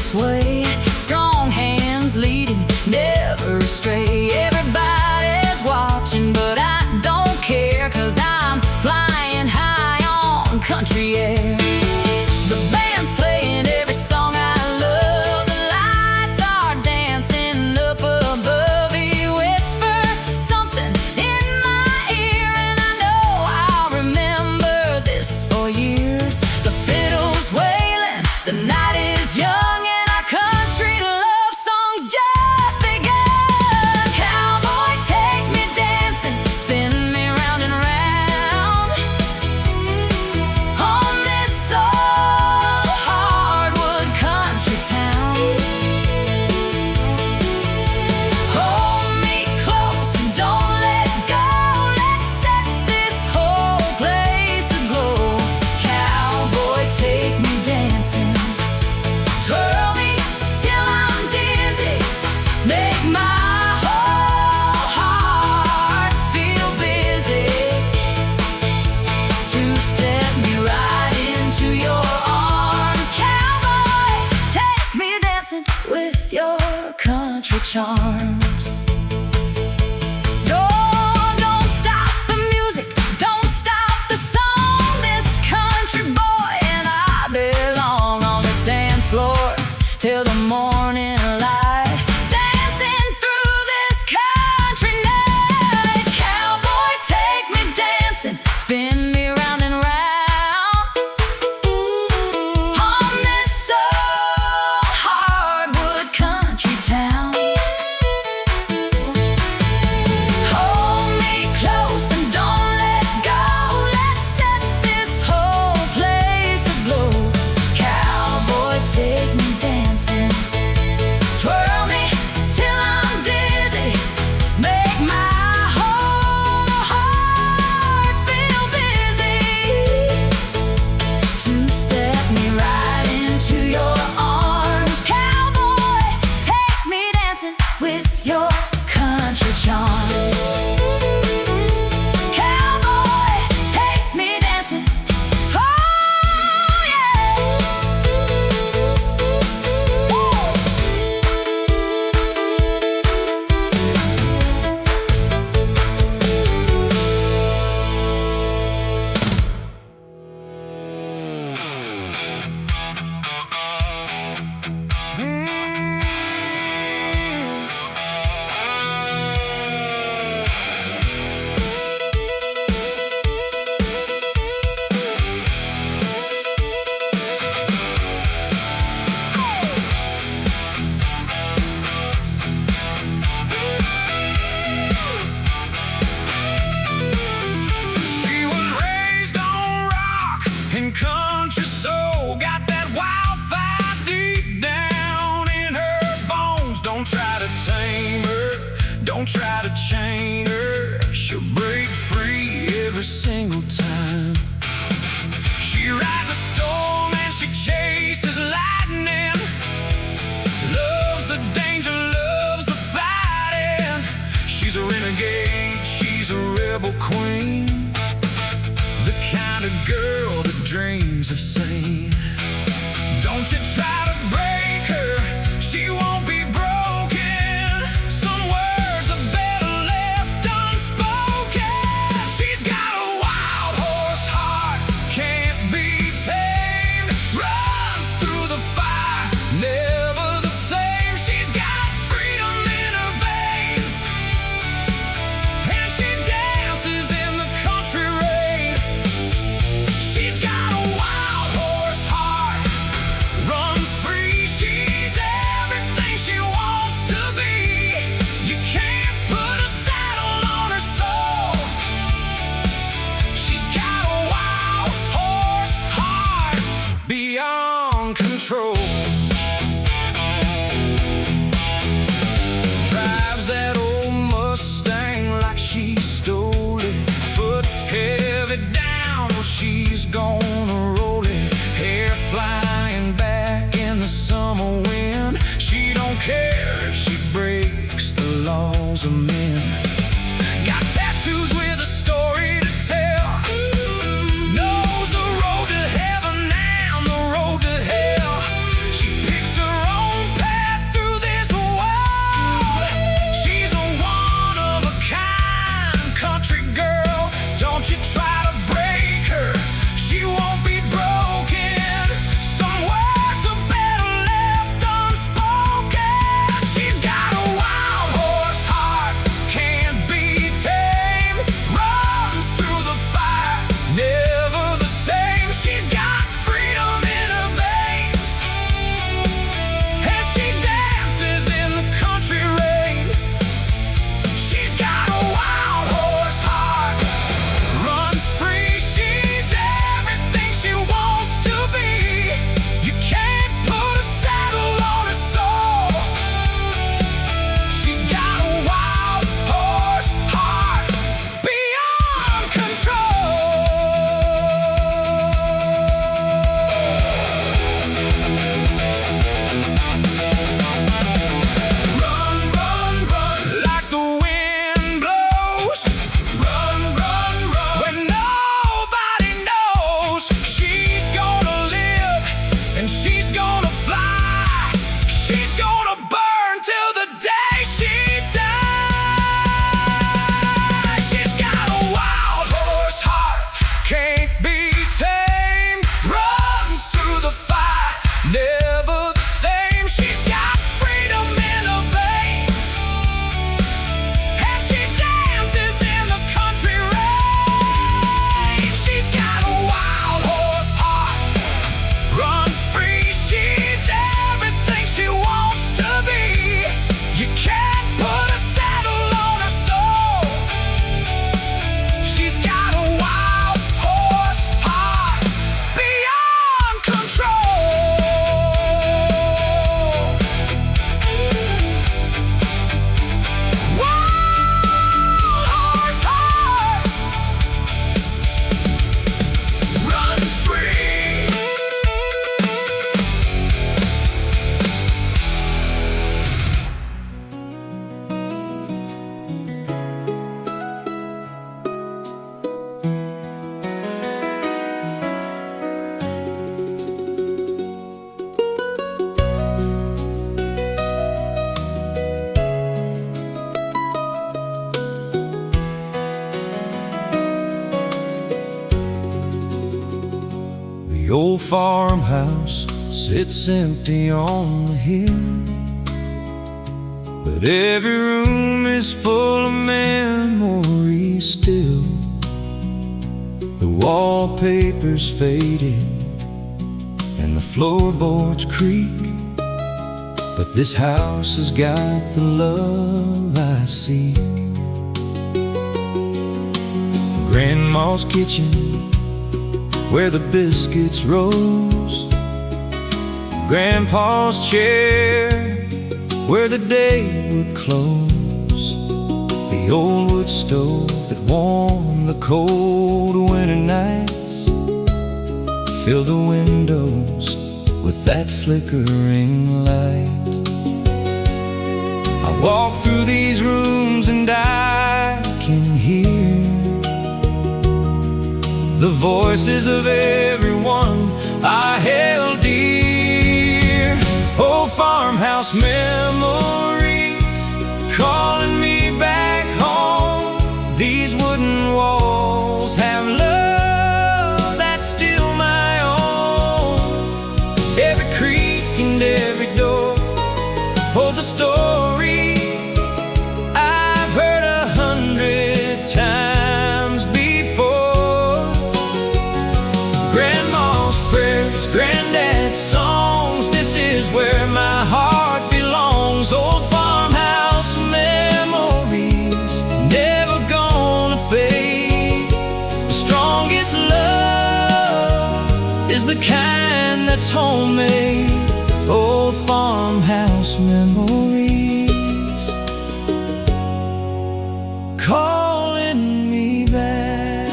this way. Strong hands leading, never astray. Everybody's watching, but I don't care, 'cause I'm flying high on country air. The band's playing every song I love. The lights are dancing up above. You whisper something in my ear, and I know I'll remember this for years. The fiddle's wailing, the night is young, and our country love song's just begun. Cowboy, take me dancing, spin me round and round on this old hardwood country town. Hold me close and don't let go. Let's set this whole place aglow. Cowboy, take me dancing, twirl me till I'm dizzy, make my whole heart feel busy. Two-step me right into your arms. Cowboy, take me dancing with your country charms. No, don't stop the music, don't stop the song. This country boy and I belong on this dance floor till the morning light, dancing through this country night. Cowboy, take me dancing, spin me round and round on this old hardwood country town. Hold me close and don't let go. Let's set this whole place aglow. Cowboy, take me dancing, twirl me till I'm dizzy, make my whole heart feel busy. Two-step me right into your arms. Cowboy, take me dancing with your country charm. Cowboy, take me dancing, oh yeah. She was raised on rock and country soul, got that wildfire deep down in her bones. Don't try to tame her, don't try to chain her. She'll break free every single time. She rides a storm and she chases lightning. Loves the danger, loves the fighting. She's a renegade, she's a rebel queen, the kind of girl that dreams of seeing. Don't you try to break her, she won't be broken. Some words are better left unspoken. She's got a wild horse heart, can't be tamed. Runs through the fire, never the same. She's got freedom in her veins, and she dances in the country rain. She's got a wild horse heart, runs free. She's everything she wants to be. You can't put a saddle on her soul. She's got a wild horse heart, beyond control. Drives that old Mustang like she stole it. Foot heavy down, well she's gonna roll it. Hair flying back in the summer wind. She don't care if she breaks the laws of men. Got tattoos with a story to tell. Knows the road to heaven and the road to hell. She picks her own The old farmhouse sits empty on the hill, but every room is full of memories still. The wallpaper's faded and the floorboards creak, but this house has got the love I seek. Grandma's kitchen, where the biscuits rose, Grandpa's chair, where the day would close, the old wood stove that warmed the cold winter nights, fill the windows with that flickering light. I walk through these rooms and I can hear the voices of everyone I held dear. Old farmhouse memories calling me back home. These wooden walls have love that's still my own. Every creak and every door holds a story I've heard 100 times before. Grandma's prayers, granddad's songs, this is where my heart belongs. Old farmhouse memories, never gonna fade. The strongest love is the kind that's homemade. Old farmhouse memories calling me back.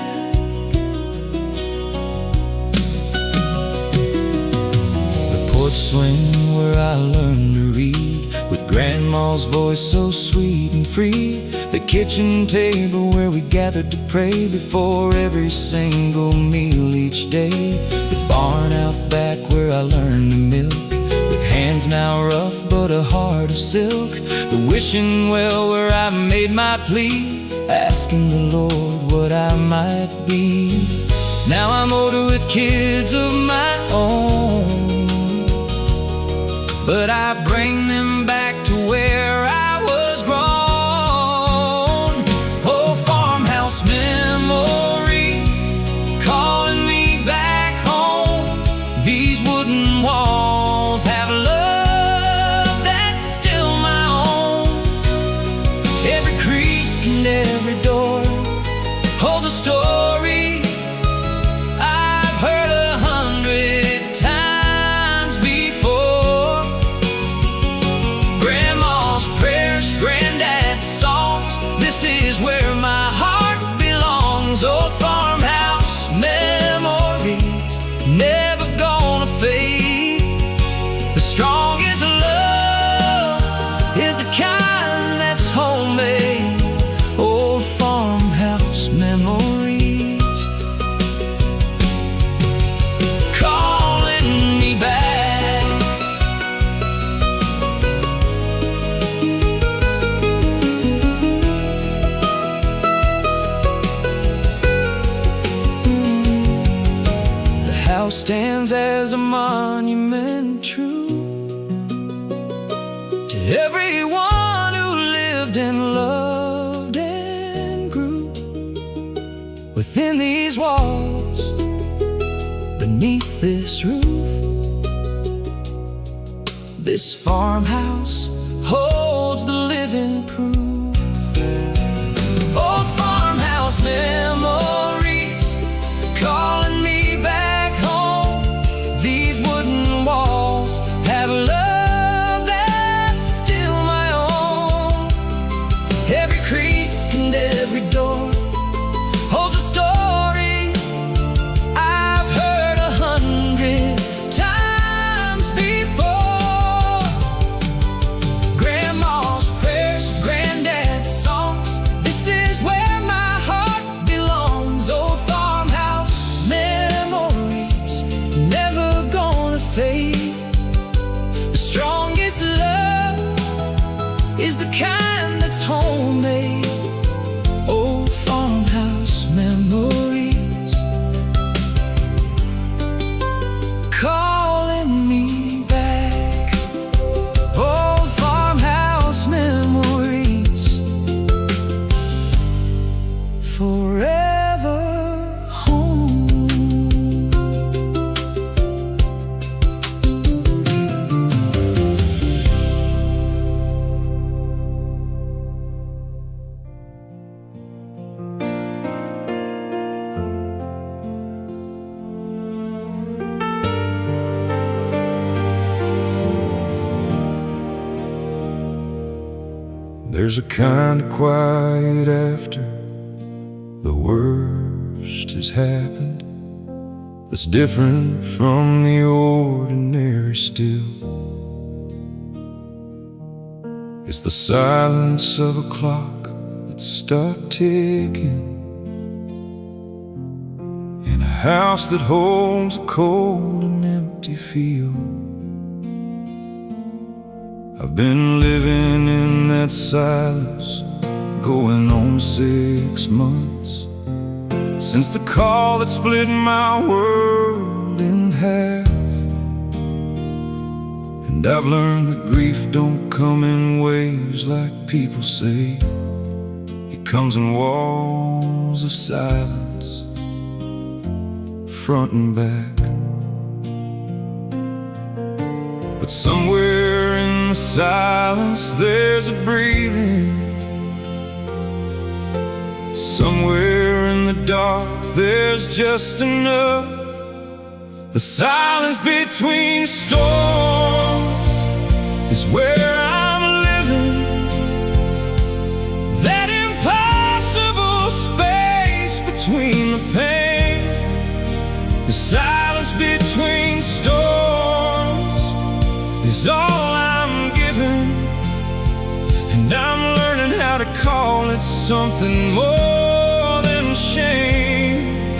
The porch swing where I learned to read, with Grandma's voice so sweet and free. The kitchen table where we gathered to pray before every single meal each day. The barn out back where I learned to milk, with hands now rough but a heart of silk. The wishing well where I made my plea, asking the Lord what I might be. Now I'm older with kids of my own, but I bring them back to where I was grown. Old farmhouse memories calling me back home. These wooden walls have love that's still my own. Every creak and every door holds a story I've heard 100 times before. Grandma's prayers, granddad's songs, this is where my heart belongs. Old farmhouse memories, never gonna fade. The strongest love is the kind that's homemade. Old farmhouse memories calling me back. The house stands as a monument true to everyone who lived and loved and grew within these walls, beneath this roof. This farmhouse holds the living proof. Old farmhouse memories calling me back home. These wooden walls have love that's still my own. Every creak and every door holds a story I've heard 100 times before. Grandma's prayers, granddad's There's a kind of quiet after the worst has happened, that's different from the ordinary still. It's the silence of a clock that's stopped ticking in a house that holds a cold and empty feel. I've been living in that silence going on 6 months, since the call that split my world in half. And I've learned that grief don't come in waves like people say. It comes in walls of silence, front and back. But somewhere in the silence there's a breathing. Somewhere in the dark there's just enough. The silence between storms is where I'm living. That impossible space between the pain. The silence between storms is all I'm given. And I'm learning how to call it something more than shame.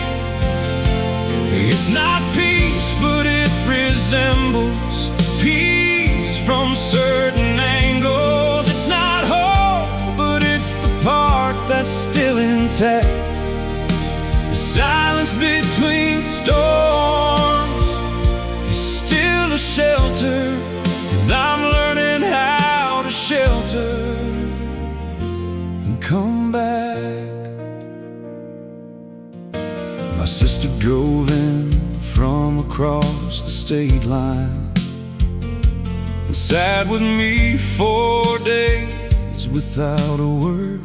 It's not peace, but it resembles peace from certain angles. It's not hope, but it's the part that's still intact. The silence between storms is still a shelter, and I'm learning how to shelter and come back. My sister drove in from across the state line and sat with me 4 days without a word.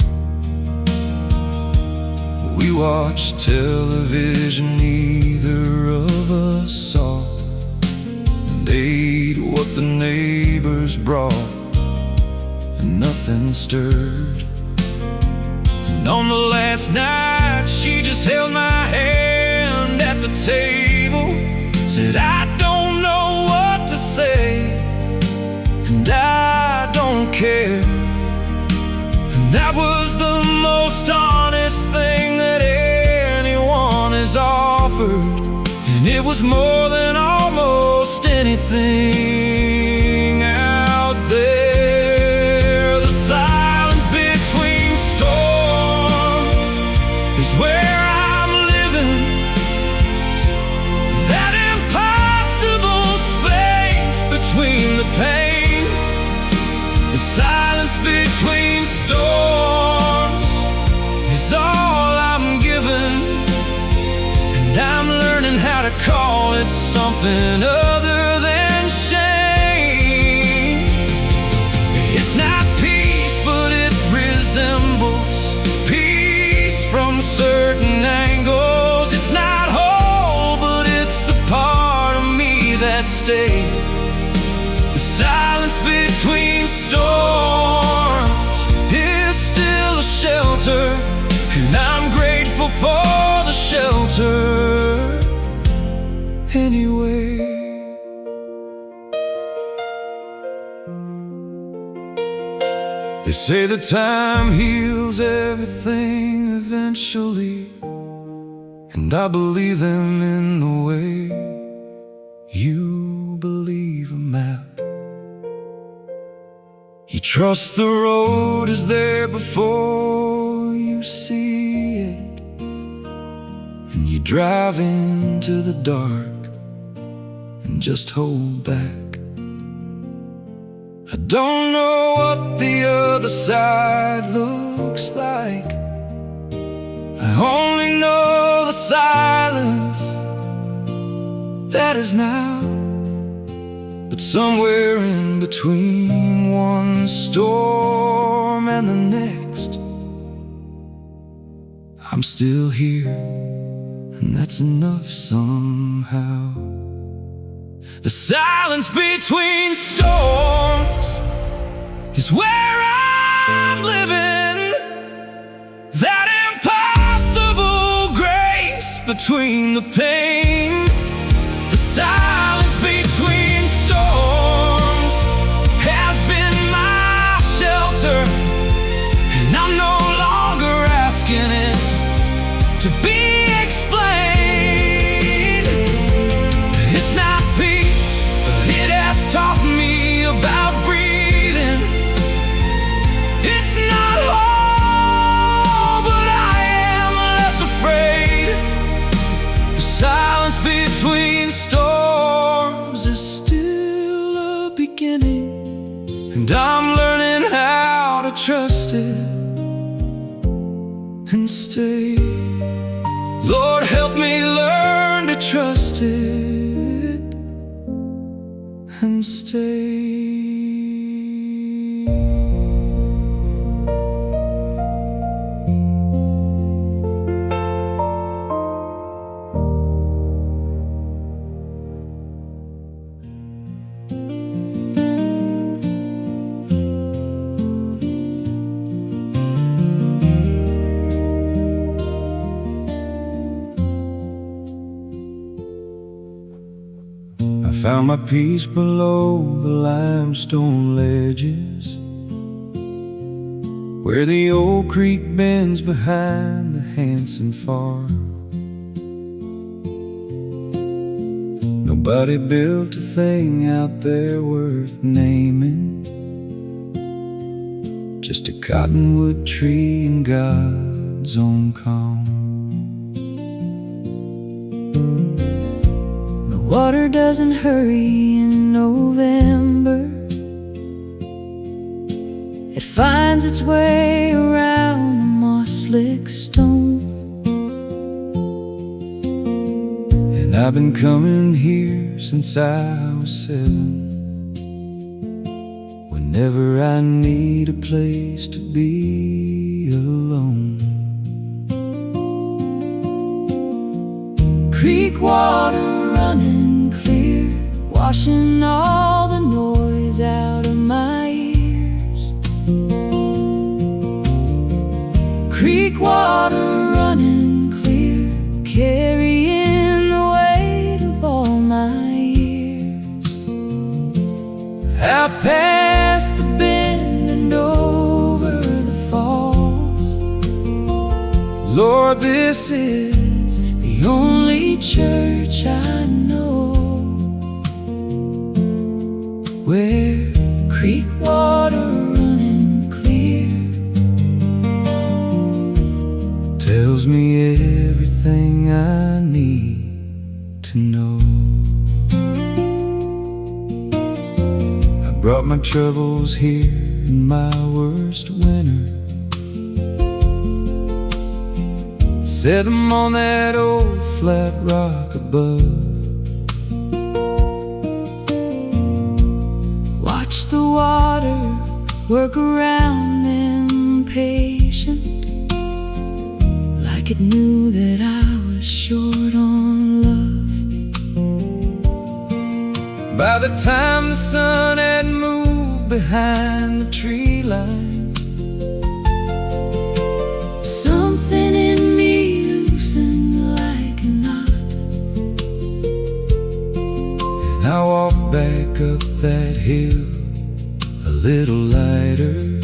We watched television neither of us saw, and ate what the neighbors brought, and nothing stirred. And on the last night she just held my hand at the table, said, I don't know what to say, and I don't care. And that was the most honest thing that anyone has offered, and it was more than almost anything out there. The silence between storms is where I'm living. That impossible space between the pain. The silence between storms is all I'm given, and I'm learning how to call it something other than shame. It's not peace, but it resembles peace from certain angles. It's not whole, but it's the part of me that stayed. The silence between storms is still a shelter, and I'm grateful for the shelter anyway. They say that time heals everything eventually, and I believe them in the way you believe a map. You trust the road is there before you see it, and you drive into the dark and just hold back. I don't know what the other side looks like. I only know the silence that is now. But somewhere in between one storm and the next, I'm still here, and that's enough somehow. The silence between storms is where I'm I'm living. That impossible grace between the pain, the silence between storms has been my shelter, and I'm no longer asking it to be explained. It's not peace, but it has taught me about breathing. It's not hope, but I am less afraid. The silence between storms is still a beginning, and I'm learning how to trust it and stay. Lord, help me learn to trust it and stay. I found my peace below the limestone ledges, where the old creek bends behind the Hanson farm. Nobody built a thing out there worth naming, just a cottonwood tree in God's own calm. Water doesn't hurry in November. It finds its way around the moss-slick stone. And I've been coming here since I was 7. Whenever I need a place to be alone. Creek water running clear, washing all the noise out of my ears. Creek water running clear, carrying the weight of all my years. Out past the bend and over the falls. Lord, this is the only church I know where creek water running clear tells me everything I need to know. I brought my troubles here in my worst winter, set them on that old flat rock above. Watch the water work around them patient, like it knew that I was short on love. By the time the sun had moved behind the tree line, something in me loosened like a knot, and I walked back up that hill a little lighter,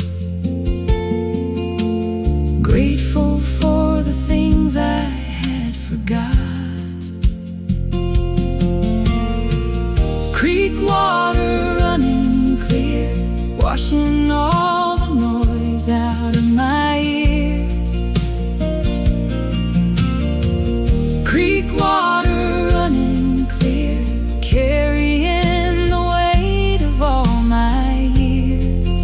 grateful for the things I had forgot. Creek water running clear, washing all the noise out of my ears. Creek water running clear, carrying the weight of all my years.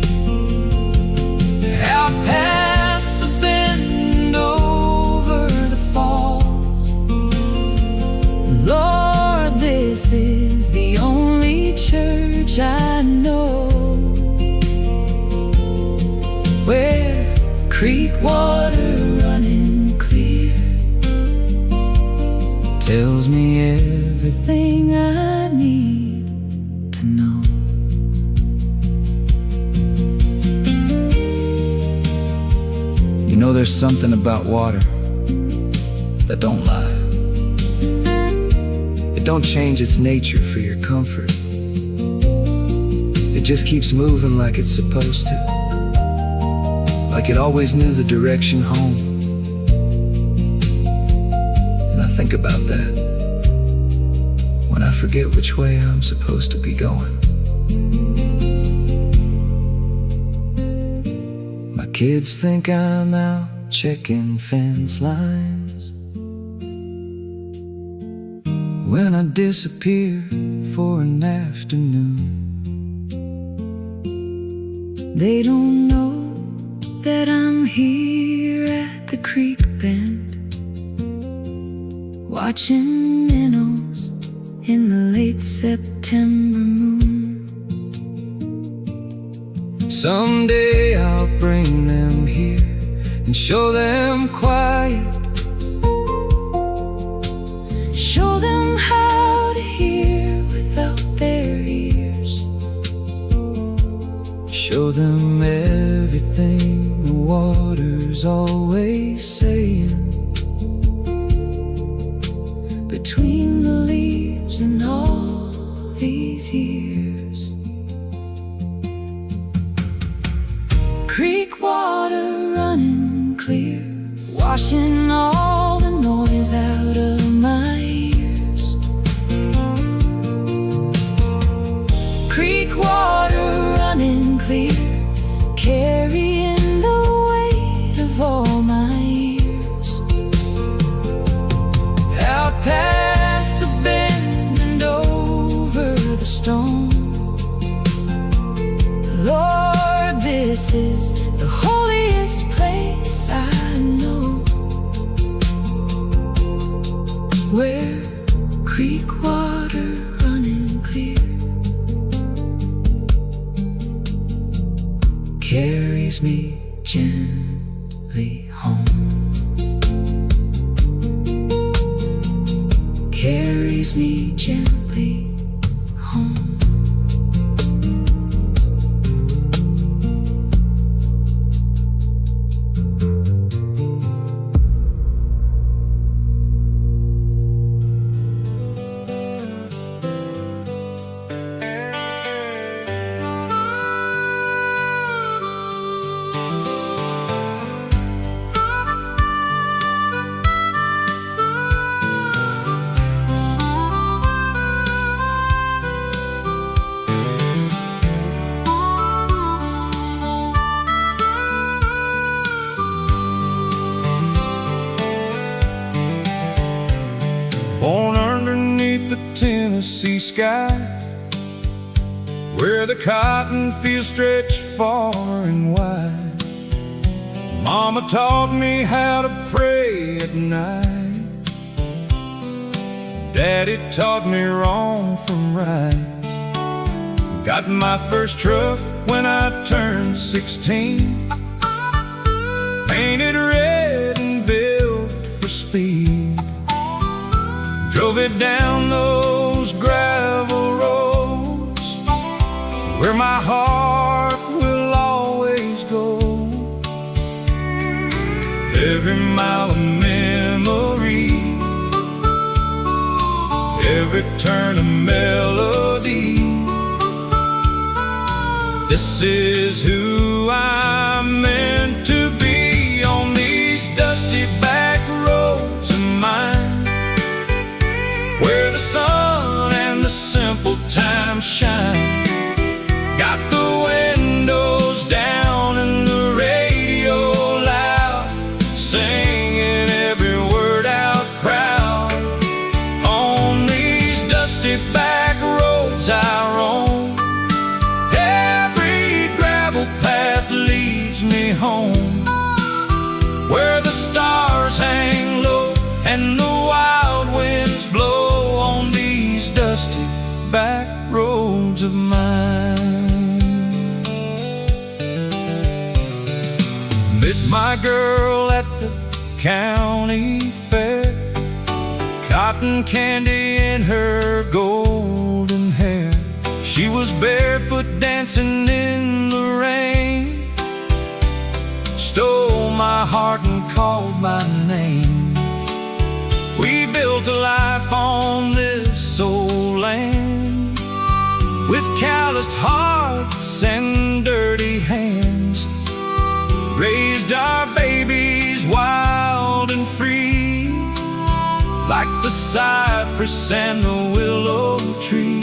something about water that don't lie. It don't change its nature for your comfort. It just keeps moving like it's supposed to, like it always knew the direction home. And I think about that when I forget which way I'm supposed to be going. My kids think I'm out checking fence lines when I disappear for an afternoon. They don't know that I'm here at the creek bend, watching minnows in the late September moon. Someday I'll bring them here and show them quiet, show them how to hear without their ears, show them everything the water's always saying between the leaves and all these years. Creek water running clear, washing all the noise out of my ears. Creek water running clear, carrying the weight of all my years. Out past the bend and over the stone, Lord, this is the holiest place I know, where creek water running clear carries me gently home, carries me gently home. Born underneath the Tennessee sky, where the cotton fields stretch far and wide. Mama taught me how to pray at night. Daddy taught me wrong from right. Got my first truck when I turned 16, painted red and built for speed. Drove it down those gravel roads where my heart will always go. Every mile a memory, every turn a melody. This is who I'm meant to be on these dusty back roads of mine, where the sun and the simple times shine. Got the windows down and the radio loud, singing every word out proud. On these dusty back roads I roam, every gravel path leads me home, where the stars hang low and the wild winds blow on these dusty back roads of mine. Met my girl at the county fair, cotton candy in her golden hair. She was barefoot dancing in the rain, stole my heart and called my name. We built a life on this old land, with calloused hearts and dirty hands. Raised our babies wild and free, like the cypress and the willow tree.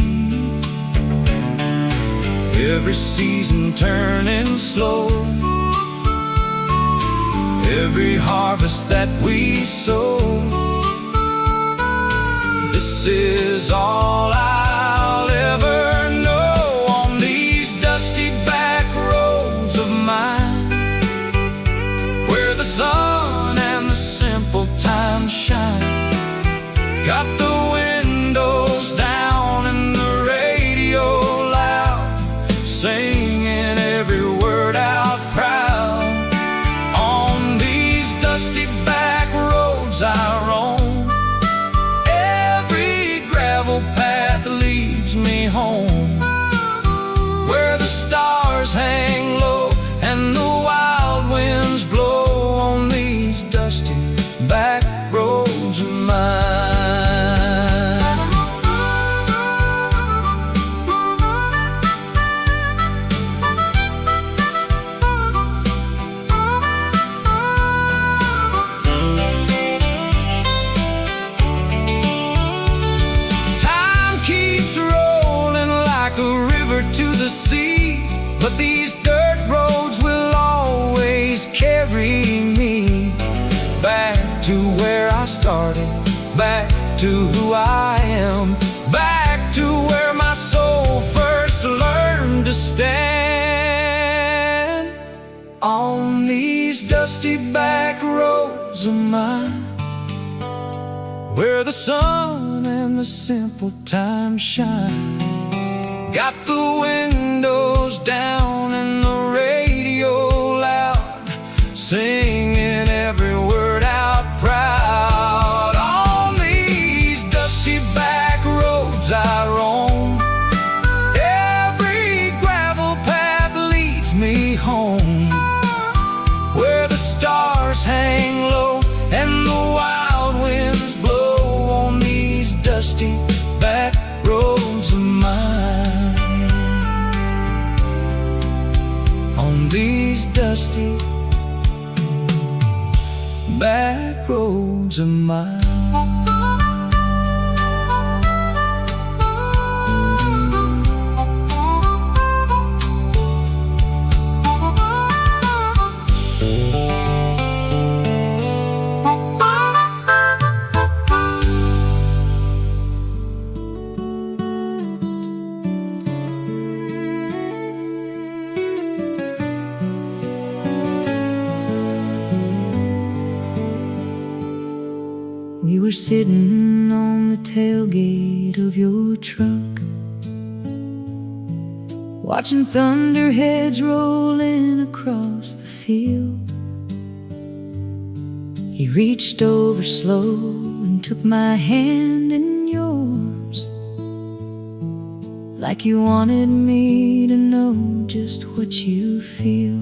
Every season turning slow, every harvest that we sow. This is all I'll ever know. On these dusty back roads of mine, where the sun and the simple times shine. Got the windows down and the radio loud, singing every word out proud. On these dusty back roads I roam, every gravel path leads me home, where the stars hang low and the wild winds blow. On these dusty back roads of mine. To the sea, but these dirt roads will always carry me back to where I started, back to who I am, back to where my soul first learned to stand. On these dusty back roads of mine, where the sun and the simple times shine. Got the windows down and the radio loud, singing every word out proud. On these dusty back roads I roam, every gravel path leads me home, where the stars hang low and the wild winds blow. On these dusty back roads of mine. On these dusty back roads of mine. We were sitting on the tailgate of your truck, watching thunderheads rolling across the field. He reached over slow and took my hand in yours, like you wanted me to know just what you feel.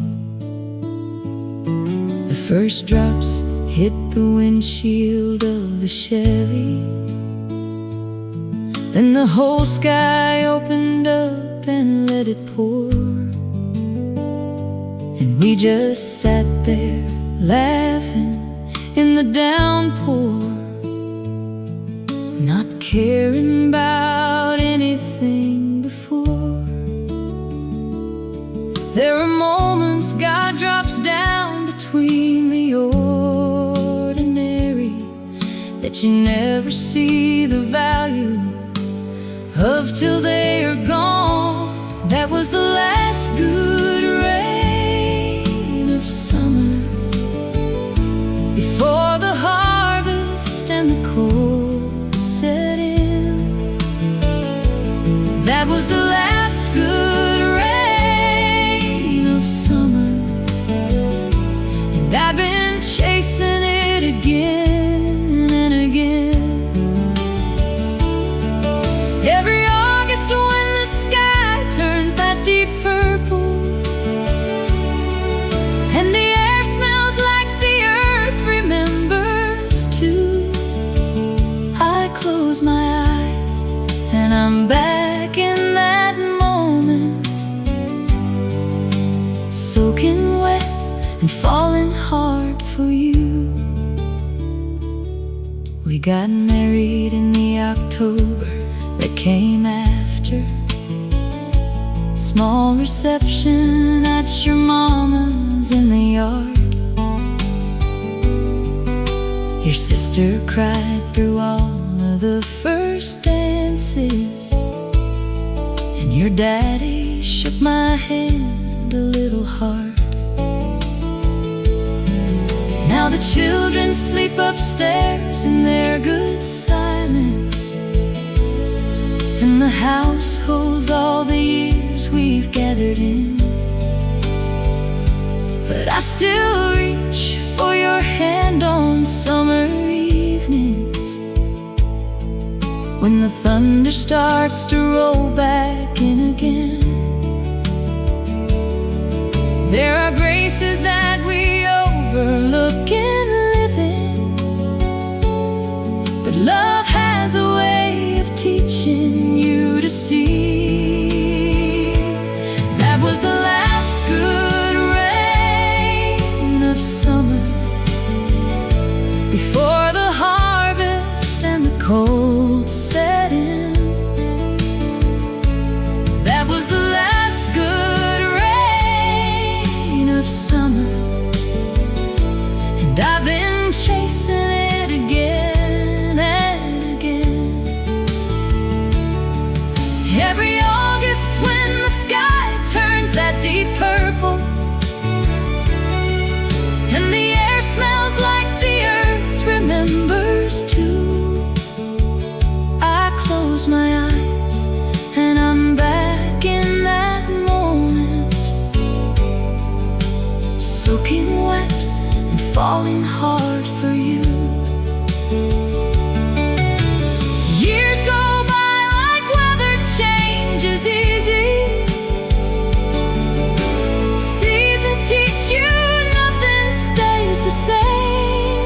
The first drops hit the windshield of the Chevy, then the whole sky opened up and let it pour. And we just sat there laughing in the downpour, not caring about anything before. There are moments God drops down between the ordinary, that you never see the value of till they are gone. That was the last good rain of summer, before the harvest and the cold set in. That was the last good rain of summer, and I've been chasing it again and again. Every August when the sky turns that deep purple We got married in the October that came after. Small reception at your mama's in the yard. Your sister cried through all of the first dances, and your daddy shook my hand a little hard. Now the children sleep upstairs in their good silence, and the house holds all the years we've gathered in. But I still reach for your hand on summer evenings, when the thunder starts to roll back in again. There are graces that we overlook in living, but love has a way of teaching you to see. That was the last good rain of summer, before the harvest and the cold set in. That was the last good rain of summer, and I've been chasing it again and again. Every August when the sky turns that deep purple, and the air smells like the earth remembers too, I close my eyes and I'm back in that moment, soaking wet and falling hard for you. Years go by like weather changes easy. Seasons teach you nothing stays the same,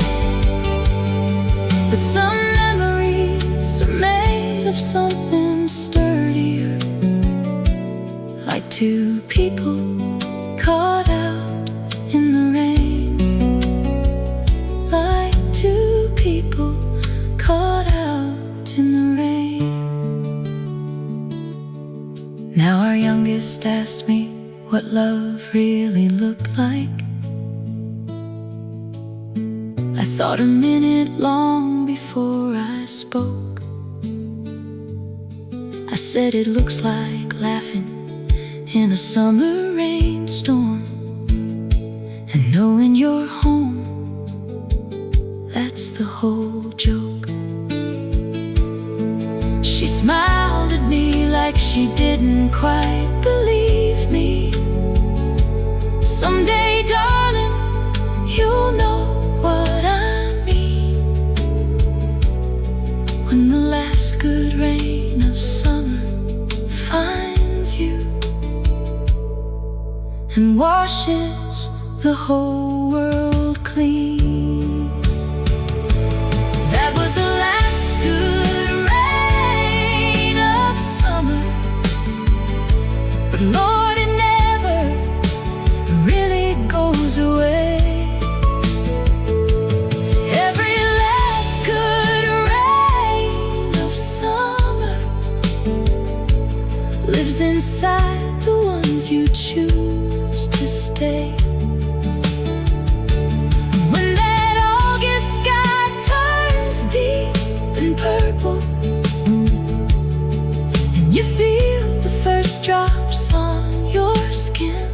but some memories are made of something sturdier, like two people caught out in the rain, like two people caught out in the rain. Now our youngest asked me what love really looked like. I thought a minute long before I spoke. I said it looks like laughing in a summer rainstorm, and knowing you're home, that's the whole joke. She smiled at me like she didn't quite believe me. Someday, darling, you'll know what I mean, when the last good rain of summer finds you and washes the whole world clean. That was the last good rain of summer, but Lord, it never really goes away. Every last good rain of summer lives inside the ones you choose to stay. When that August sky turns deep and purple, and you feel the first drops on your skin,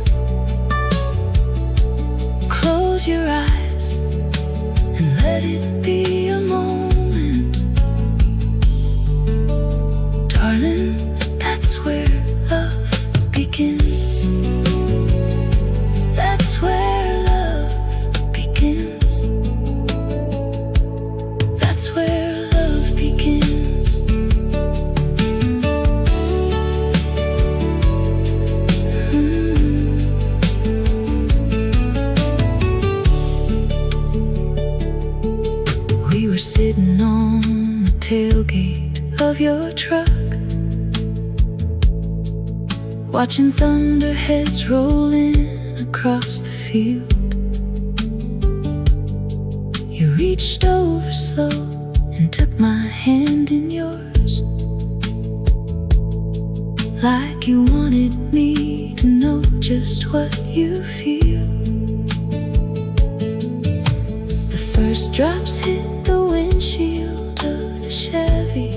close your eyes and let it be a moment. Darling, that's where love begins. That's where love begins. That's where love begins. We were sitting on the tailgate of your truck, watching thunderheads rolling across the field. You reached over slow and took my hand in yours, like you wanted me to know just what you feel. The first drops hit the windshield of the Chevy,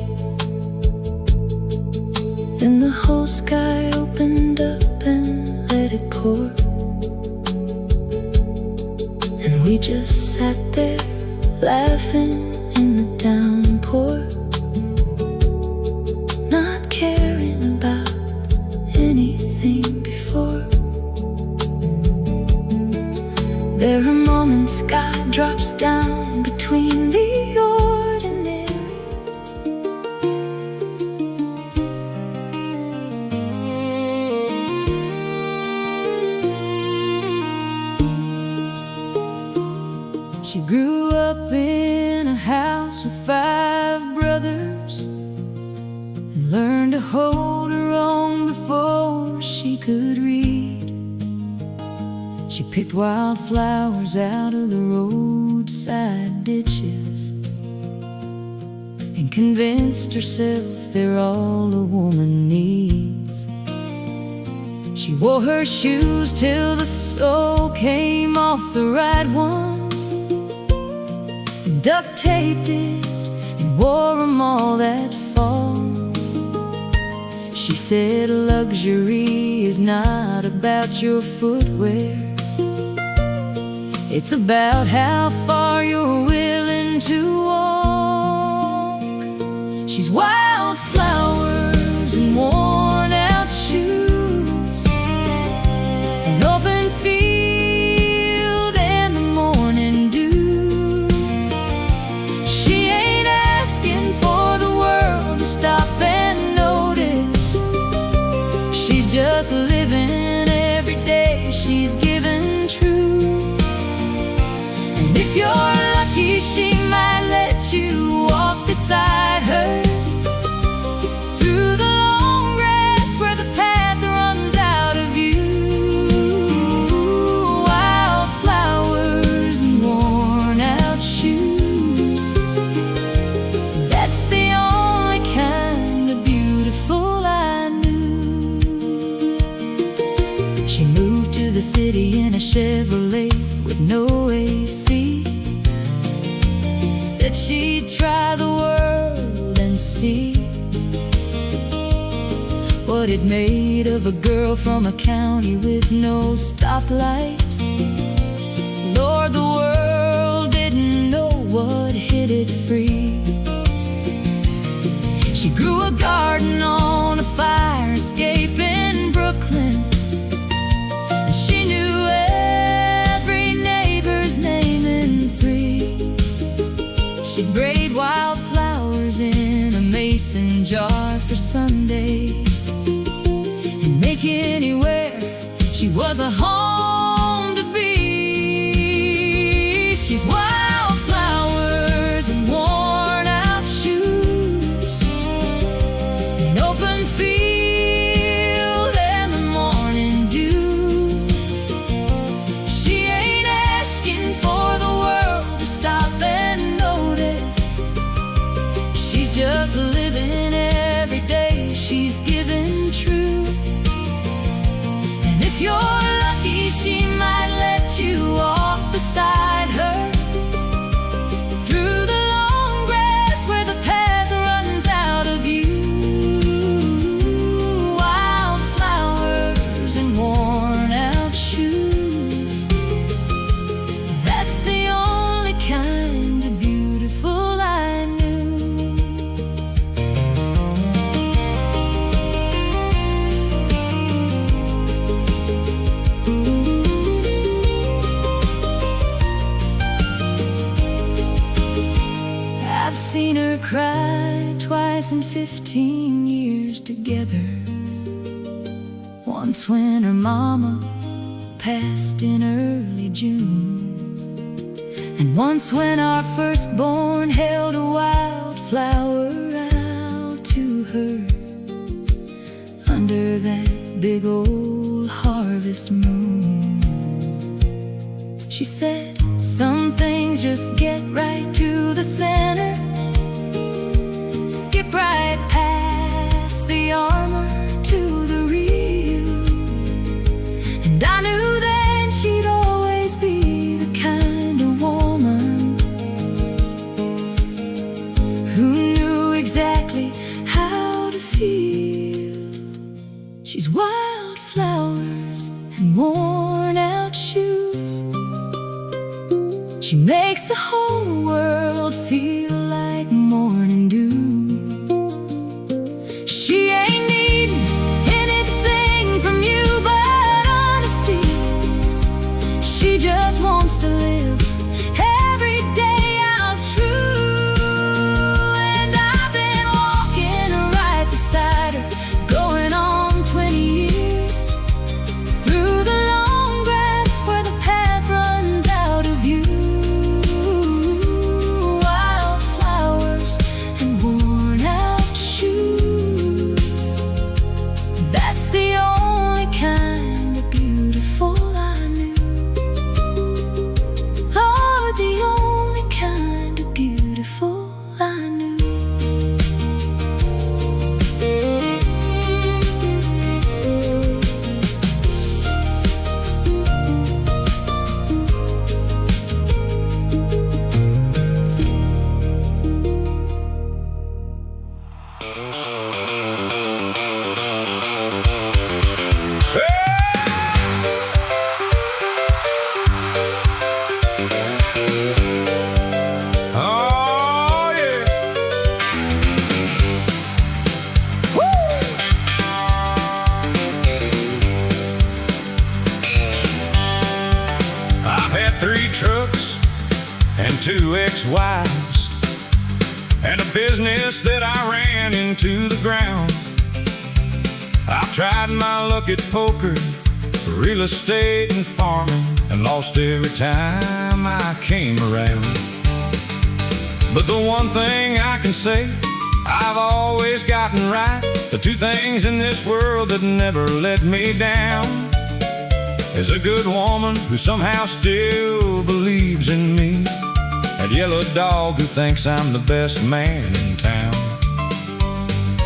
then the whole sky opened up and let it pour, and we just sat there laughing in the downpour, not caring about anything before. There are moments God drops down between the ordinary. She grew up in a house with 5 brothers and learned to hold her own before she could read. She picked wildflowers out of the roadside ditches and convinced herself they're all a woman needs. She wore her shoes till the sole came off the right one, and duct taped it and wore them all that fall. She said luxury is not about your footwear, it's about how far you're willing to walk. She's wildflowers and worn out shoes, an open field and the morning dew. She ain't asking for the world to stop and notice. She's just living every day she's given true. If you're lucky, she might let you walk beside her through the long grass where the path runs out of view. Wildflowers and worn out shoes, that's the only kind of beautiful I knew. She moved to the city in a Chevrolet with no AC. Said she'd try the world and see what it made of a girl from a county with no stoplight. Lord, the world didn't know what hit it free. She grew a garden on a fire escape in Brooklyn, and she knew every neighbor's name in 3. She'd braid wildflowers in a mason jar for Sunday and make anywhere she was a home to be. She's wildflowers and worn out shoes, an open field and the morning dew. She ain't asking for the world to stop and notice. She's just living every day she's given true. And if you're lucky, she might let you walk beside her through the long grass where the path runs out of view. Wildflowers and worn out shoes, that's the only kind of beautiful I knew. I've seen her cry twice in 15 years together. Once when her mama passed in early June, and once when our firstborn held a wildflower out to her under that big old harvest moon. She said, some things just get right to the center, skip right past the armor to the real. And I knew then she'd always be the kind of woman who knew exactly how to feel. She's wildflowers and worn out shoes. She makes the whole world feel like morning dew. She ain't needing anything from you but honesty. She just wants to live every day out true. And I've been walking right beside her, going on 20 years, through the long grass where the path runs out of view. Wildflowers and worn out shoes. That's the only kind of beautiful I knew. Lord, the only kind of beautiful I knew. Oh, yeah. Woo! I've had 3 trucks and 2 ex-wives, and a business that I ran into the ground. I've tried my luck at poker, real estate and farming, and lost every time I came around. But the one thing I can say I've always gotten right, the 2 things in this world that never let me down, is a good woman who somehow still believes in me, and yellow dog who thinks I'm the best man in town.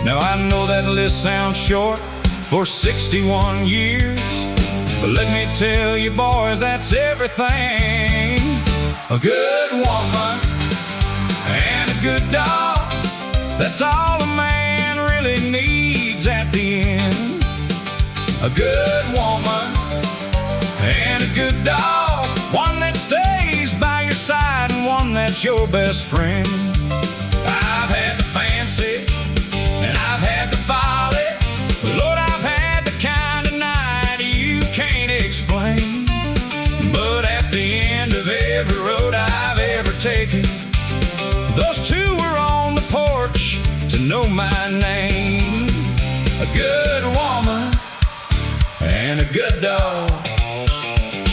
Now I know that list sounds short for 61 years, but let me tell you boys, that's everything. A good woman and a good dog, that's all a man really needs at the end. A good woman and a good dog, one that stays by your side and one that's your best friend. I've had the fancy and I've had the folly, but Lord, I've had the kind of night you can't explain. But at the end of every road I've ever taken, those 2 were on the porch to know my name. A good woman and a good dog.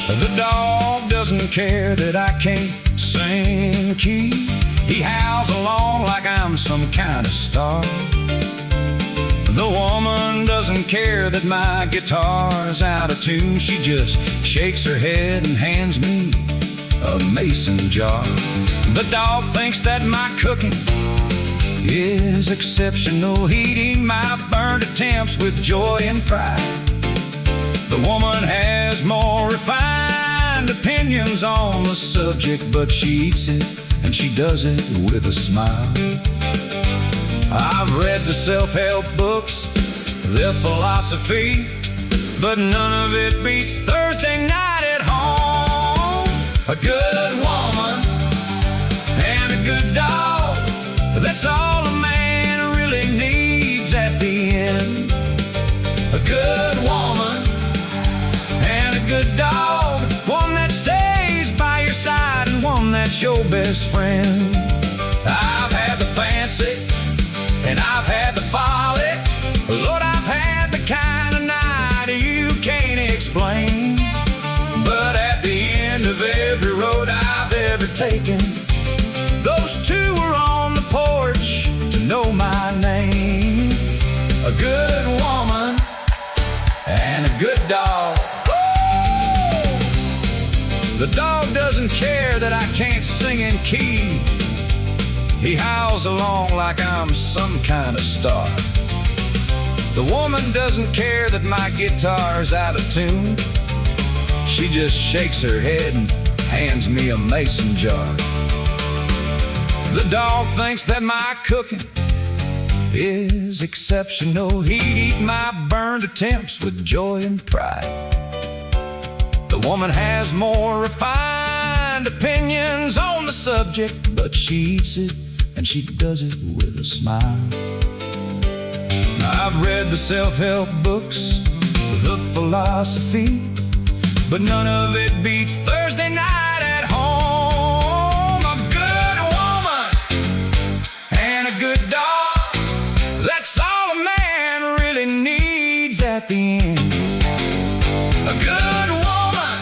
The dog doesn't care that I can't sing key. He howls along like I'm some kind of star. The woman doesn't care that my guitar's out of tune. She just shakes her head and hands me a mason jar. The dog thinks that my cooking is exceptional, eating my burned attempts with joy and pride. The woman has more refined opinions on the subject, but she eats it and she does it with a smile. I've read the self-help books, their philosophy, but none of it beats Thursday night at home. A good woman and a good dog, that's all a man really needs at the end. A good woman and a good dog, one that stays by your side and one that's your best friend. I've had the fancy and I've had the folly, Lord, I've had the kind of night you can't explain. But at the end of every road I've ever taken, those 2 were on the porch to know my name. A good woman and a good dog. The dog doesn't care that I can't sing in key. He howls along like I'm some kind of star. The woman doesn't care that my guitar's out of tune. She just shakes her head and hands me a mason jar. The dog thinks that my cooking is exceptional. He'd eat my burned attempts with joy and pride. The woman has more refined opinions on the subject, but she eats it, and she does it with a smile. I've read the self-help books, the philosophy, but none of it beats Thursday night at home. A good woman and a good dog, that's all a man really needs at the end. A good woman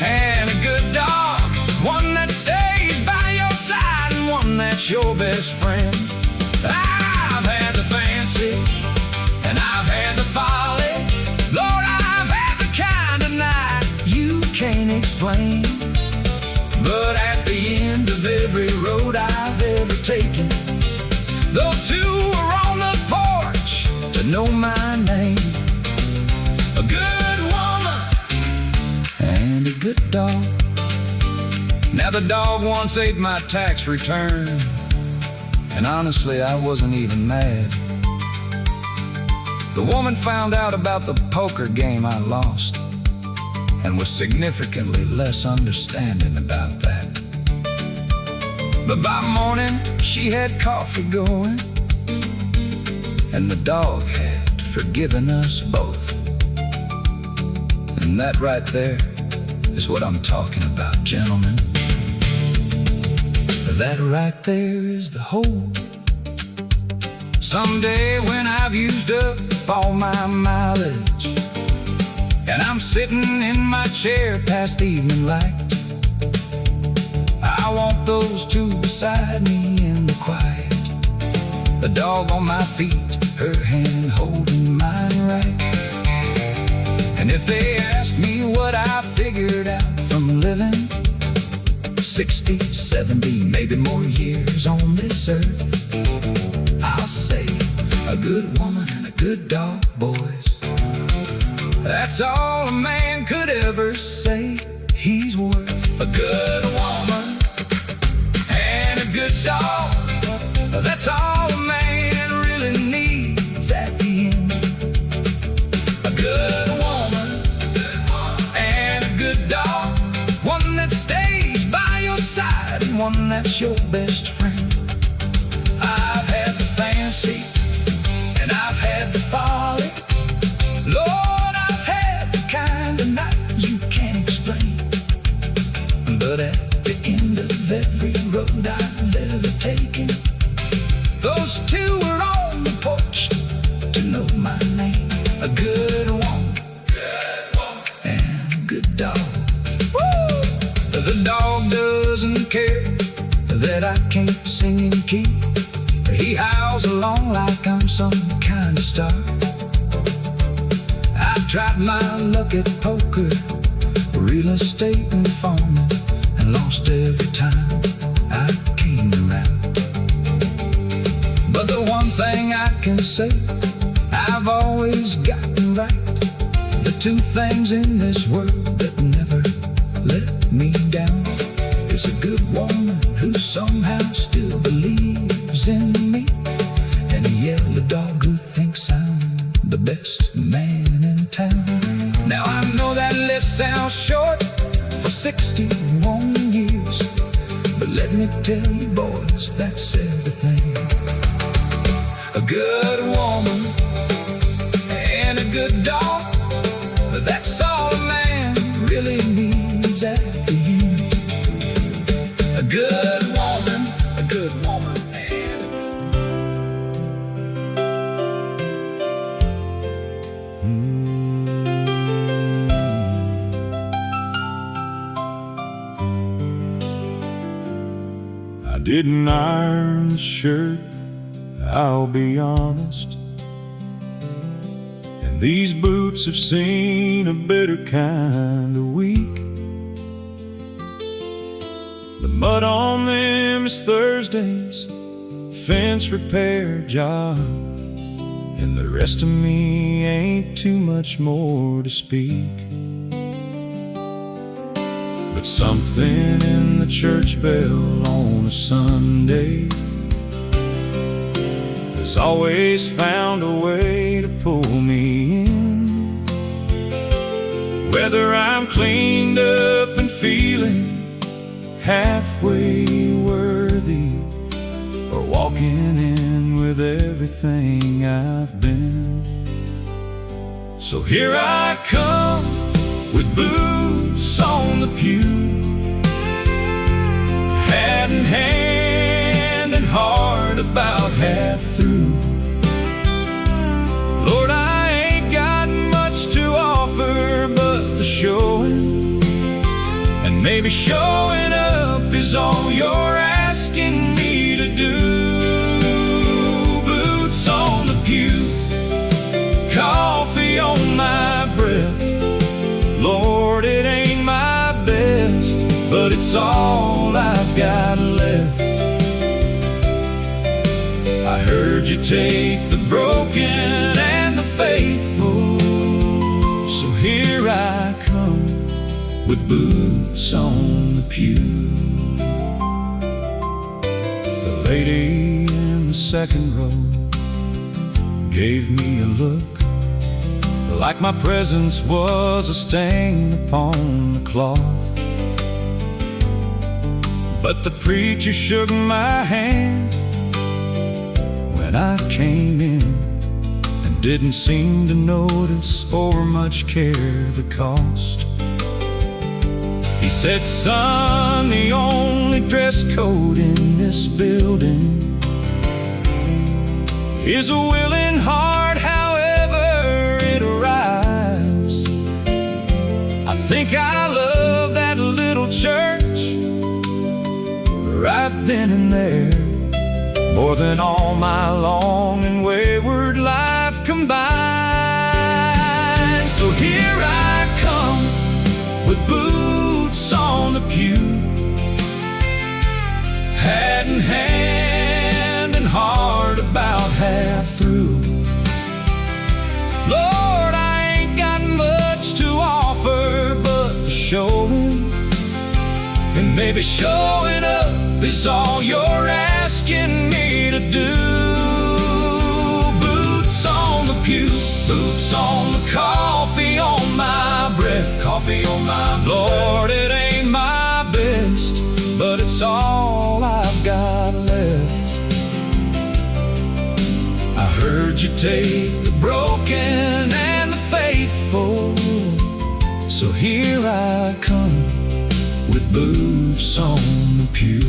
and a good dog, one that stays by your side and one that's your best friend. I've had the fancy and I've had the folly. Lord, I've had the kind of night you can't explain. But at the end of every road I've ever taken, those two were on the porch to know my name. A good woman and a good dog. Now the dog once ate my tax return, and honestly I wasn't even mad. The woman found out about the poker game I lost and was significantly less understanding about that. But by morning she had coffee going, and the dog had forgiven us both. And that right there is what I'm talking about, gentlemen. That right there is the whole. Someday when I've used up all my mileage and I'm sitting in my chair past evening light, I want those two beside me in the quiet. The dog on my feet, her hand holding mine right. And if they ask me what I figured out from living 60, 70, maybe more years on this earth, I'll say a good woman and a good dog, boys. That's all a man could ever say he's worth. A good woman and a good dog, that's all a man really needs at the end. A good woman and a good dog, one that stays by your side and one that's your best friend. I've had the fancy and I've had the folly. Lord, I've had the kind of night you can't explain. But at the end of every road I've ever taken, those two were on the porch to know my name. A good woman and a good dog. Woo! The dog doesn't care that I can't sing in key. He howls along like I'm some kind of star. I've tried my luck at poker, real estate and farming, and lost every time I came around. But the one thing I can say I've always gotten right, the two things in this world that never let me down, is a good woman who somehow still believes in me, and a yellow dog who thinks I'm the best man in town. Now I know that list sounds short for 61 years, but let me tell you boys, that's everything. A good woman and a good dog, that's all a man really needs at the end. A good woman, a good woman, and I didn't iron the shirt, I'll be honest, and these boots have seen a better kind of week. The mud on them is Thursday's fence repair job, and the rest of me ain't too much more to speak. But something in the church bell on a Sunday has always found a way to pull me in. Whether I'm cleaned up and feeling halfway worthy, or walking in with everything I've been. So here I come with boots on the pew, hat in hand and heart about half through. Lord, I ain't got much to offer but the showing, and maybe showing up is all you're asking me to do. Boots on the pew, coffee on my breath. Lord, it ain't my best, but it's all I've got left. I heard you take the broken and the faithful, so here I come with boots on the pew. The lady in the second row gave me a look like my presence was a stain upon the cloth. But the preacher shook my hand when I came in, and didn't seem to notice or much care the cost. He said, son, the only dress code in this building is a willing heart, however it arrives. I think I love that little church right then and there more than all my long and wayward life combined. So here I come with boots on the pew, hat in hand and heart about half through. Lord, I ain't got much to offer but the showing, and maybe showing up is all you're asking me to do. Boots on the pew, boots on the coffee on my breath, coffee on my breath. Lord, it ain't my best, but it's all I've got left. I heard you take the broken and the faithful, so here I come with boots on the pew.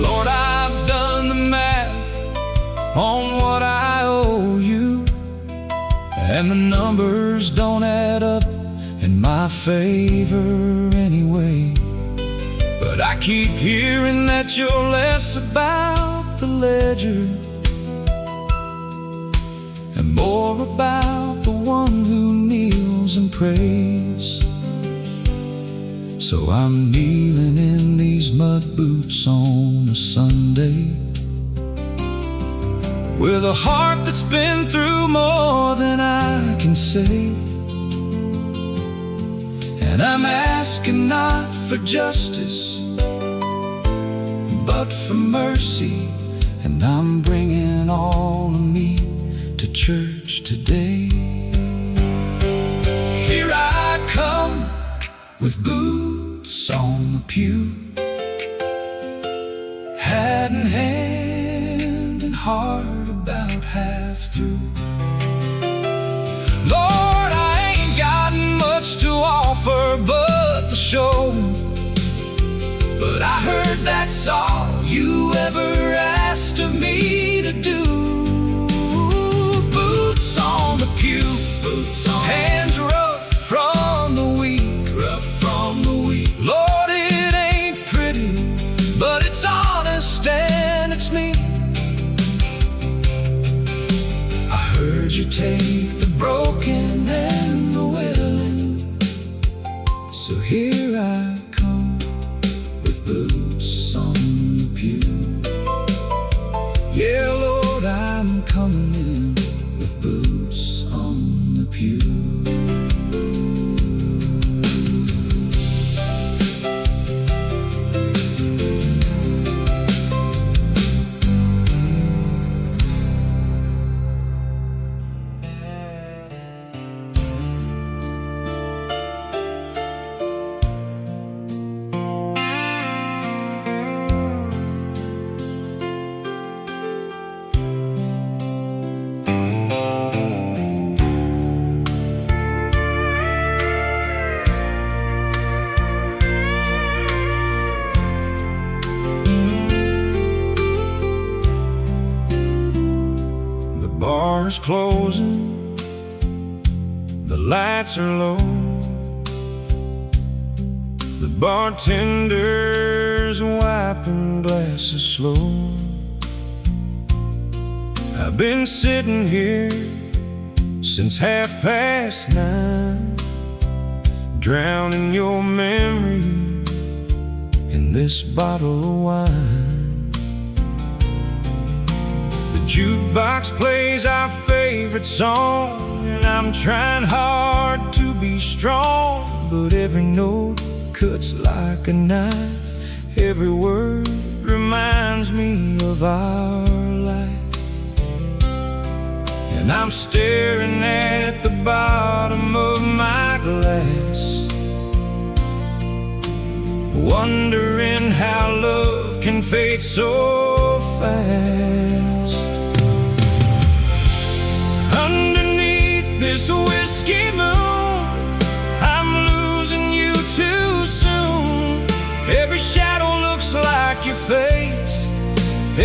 Lord, I've done the math on what I owe you, and the numbers don't add up in my favor anyway. But I keep hearing that you're less about the ledger and more about the one who kneels and prays. So I'm kneeling in these mud boots on a Sunday, with a heart that's been through more than I can say. And I'm asking not for justice, but for mercy. And I'm bringing all of me to church today. Here I come with boots on the pew, hat in hand and heart about half through. Lord, I ain't got much to offer but the show, but I heard that's all you ever asked of me to do. Boots on the pew, boots on, hands rough from the weak, rough from the weak. Lord, it ain't pretty, but it's honest and it's me. I heard you take the broken and the willing, so here I hour's closing, the lights are low, the bartender's wiping glasses slow. I've been sitting here since 9:30, drowning your memory in this bottle of wine. The jukebox plays our favorite song, and I'm trying hard to be strong, but every note cuts like a knife. Every word reminds me of our life. And I'm staring at the bottom of my glass, wondering how love can fade so fast. Underneath this whiskey moon, I'm losing you too soon. Every shadow looks like your face,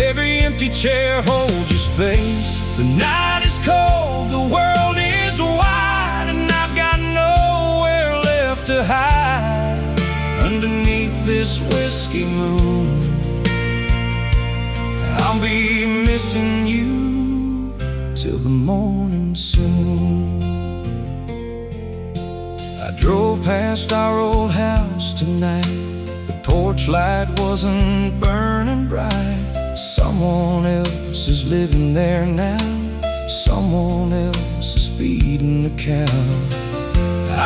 every empty chair holds your space. The night is cold, the world is wide, and I've got nowhere left to hide. Underneath this whiskey moon, I'll be missing you till the morning soon. I drove past our old house tonight. The porch light wasn't burning bright. Someone else is living there now, someone else is feeding the cow.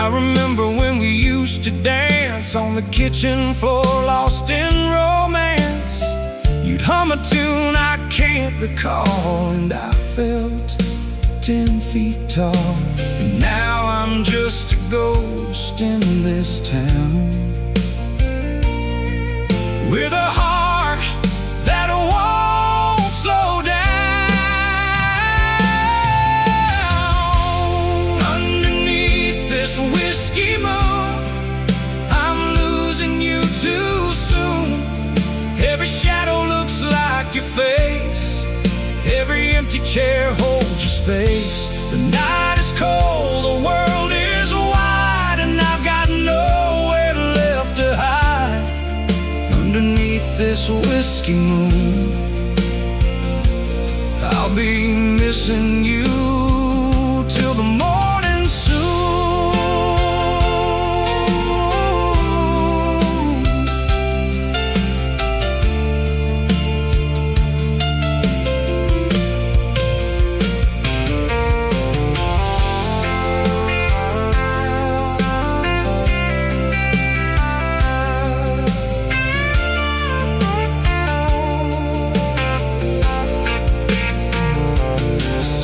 I remember when we used to dance on the kitchen floor, lost in romance. You'd hum a tune I can't recall, and I felt 10 feet tall. And now I'm just a ghost in this town, with a heart that won't slow down. Underneath this whiskey moon, I'm losing you too soon. Every shadow looks like your face, every empty chair holds your space. The night is cold, the world is wide, and I've got nowhere left to hide. Underneath this whiskey moon, I'll be missing you till the morning soon.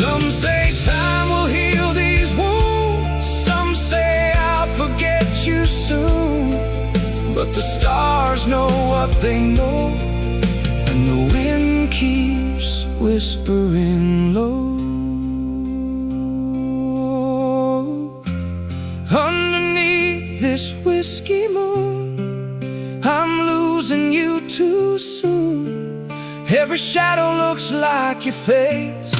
Some say time will heal these wounds, some say I'll forget you soon. But the stars know what they know, and the wind keeps whispering low. Underneath this whiskey moon, I'm losing you too soon. Every shadow looks like your face,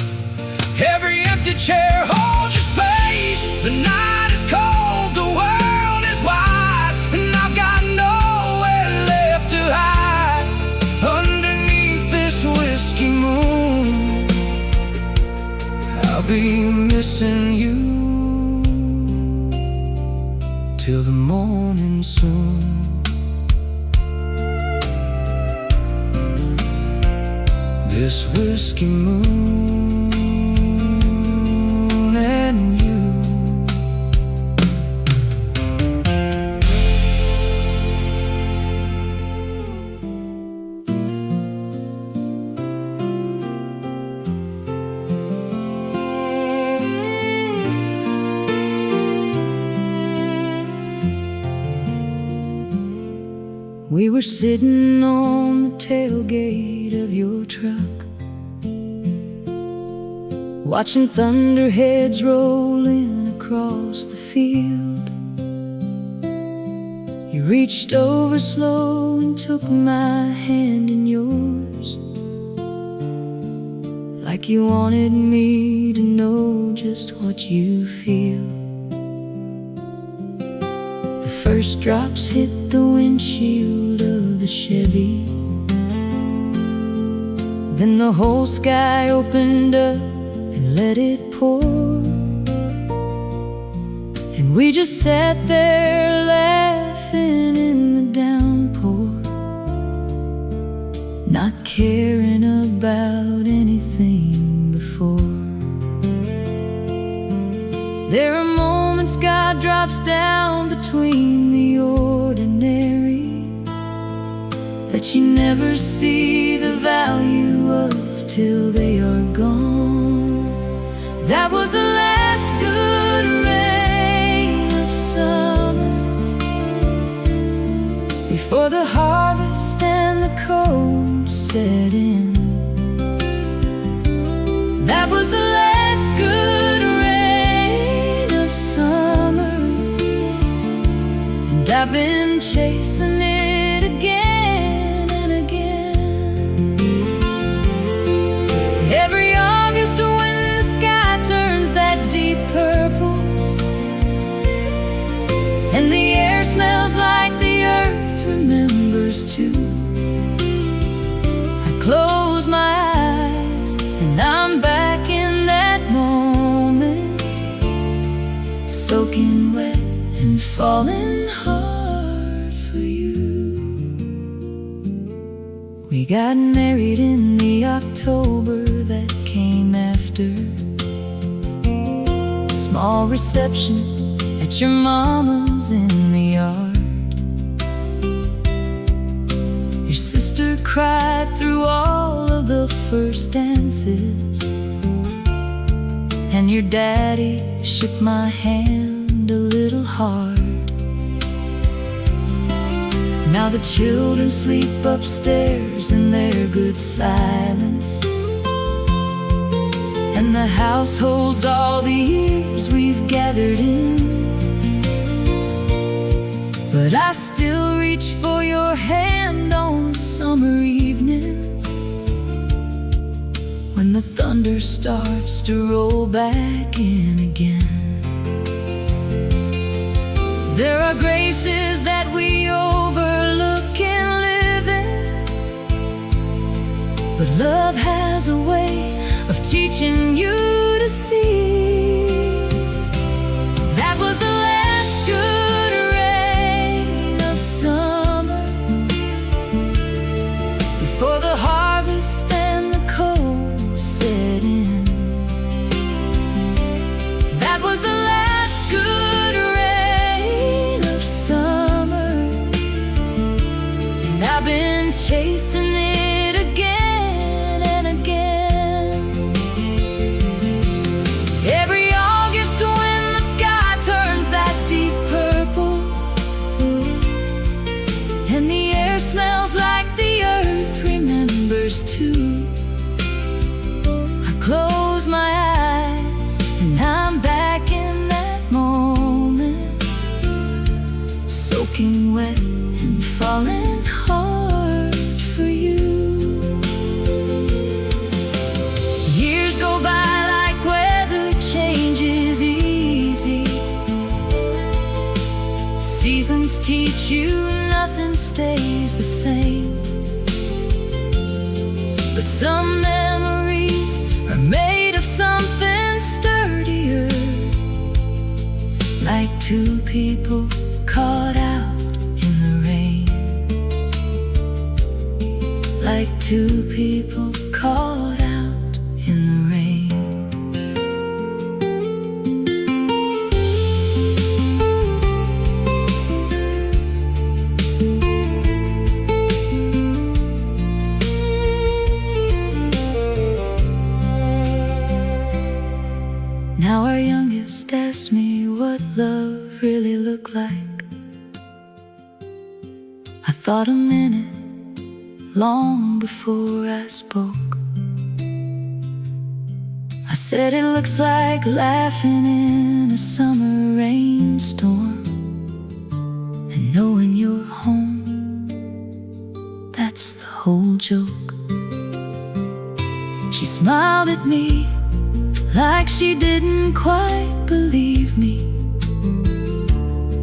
every empty chair holds your space. The night is cold, the world is wide, and I've got nowhere left to hide. Underneath this whiskey moon, I'll be missing you till the morning soon. This whiskey moon and you. We were sitting on the tailgate of your truck, watching thunderheads roll in across the field. You reached over slow and took my hand in yours, like you wanted me to know just what you feel. The first drops hit the windshield of the Chevy, then the whole sky opened up and let it pour. And we just sat there laughing in the downpour, not caring about anything before. There are moments God drops down between the ordinary that you never see the value of till they are gone. That was the last good rain of summer, before the harvest and the cold set in. That was the last good rain of summer, and I've been chasing it again and again. Every August when the sky turns that deep purple and the air smells like the earth remembers too, I close my eyes and I'm back in that moment, soaking wet and falling hard for you. We got married in the October that came after. Small reception at your mama's in the yard. Your sister cried through all of the first dances, and your daddy shook my hand a little hard. Now the children sleep upstairs in their good silence, and the house holds all the years we've gathered in. But I still reach for your hand on summer evenings, when the thunder starts to roll back in again. There are graces that we overlook in living, but love has a way of teaching you to see. That was the last good rain of summer, before the harvest and the cold set in. That was the last good rain of summer, and I've been chasing it again and again. Every August when the sky turns that deep purple and the air smells like the earth remembers too, I close my eyes and I'm back in that moment, soaking wet and falling hard for you. Years go by like weather changes easy. Seasons teach you nothing stays the same, but some memories are made of something sturdier, like two people caught out in the rain, like two people caught out in the rain. Now our youngest asked me what love really looked like. I thought a minute, long before I spoke. I said it looks like laughing in a summer rainstorm and knowing you're home, that's the whole joke. She smiled at me like she didn't quite believe me.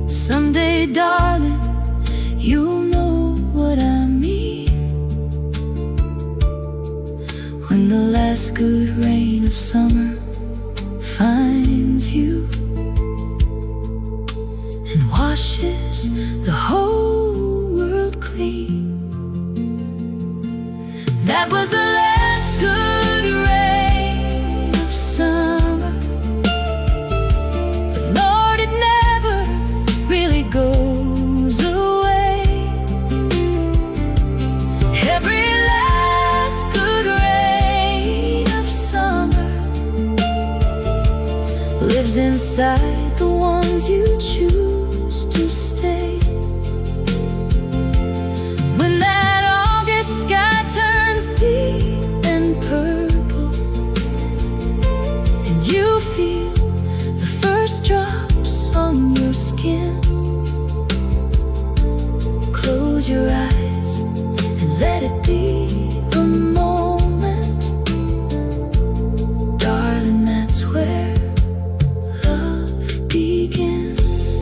Someday, darling, you'll know what I mean. When the last good rain of summer finds you and washes the whole world clean. That was the last good rain of summer, but Lord, it never really goes away. Every last good rain of summer lives inside the ones you choose to stay. When that August sky turns deep and purple and you feel the first drops on your skin, close your eyes and let it be a moment. Darling, that's where love begins.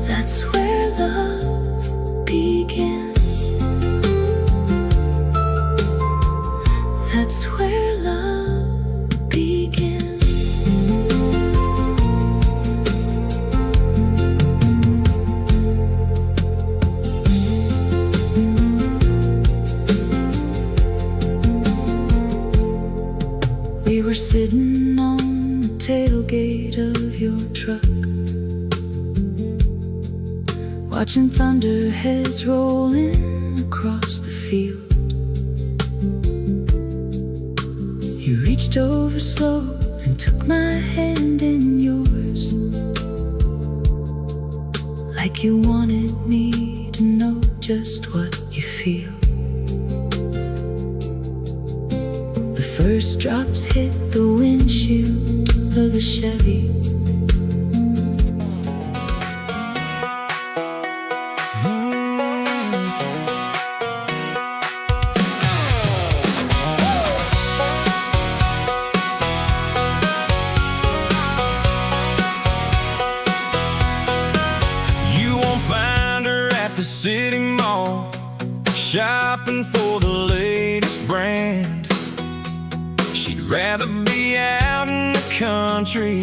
That's where love begins. That's where love begins. We were sitting on the tailgate of your truck, watching thunderheads rolling across the field. You reached over slow and took my hand in yours, like you wanted me to know just what you feel. The first drops hit the windshield of the Chevy. You won't find her at the city mall, shopping for the latest brand. She'd rather be out in the country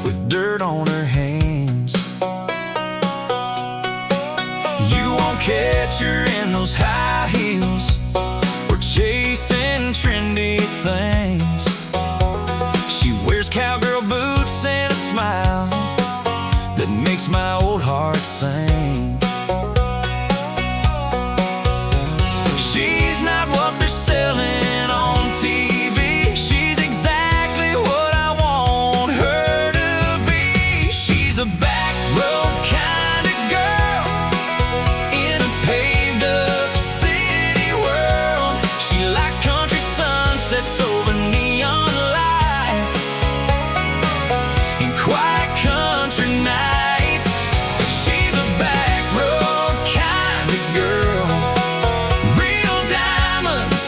with dirt on her hands. You won't catch her in those high heels or chasing trendy things. She wears cowgirl boots and a smile that makes my old heart sing. She's not what they're selling on TV. She's exactly what I want her to be. She's a back road kind of girl in a paved up city world. She likes country sunsets over neon lights and quiet country nights. She's a back road kind of girl. Real diamonds,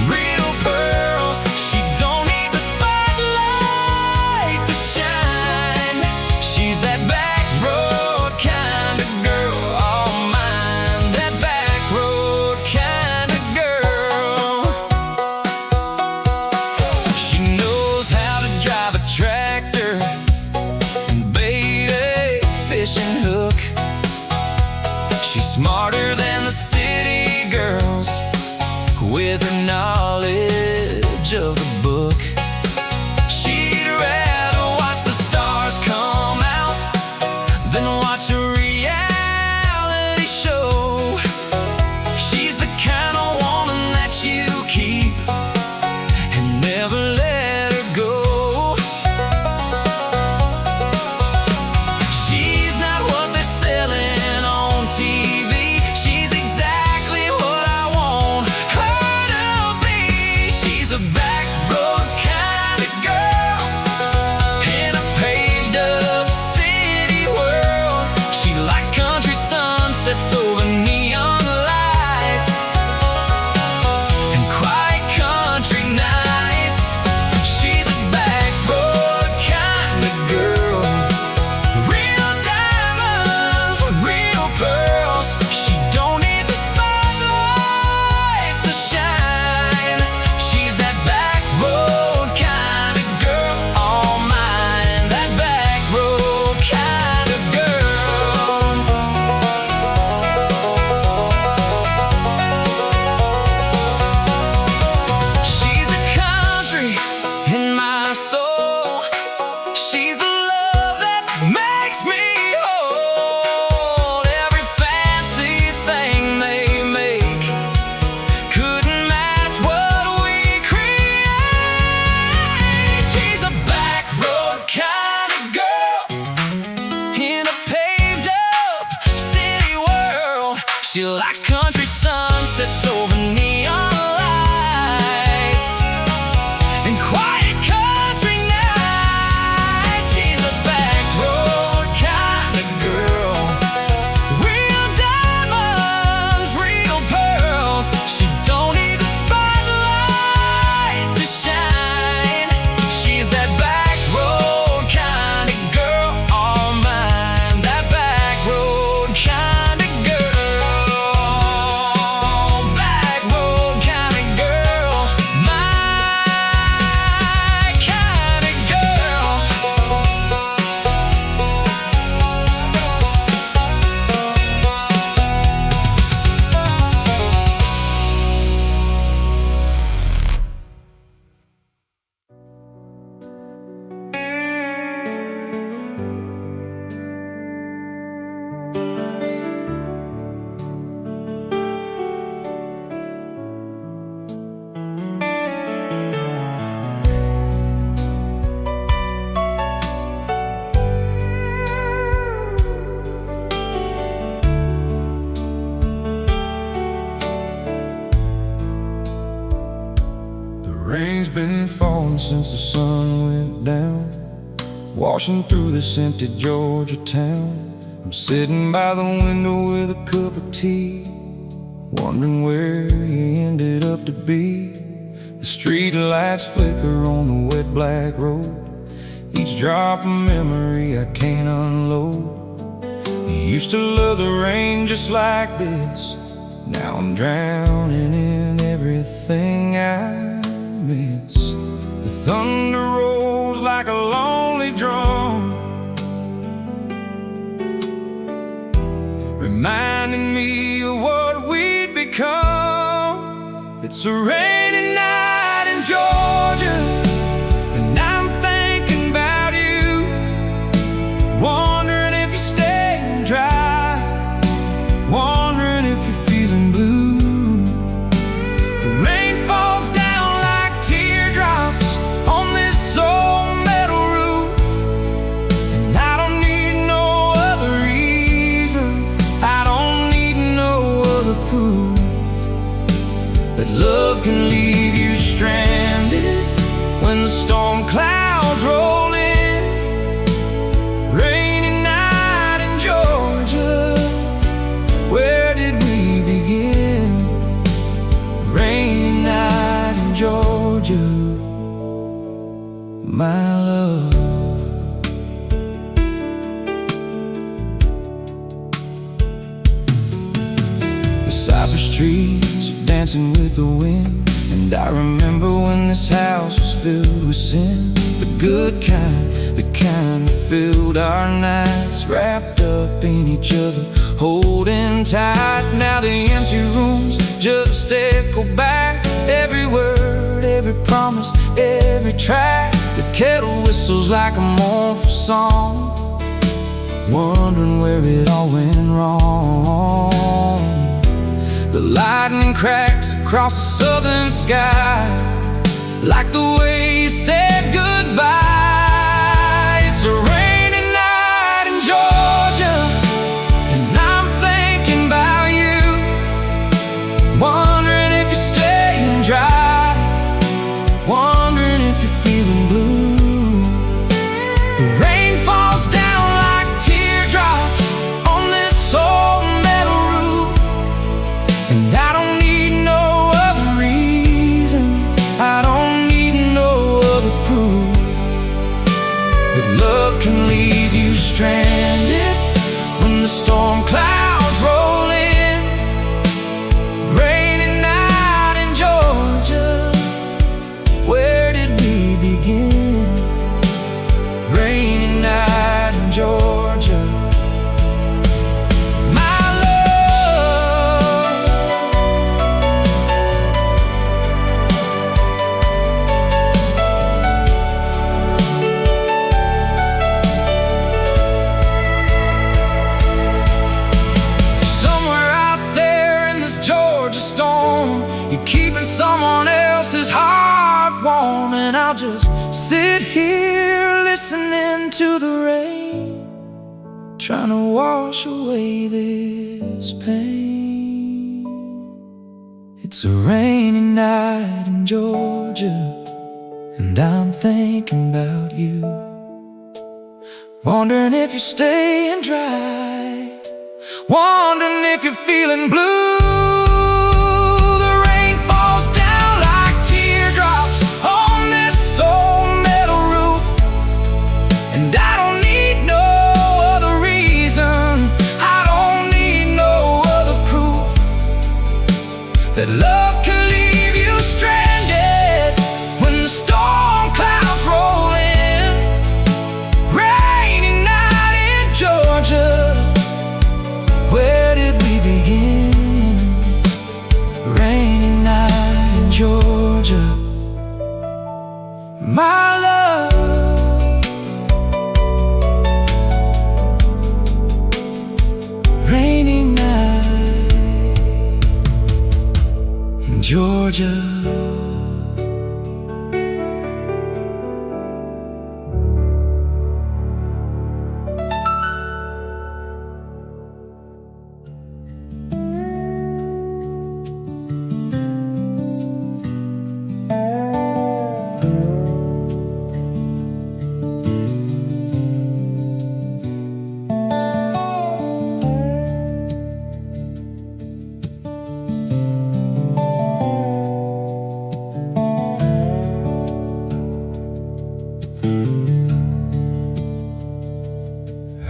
real pearls. She don't need the spotlight to shine. She's that back road kind of girl. All mine, that back road kind of girl. She knows how to drive a tractor and bait a fishing hook. She's smarter than the city girls with her knowledge of the book. She'd rather watch the stars come out than watch a reality show. She's the kind of woman that you keep and never let her go. She's not what they're selling on TV. She's exactly what I want her to be. She's a back road kind of girl in a paved up city world. She likes country sunsets over neon lights She likes country sunsets over neon lights and quiet country nights. She's a back road kind of girl, real diamonds, real pearls. She don't need the spotlight to shine. She's that back road kind of girl, all mine. That back road kind of girl, back road kind of girl, my kind of girl. The rain's been falling since the sun went down, washing through this empty Georgia town. I'm sitting by the window with a cup of tea, wondering where you ended up to be. The street lights flicker on the wet black road, each drop a memory I can't unload. You used to love the rain just like this, now I'm drowning in everything I miss. The thunder rolls like a lonely drum, reminding me of what we'd become. It's a rainy night in Georgia, and I'm thinking about you, wondering if you're staying dry, wondering if you're feeling blue. The rain falls down like teardrops on this old metal roof, and I don't need no other reason, I don't need no other proof that love can leave you stranded when the storm clouds roll in. Rainy night in Georgia, where did we begin? Rainy night in Georgia, my love. The cypress trees are dancing with the wind, and I remember when this house was filled with sin. The good kind, the kind that filled our nights, wrapped up in each other, holding tight. Now the empty rooms just echo back, every word, every promise, every track. The kettle whistles like a mournful song, wondering where it all went wrong. The lightning cracks across the southern sky, like the way you said goodbye. It's a rainy night in Georgia, and I'm thinking about you, wondering if you're staying dry, wondering if you're feeling blue. The rain falls down like teardrops on this old metal roof, and I don't need no other reason, I don't need no other proof that love can leave you stranded when the storm clouds roll in. Rainy night in Georgia, where did we begin? Rainy night in Georgia, my love. Somewhere out there in this Georgia storm, you're keeping someone else's heart warm, and I'll just sit here listening to the rain, trying to wash away this pain. It's a rainy night in Georgia, and I'm thinking about you, wondering if you're staying dry, wondering if you're feeling blue. The rain falls down like teardrops on this old metal roof, and I don't need no other reason, I don't need no other proof that love can leave you stranded when the storm clouds roll in. Rainy night in Georgia, where did we begin? Rainy night in Georgia, my love. Rainy night in Georgia.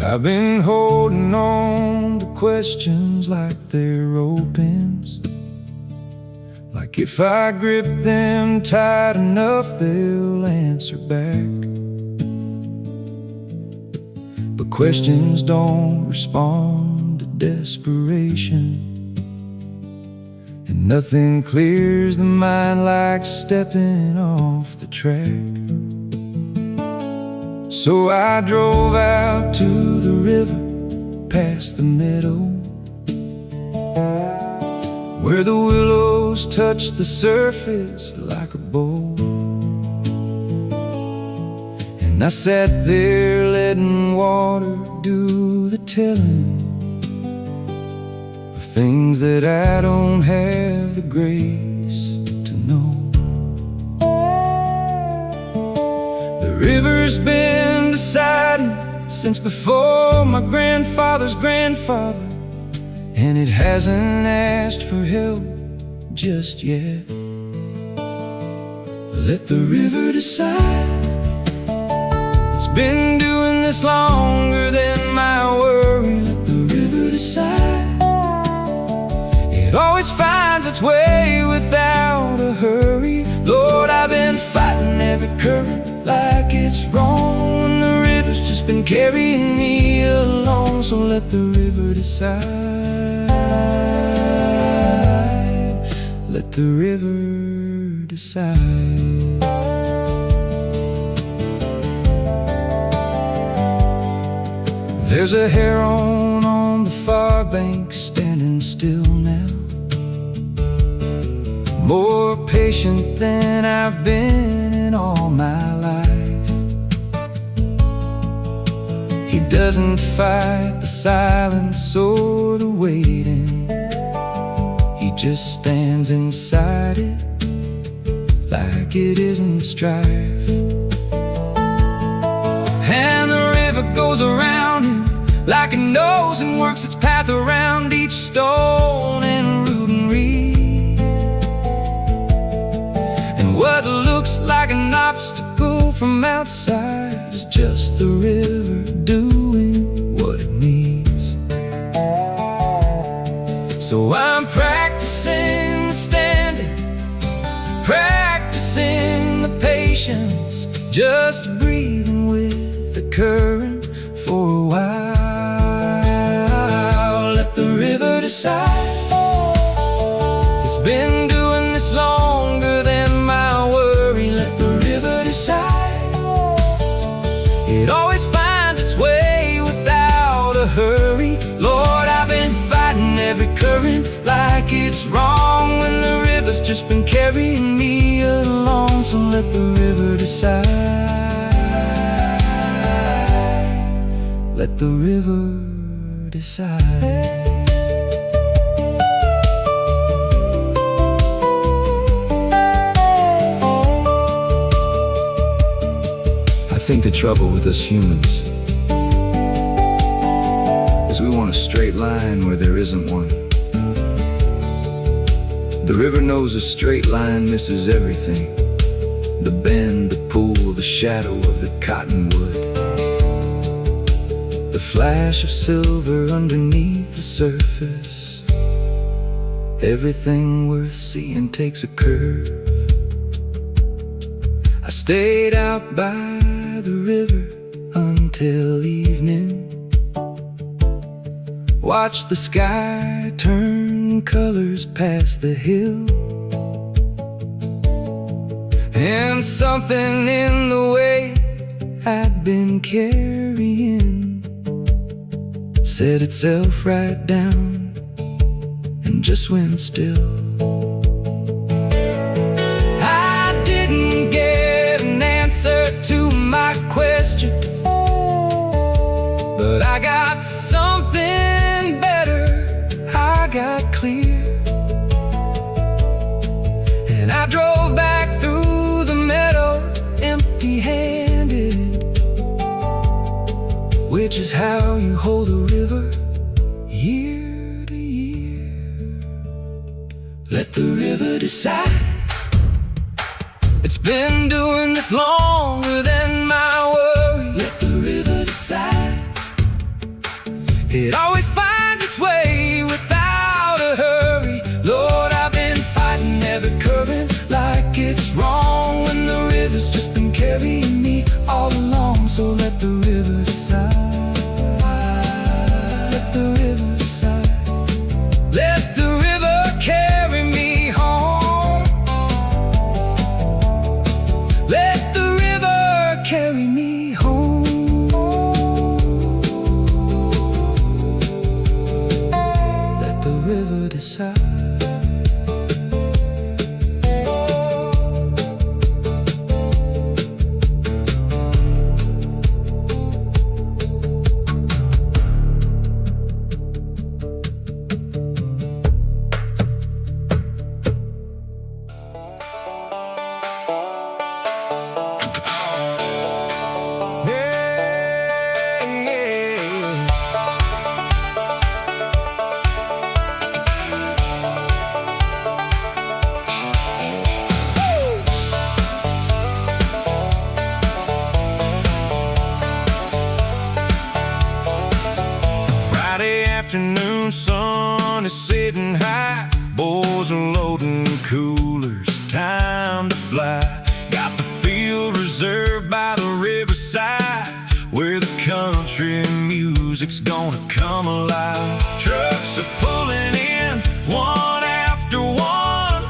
I've been holding on to questions like they're ropes, like if I grip them tight enough they'll answer back. But questions don't respond to desperation, and nothing clears the mind like stepping off the track. So I drove out to the river, past the meadow, where the willows touch the surface like a bowl. And I sat there letting water do the telling of things that I don't have the grace to know. The river's been deciding since before my grandfather's grandfather, and it hasn't asked for help just yet. Let the river decide. It's been doing this longer than my worry. Let the river decide. It always finds its way without a hurry. Lord, I've been fighting every current like it's wrong, and the river's just been carrying me along. So let the river decide. Let the river decide. There's a heron on the far bank standing still now, more patient than I've been in all my life. He doesn't fight the silence or the waiting, he just stands inside it like it isn't strife. And the river goes around him like it knows and works its path around each stone and root and reed. And what looks like an obstacle from outside is just the river doing what it needs. So I'm practicing standing, practicing the patience, just breathing with the current for a while. Let the river decide. It's been doing this longer than my worry. Let the river decide. It always finds its way without a hurry. Lord, I've been fighting every current like it's wrong, when the river's just been carrying me along. So let the river decide. Let the river decide. think the trouble with us humans is we want a straight line where there isn't one. The river knows a straight line misses everything. The bend, the pool, the shadow of the cottonwood, the flash of silver underneath the surface. Everything worth seeing takes a curve. I stayed out by the river until evening, watched the sky turn colors past the hill, and something in the weight I'd been carrying set itself right down and just went still. I didn't get an answer to my questions, but I got something better. I got clear, and I drove back through the meadow empty-handed, which is how you hold a river year to year. Let the river decide. It's been doing this longer than my worry. Let the river decide. It always finds its way without a hurry. Lord, I've been fighting every current like it's wrong, when the river's just been carrying me all along. So let the river decide. Let the river decide. Let the river carry me home. Let the river carry me home. Let the river decide. Friday afternoon, sun is sitting high. Boys are loading coolers, time to fly. Got the field reserved by the riverside, where the country music's gonna come alive. Trucks are pulling in one after one,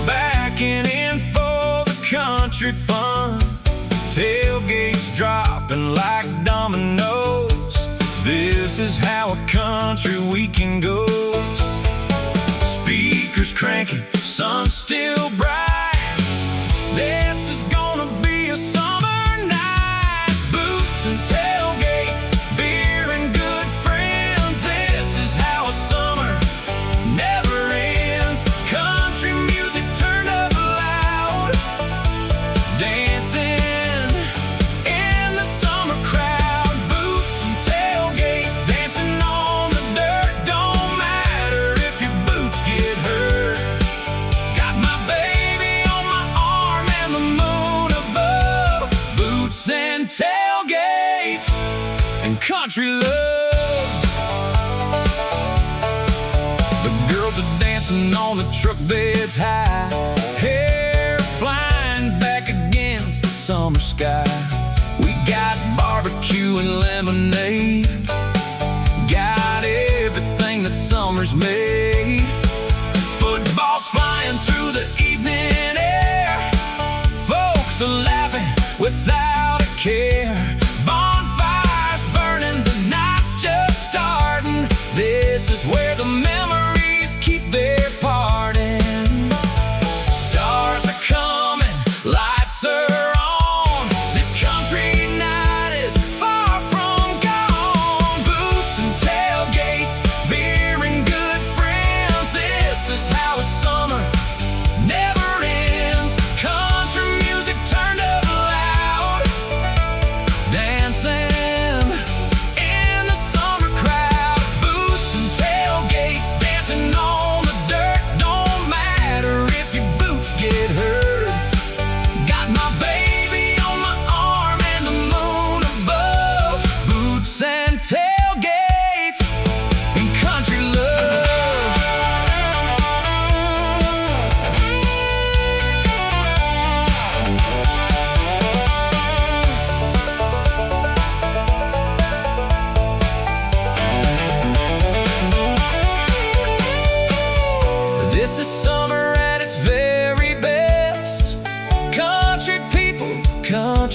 backing in for the country fun. Tailgates dropping like dominoes. This is how a country weekend goes. Speakers cranking, sun still bright. This is gonna be a summer night. Boots and tailgates, beer and good friends. This is how a summer never ends. Country music turned up loud, dancing in the summer crowd. Boots and tailgates, dancing on the dirt. Don't matter if your boots get hurt. Got my baby on my arm and the moon above. Boots and tailgates and country love. The girls are dancing on the truck beds high, hair flying back against the summer sky. We got barbecue and lemonade, got everything that summer's made. Footballs flying through the evening air, folks are laughing without a care. Bonfires burning, the night's just starting. This is where the memories keep their parting. Stars are coming, lights are on. This country night is far from gone. Boots and tailgates, beer and good friends. This is how a summer never ends. Country music turned up loud,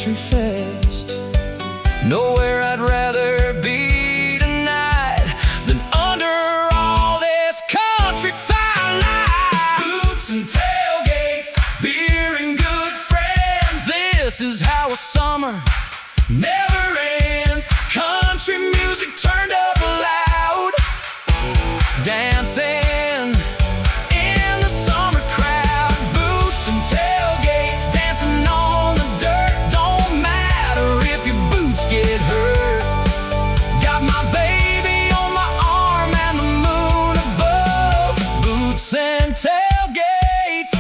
country fest. Nowhere I'd rather be tonight than under all this country firelight. Boots and tailgates, beer and good friends. This is how a summer never ends. Country music turned up loud, dancing in the summer crowd. Boots and tailgates, dancing on the dirt. Don't matter if your boots get hurt. Got my baby on my arm and the moon above. Boots and tailgates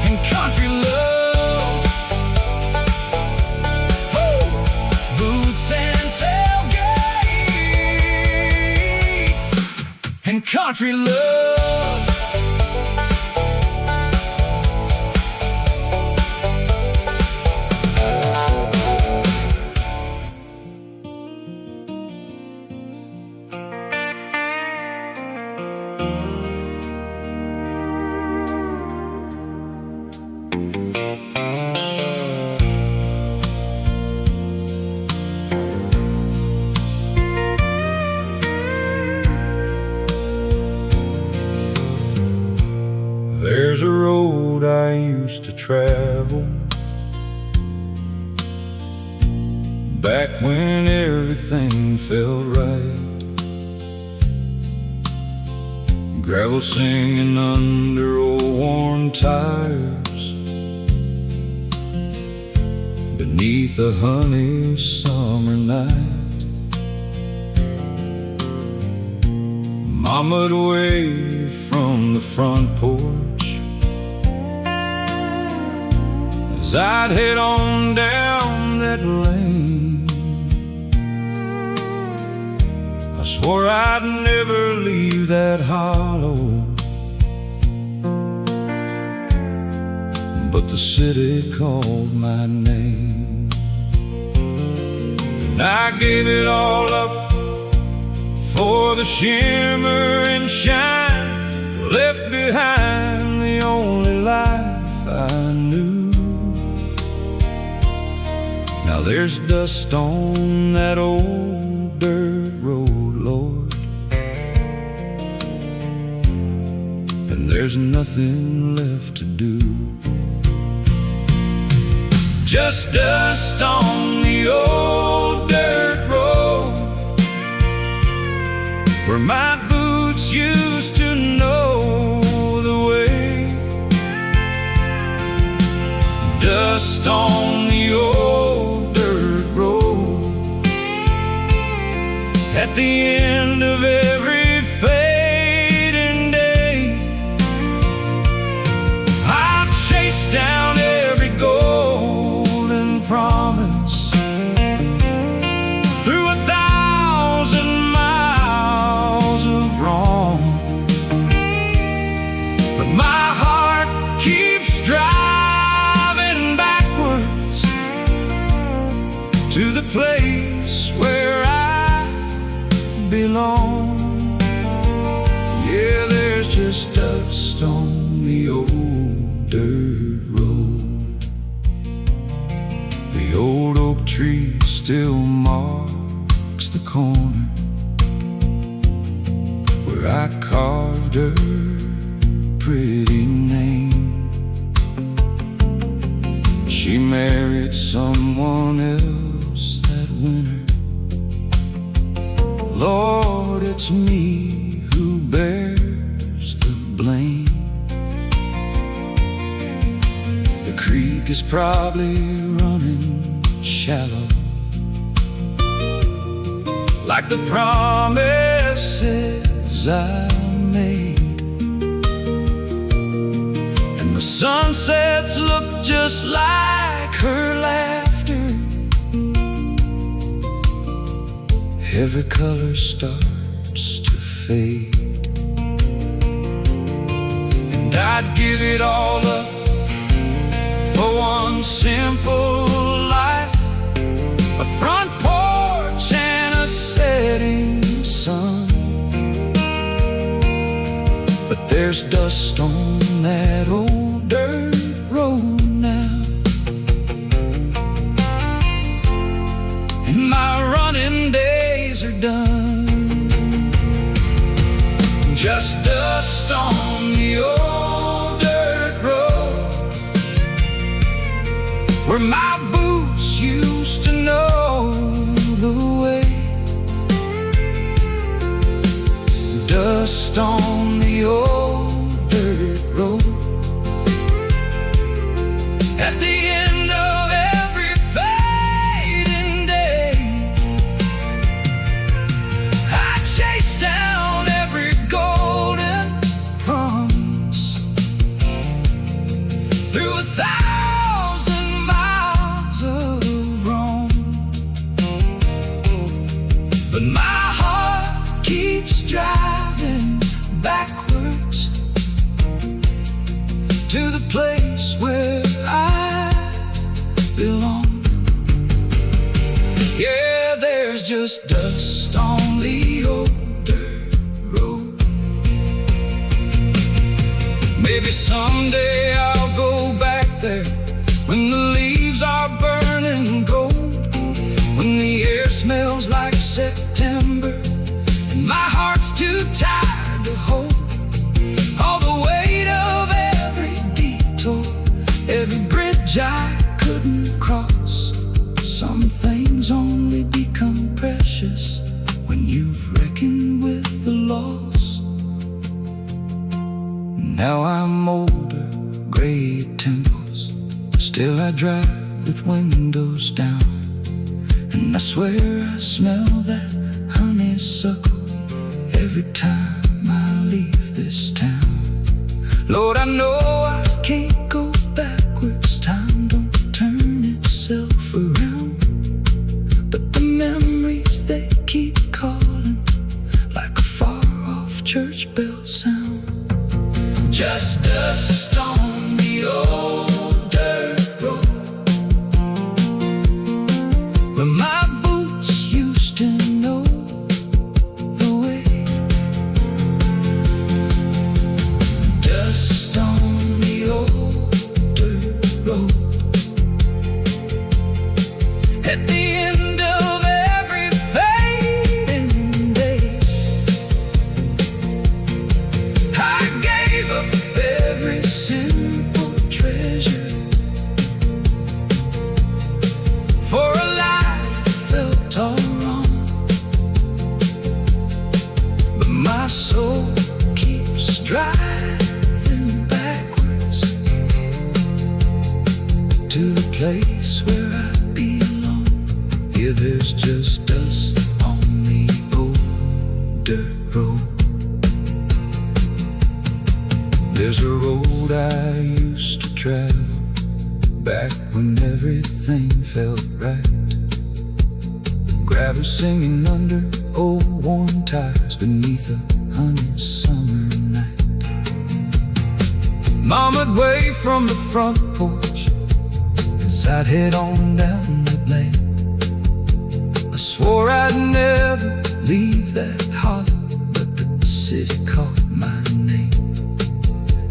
and country love. Woo! Boots and tailgates and country love. There's a road I used to travel back when everything felt right. Gravel singing under old worn tires, beneath a honey summer night. Mama'd wave from the front porch as I'd head on down that lane. I swore I'd never leave that hollow, but the city called my name. And I gave it all up for the shimmer and shine, left behind the only life I knew. Now there's dust on that old dirt road, Lord, and there's nothing left to do. Just dust on the old dirt road where my boots used to know the way. Dust on the old dirt road at the end of every fading day. I chased down every golden promise through 1,000 miles of wrong, but my heart keeps driving backwards to the place where I belong. Yeah, there's just dust on the old dirt road. The old oak tree still marks the corner where I carved her pretty name. She married someone else that winter. Lord, it's me who bears the blame. The creek is probably running shallow, like the promises I made, and the sunsets look just like her laughter. Every color starts to fade, and I'd give it all up for one simple life, a front porch and a setting sun. But there's dust on that old dirt road now, where my boots used to know the way. Dust on the old dirt road. At the end of every fading day, I chase down every golden promise through 1,000 miles of wrong. But my heart keeps driving backwards to the place where I belong. Yeah, there's just dust on the old dirt road. Maybe someday I'll go back there when the leaves are burning gold, when the air smells like September and my heart's too tired to hold all the weight of every detour, every bridge I couldn't cross. Some things only become precious when you've reckoned with the loss. Now I'm older, gray temples, still I drive with windows down, and I swear I smell that honeysuckle every time I leave this town. Lord, I know I can't go backwards, time don't turn itself around, but the memories they keep calling like a far-off church bell sound. Just dust on the old dirt road, where my boots used to know the way. Dust on the old dirt road. At the end of every fading day, I gave up every simple treasure for a life that felt all wrong. But my soul keeps driving backwards to the place where I belong. Yeah, there's just dust on the old dirt road. There's a road I used to travel back when everything felt right. Gravel singing under old worn tires beneath a honey summer night. Mama'd wave from the front porch as I'd head on down that lane. I swore I'd never leave that hollow, but the city called my name,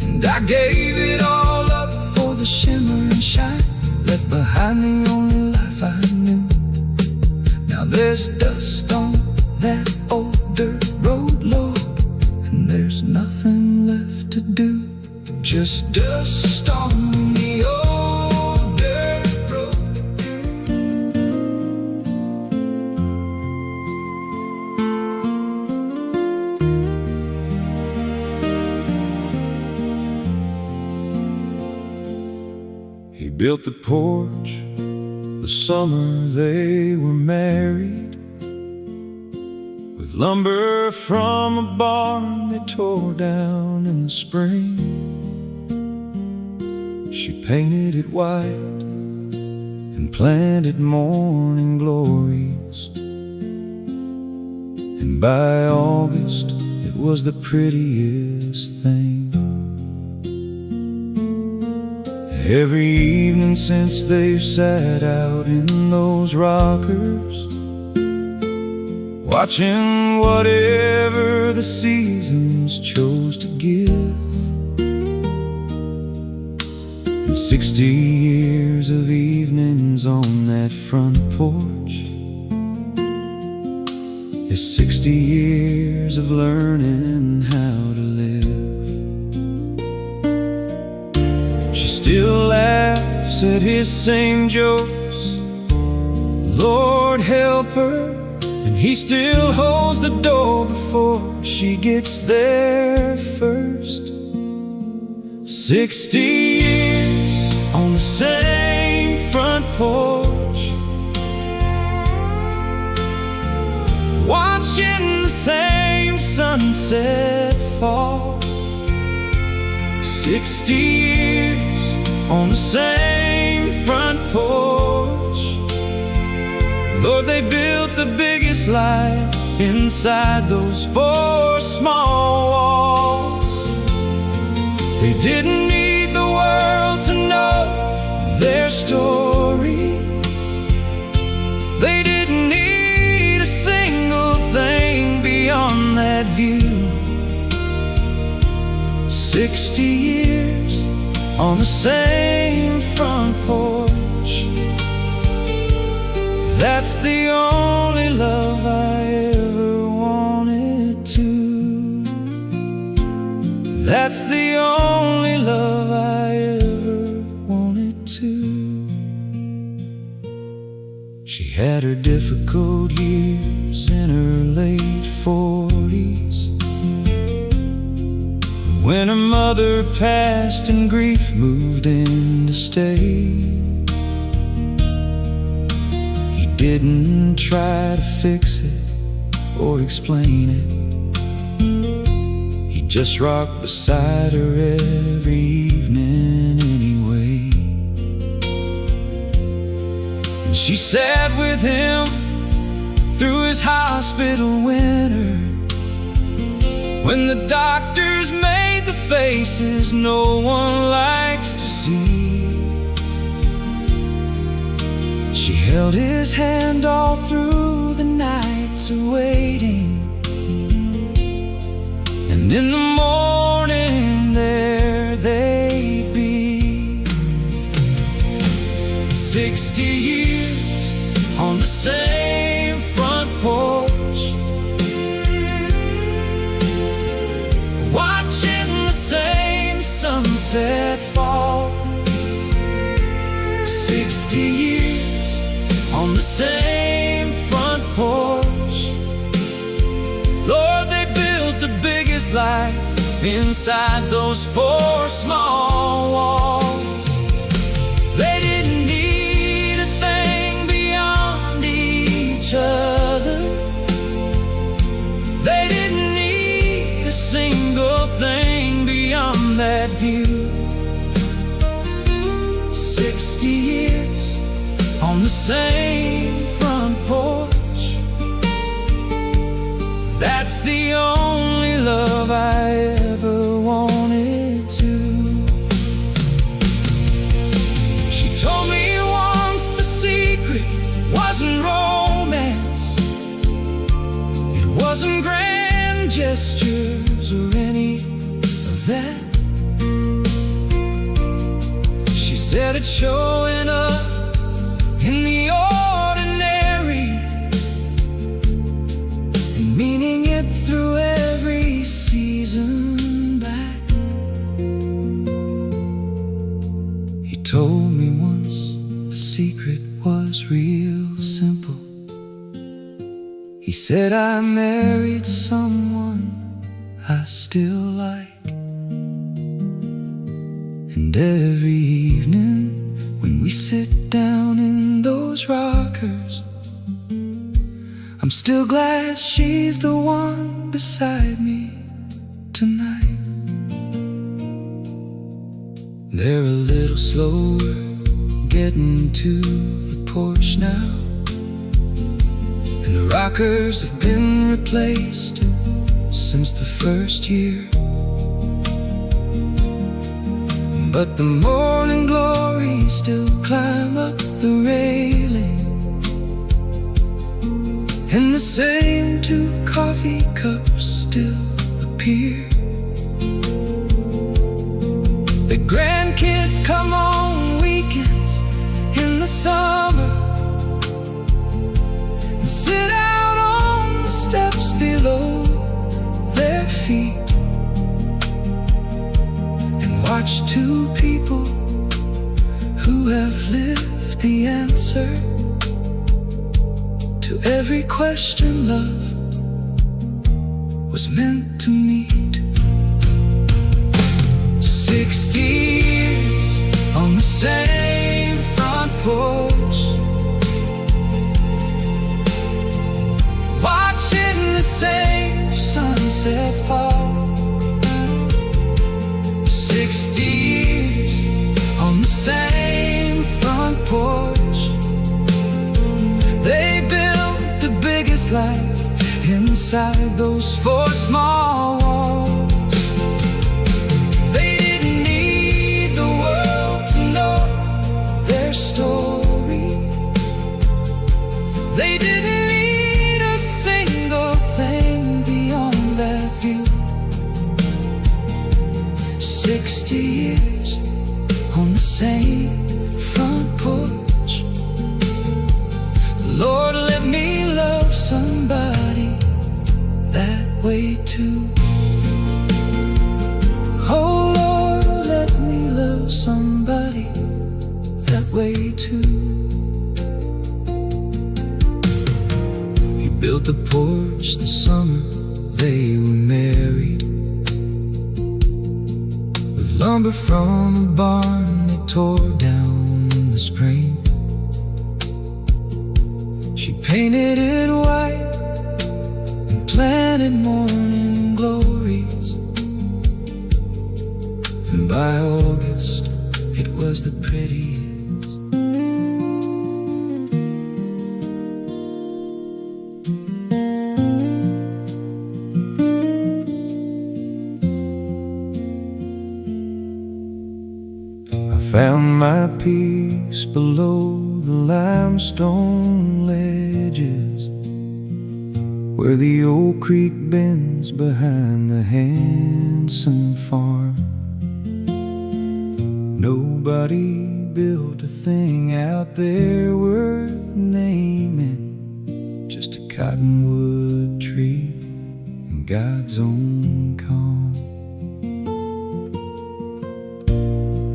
and I gave it all up for the shimmer and shine, left behind the only life I knew. Now there's dust on that old dirt road, Lord, and there's nothing left to do. Just dust on the old dirt road. He built the porch the summer they were married, with lumber from a barn they tore down in the spring. She painted it white and planted morning glories, and by August it was the prettiest thing. Every evening since they've sat out in those rockers, watching whatever the seasons chose to give. And 60 years of evenings on that front porch is 60 years of learning how to live. She still laughs at his same jokes. Lord help her, and he still holds the door before she gets there first. 60 years on the same front porch, watching the same sunset fall. 60 years on the same front porch. Lord, they built the biggest life inside those 4 small walls. They didn't need the world to know their story. They didn't need a single thing beyond that view. 60 years on the same front porch. That's the only love I ever wanted to. That's the only love I ever wanted to. She had her difficult years in her late 40s, when her mother passed and grief moved in to stay. He didn't try to fix it or explain it. He just rocked beside her every evening anyway. And she sat with him through his hospital winter, when the doctors made the faces no one likes to see. She held his hand all through the nights of waiting, and in the morning there they'd be. 60 years on the same front porch, watching the same sunset fall. 60 years on the same front porch. Lord, they built the biggest life inside those 4 small walls. They didn't need a thing beyond each other. They didn't need a single thing beyond that view. 60 years on the same front porch. That's the only love I ever wanted to. She told me once the secret wasn't romance, it wasn't grand gestures or any of that. She said it's showing up in the ordinary and meaning it through every season back. He told me once the secret was real simple. He said I married someone I still like, and every evening when we sit down in those rockers, I'm still glad she's the one beside me tonight. They're a little slower getting to the porch now, and the rockers have been replaced since the first year. But the morning glories still climb up the railing, and the same 2 coffee cups still appear. The grandkids come on weekends in the summer and sit out on the steps below their feet and watch 2 people who have lived the answer to every question love was meant to meet. 60 years on the same front porch, watching the same sunset fall. 60 years on the same front porch. They built the biggest life inside those four small walls. They didn't need the world to know their story. They didn't need a single thing beyond that view. 60 years on the same front porch. Lord, let me love somebody that way too. Oh Lord, let me love somebody that way too. He built a porch the summer they were married, with lumber from a barn they tore down in the spring. She painted it white and planted morning glories, and by August it was the prettiest. I found my peace below the limestone ledges, where the old creek bends behind the Hanson farm. Nobody built a thing out there worth naming, just a cottonwood tree in God's own calm.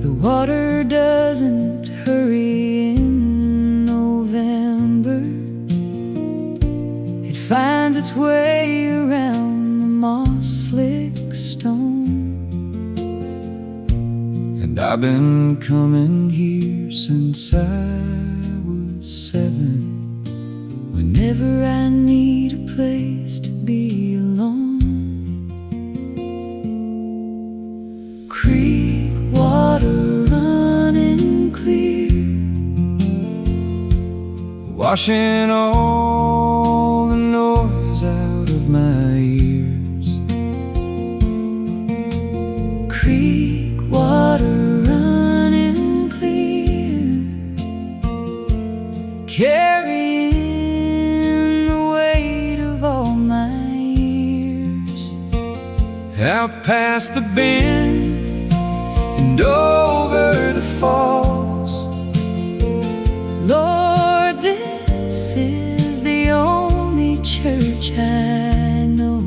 The water doesn't hurry in November. It finds its way around the moss-slick stone. And I've been coming here since I was 7. Whenever I need a place to be alone. Creek water running clear, washing all the noise out of my ears. creek water running clear, carrying the weight of all my years. Out past the bend and over the falls. Lord, this is the only church I know,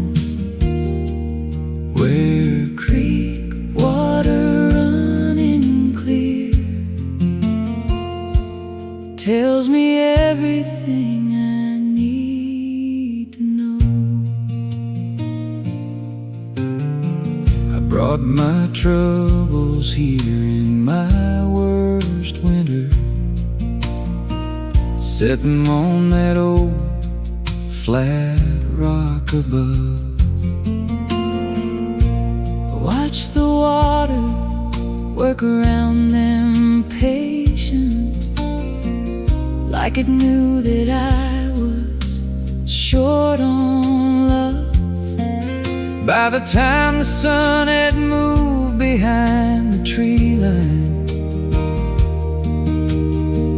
Where creek water running clear tells me everything I need to know. I brought my troubles here in my worst winter, set them on that old flat rock above. Watch the water work around them patient, like it knew that I was short on love. By the time the sun had moved behind the tree line,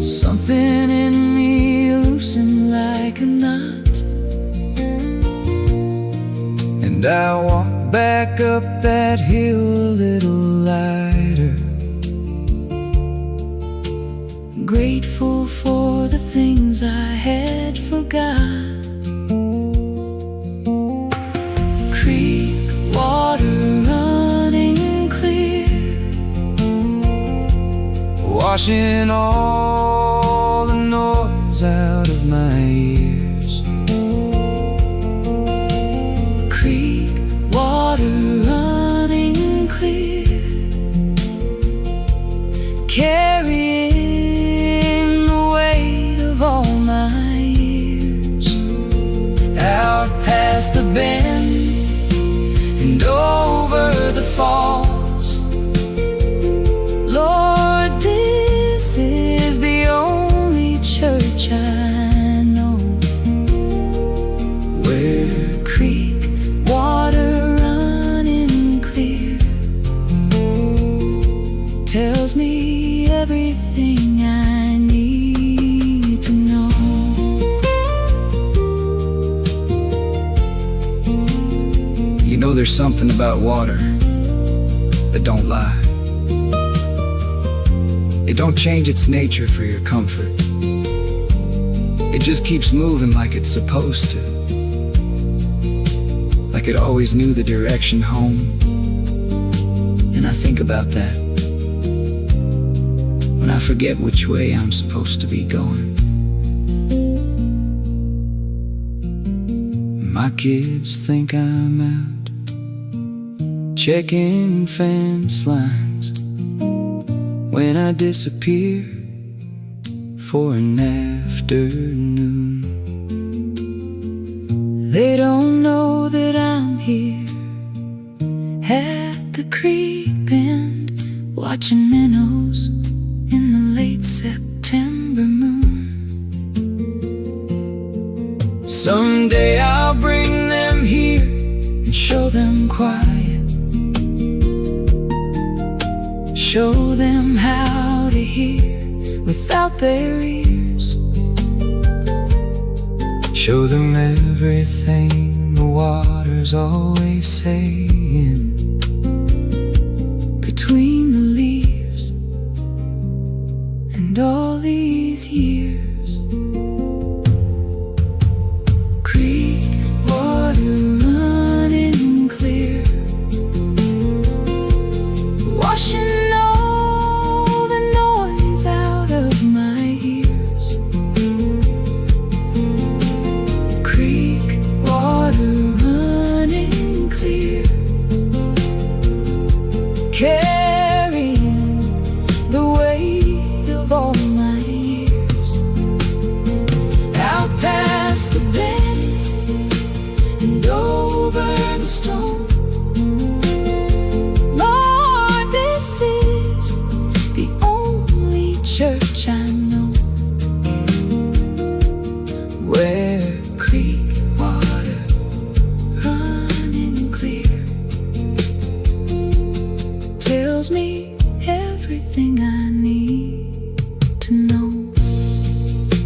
something in me loosened like a knot, and I walked back up that hill a little lighter, grateful for the things I had forgot. Creek water running clear, washing all the noise out of my ears. Creek water running clear, carrying the weight of all my years. Out past the bend and over the falls, Lord, this is the only church I know, where creek water running clear tells me everything I need to know. you know there's something about water that don't lie. It don't change its nature for your comfort. It just keeps moving like it's supposed to, like it always knew the direction home. And I think about that when I forget which way I'm supposed to be going. My kids think I'm out checking fence lines when I disappear for an afternoon. They don't know that I'm here at the creek bend, watching minnows in the late September moon. Someday I'll bring them here and show them quiet, show them how to hear without their ears, show them everything the water's always saying between the leaves and all these years. Creek water running clear, washing all the noise out of my ears. Creek water running clear, carrying the weight of all my years. Out past the bend and over the stone, Lord, this is the only church I know, where creek water running clear tells me everything I need to know,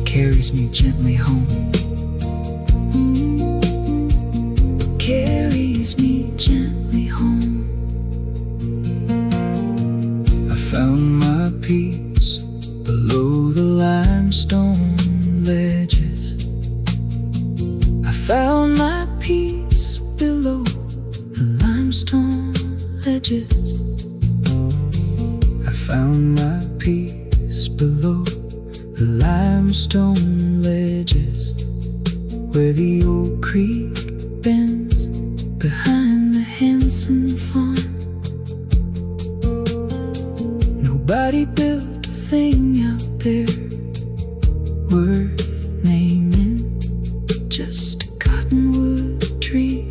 carries me gently home. carries me gently home. I found my peace below the limestone ledges. I found my peace below the limestone ledges. I found my peace below the limestone ledges, where the old creek bends behind the Hanson farm. Nobody built a thing out there worth naming, just a cottonwood tree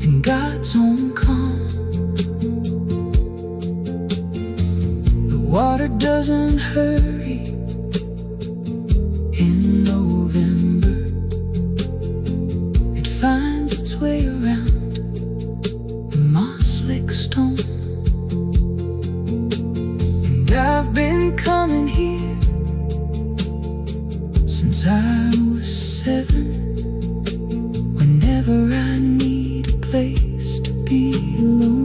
in God's own calm. The water doesn't hurry in November. It finds its way around the moss-lick stone. And I've been coming here since I was 7. Whenever I need a place to be alone.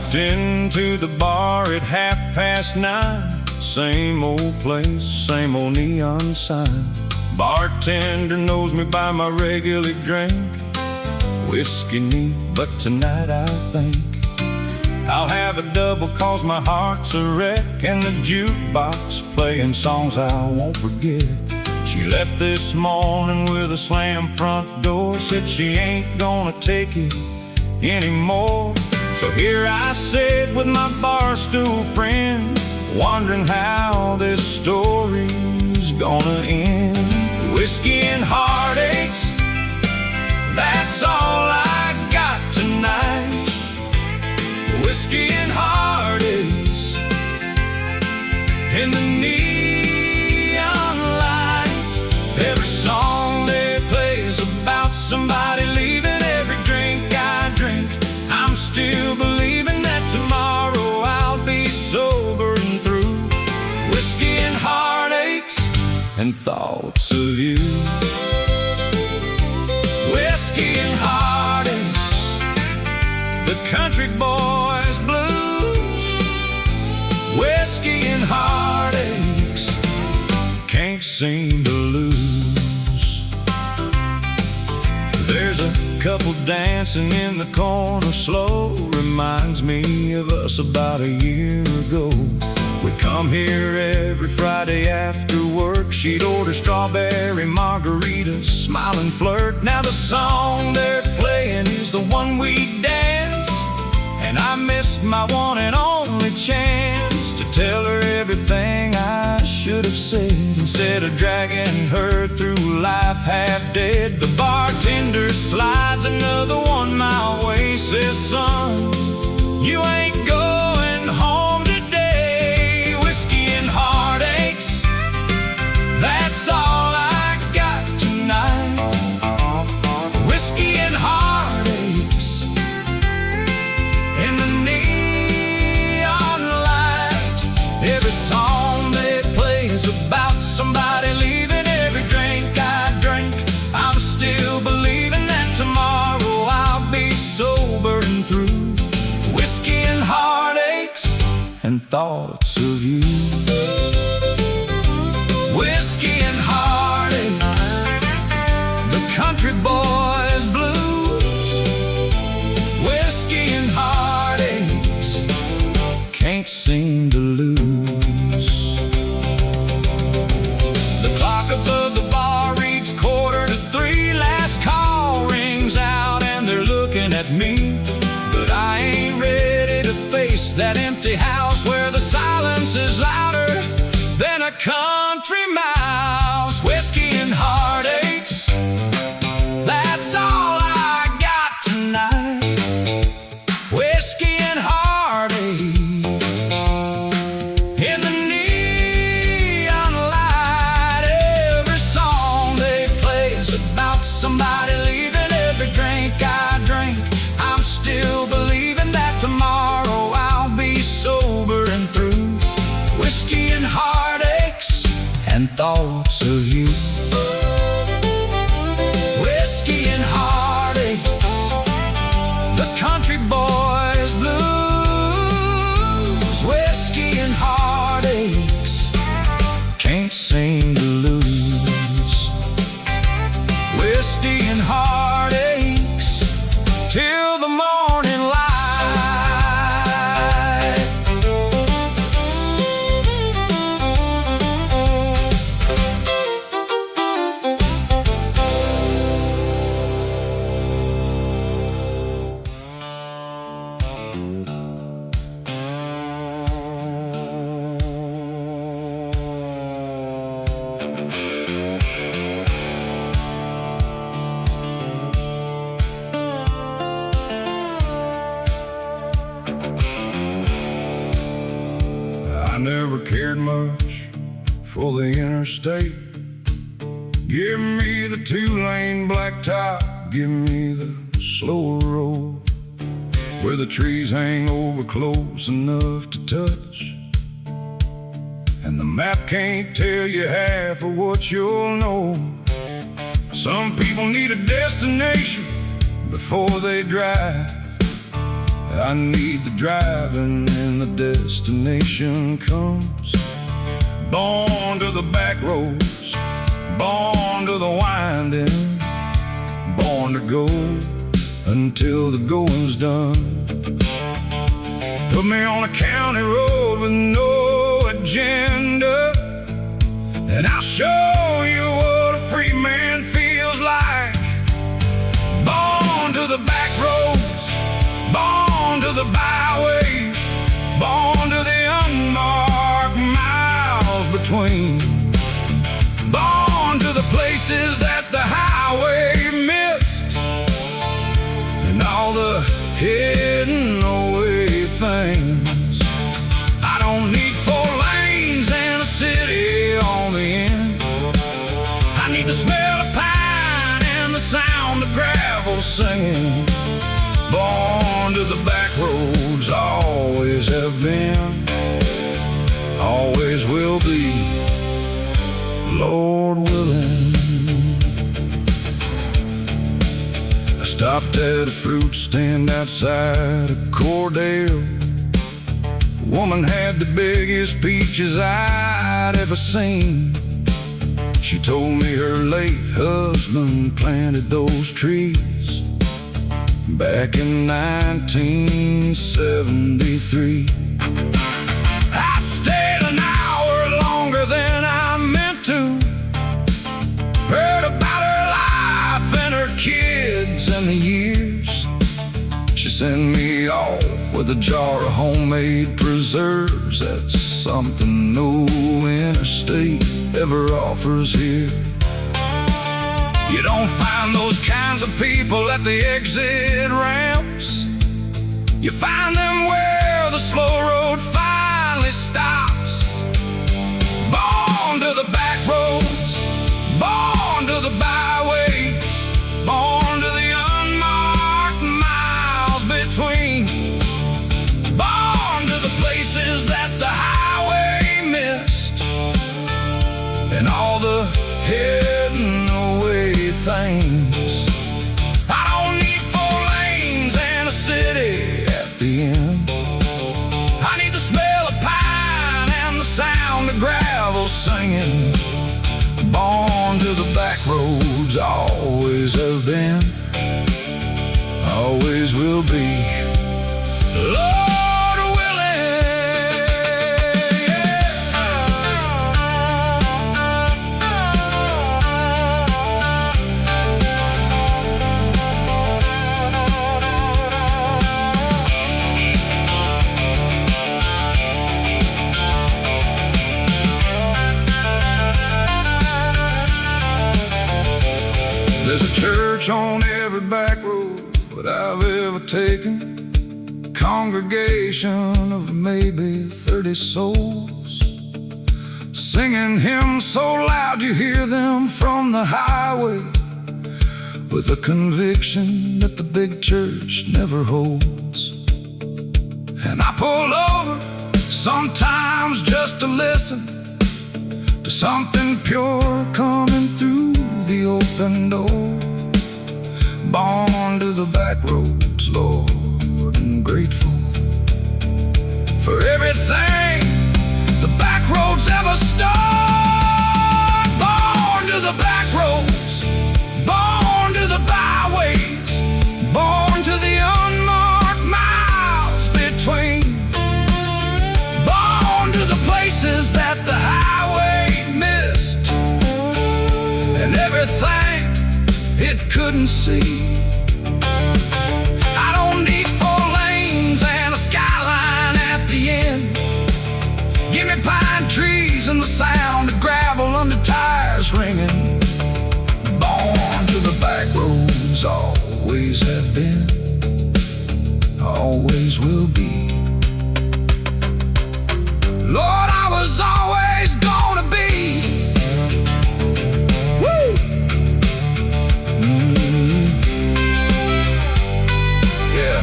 Walked into the bar at 9:30. Same old place, same old neon sign. Bartender knows me by my regular drink. Whiskey neat, but tonight I think I'll have a double, cause my heart's a wreck. And the jukebox playing songs I won't forget. She left this morning with a slam front door. Said she ain't gonna take it anymore. So here I sit with my barstool friend, wondering how this story's gonna end. Whiskey and heartaches, that's all I got tonight. Whiskey and heartaches in the neon light. Every song they play is about somebody leaving. Every drink I drink, I'm still believing that tomorrow I'll be sober and through. Whiskey and heartaches and thoughts of you. Whiskey and heartaches, the country boys blues. Whiskey and heartaches, can't seem to lose. There's a couple dancing in the corner slow. Reminds me of us about a year ago. We'd come here every Friday after work. She'd order strawberry margaritas, smile and flirt. Now the song they're playing is the one we dance, and I missed my one and only chance to tell her everything I should have said. Instead of dragging her through life half dead, the bartender slides another 1 mile away. Says, son, you ain't going home today. Whiskey and heartaches, that's all I got tonight. Whiskey and heartaches in the neon light. Every song they play is about somebody leaving. Every drink I drink, I'm still believing that tomorrow I'll be sober and through. Whiskey and heartaches and thoughts of you. Whiskey and heartaches, the country boys blues. Whiskey and heartaches, can't seem to lose. The clock above the bar reads 2:45. Last call rings out and they're looking at me, but I ain't ready to face that empty house where the silence is louder than a country mouse. Whiskey and heartaches, that's all I got tonight. Whiskey and heartaches in the neon light. Every song they play is about somebody leaving. Every drink I drink, I'm still believing that tomorrow I'll be sober and through. Whiskey and heartaches and thoughts of you. Whiskey and heartaches, the country boys blues. Whiskey and heartaches, can't seem to lose. Whiskey and heartaches till the morning light. I never cared much for the interstate. Give me the 2-lane blacktop, give me the slower road where the trees hang over close enough to touch, and the map can't tell you half of what you'll know. Some people need a destination before they drive. I need the driving and the destination comes. Born to the back roads, born to the winding, born to go until the going's done. Put me on a county road with no agenda, and I'll show you what a free man feels like. Born to the back roads, born to the byways, born to the unmarked miles between, born to the places that the highway missed, and all the hidden away things. I don't need 4 lanes and a city on the end. I need the smell of pine and the sound of gravel singing. Born to the back roads, always have been, always will be, Lord willing. I stopped at a fruit stand outside of Cordell. The woman had the biggest peaches I'd ever seen. She told me her late husband planted those trees back in 1973. I stayed an hour longer than I meant to. Heard about her life and her kids and the years. She sent me off with a jar of homemade preserves. That's something no interstate ever offers here. You don't find those kinds of people at the exit ramps. You find them where the slow road finally stops. Born to the back roads, born to the byways, born to the unmarked miles between, born to the places that the highway missed, and all the hidden away things. I don't need 4 lanes and a city at the end. I need the smell of pine and the sound of gravel singing. Born to the back roads, always have been, always will be, Lord willing. There's a church on every back road that I've ever taken. Congregation of maybe 30 souls, singing hymns so loud you hear them from the highway, with a conviction that the big church never holds. And I pull over sometimes just to listen to something pure coming through the open door. Born to the back roads, Lord, and grateful for everything the back roads ever stood. Born to the back roads, born to the byways, born to the unmarked miles between, born to the places that the highway missed, and everything it couldn't see. I don't need 4 lanes and a skyline at the end. Give me pine trees and the sound of gravel under tires ringing. Born to the back roads, always have been, always will be. Lord, I was always gonna be. Woo! Yeah.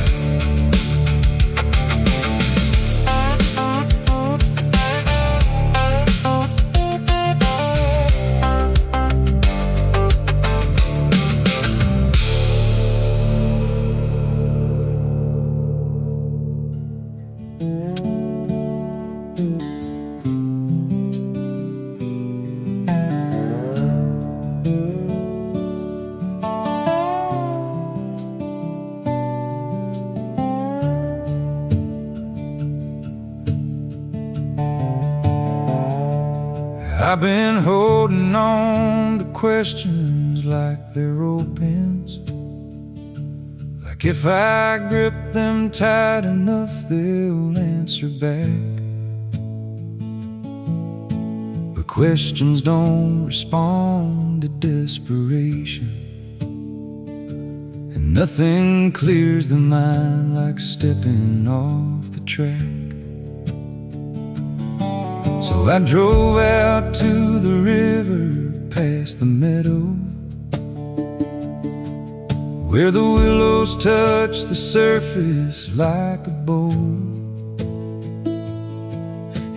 I've been holding on to questions like they're ropes. Like if I grip them tight enough, they'll answer back. But questions don't respond to desperation, and nothing clears the mind like stepping off the track. So I drove out to the river, past the meadow, where the willows touch the surface like a bow.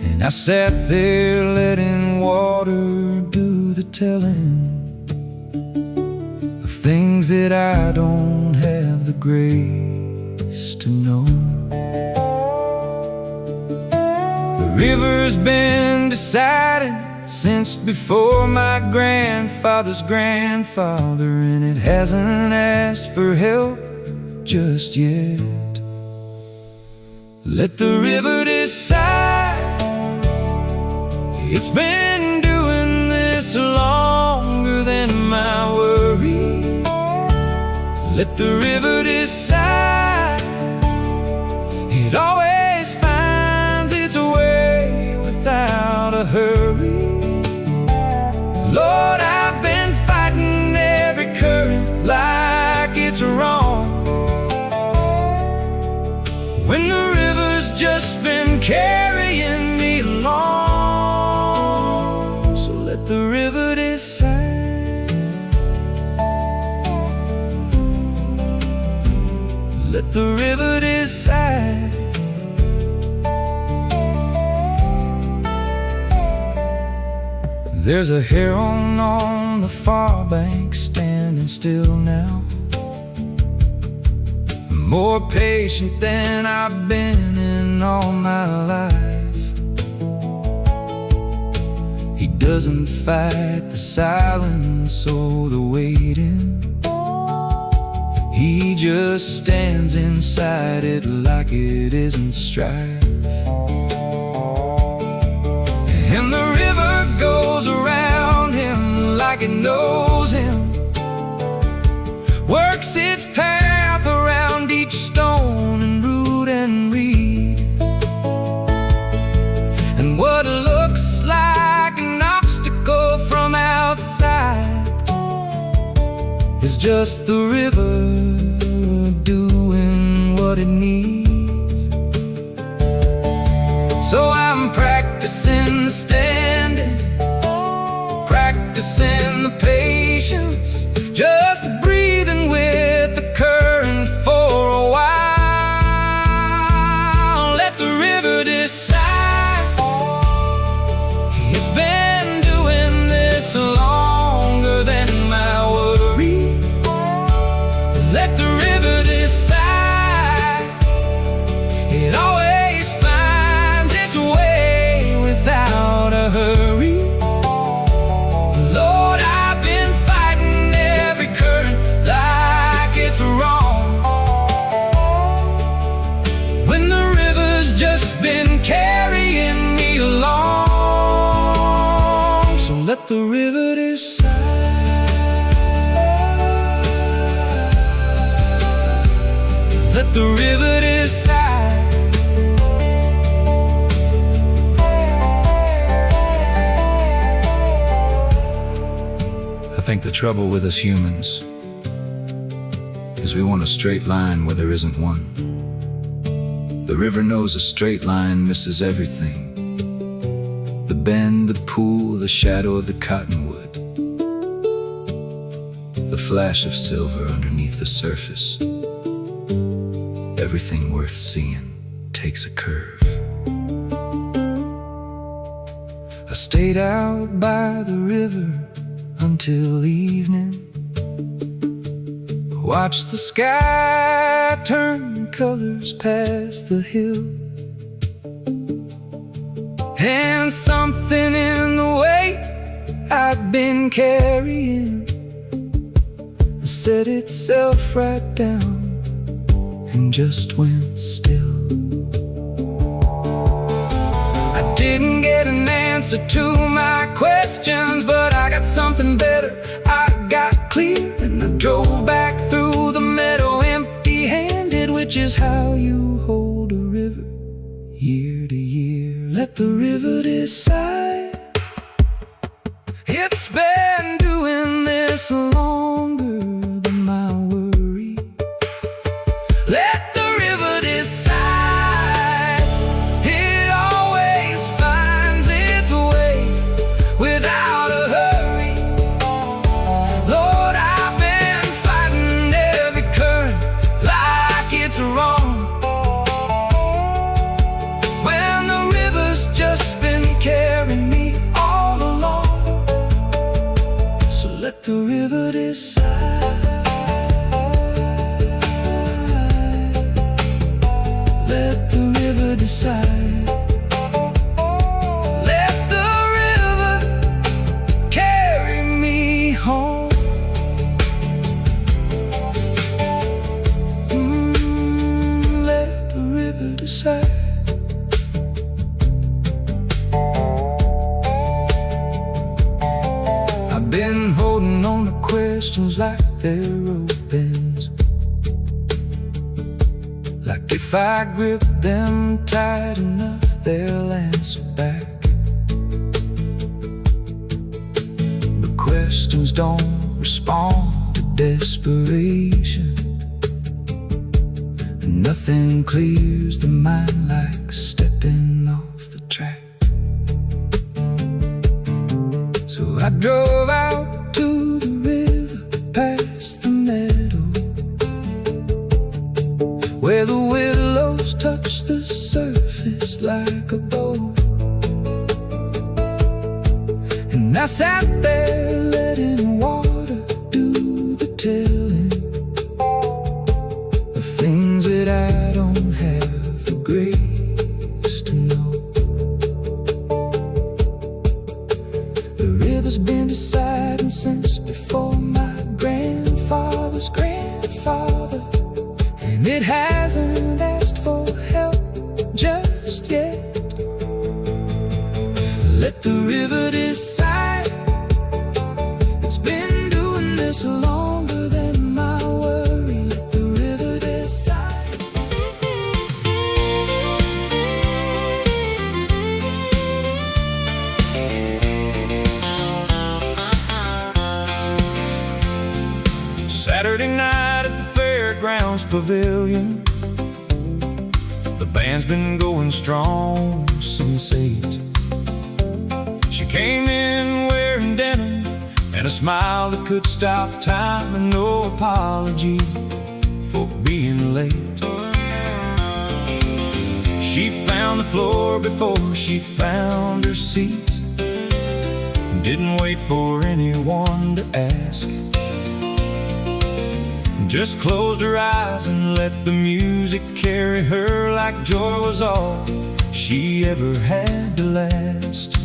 And I sat there letting water do the telling of things that I don't have the grace to know. The river's been decided since before my grandfather's grandfather, and it hasn't asked for help just yet. Let the river decide. It's been doing this longer than my worry. Let the river decide. It always finds its way without a hurry. Lord, I've been fighting every current like it's wrong, when the river's just been carrying me along. So let the river decide. Let the river decide. There's a heron on the far bank, standing still now, more patient than I've been in all my life. He doesn't fight the silence or the waiting. He just stands inside it like it isn't strife. And the river goes around him like it knows him, works its path around each stone and root and reed. And what looks like an obstacle from outside is just the river doing what it needs. So I'm practicing standing, practicing the patience, just breathing with the current for a while. Let the river decide. It's been doing this longer than my worry. Let the river decide. It always finds its way without a hurry. Lord, I've been fighting every current like it's wrong, when the river's just been carrying me along. So let the river decide. Let the river decide. I think the trouble with us humans is we want a straight line where there isn't one. The river knows a straight line misses everything. The bend, the pool, the shadow of the cottonwood, the flash of silver underneath the surface. Everything worth seeing takes a curve. I stayed out by the river until evening, watched the sky turn colors past the hill, And something in the weight I've been carrying set itself right down and just went still. I didn't get an answer to my questions, but I got something better. I got clear and I drove back through the meadow empty-handed, which is how you hold a river year to year. Let the river decide. It's been doing this longer than my worry. Let the river decide. It always finds its way without a hurry. Lord, I've been fighting every current like it's wrong, when the river's just been carrying me all along. So let the river decide. Let the river decide. Let the river carry me home. Let the river decide. I've been holding on to questions like they're rope ends. Like if I grip them tight enough, they'll answer back. But questions don't respond to desperation, and nothing clears the mind like stepping off the track. So I drove out to the river, past the meadow, where the willows touch the surface like a bow. And I sat there letting water do the telling of things that I don't have the grace to know. The river's been deciding since before my grandfather's grandfather, and it hasn't asked for help just yet. Let the river decide. It's been doing this longer than my worry. Let the river decide. Saturday night at the fairgrounds pavilion, the band's been going strong since 8. She came in wearing denim and a smile that could stop time, and no apology for being late. She found the floor before she found her seat, didn't wait for anyone to ask. Just closed her eyes and let the music carry her like joy was all she ever had to last.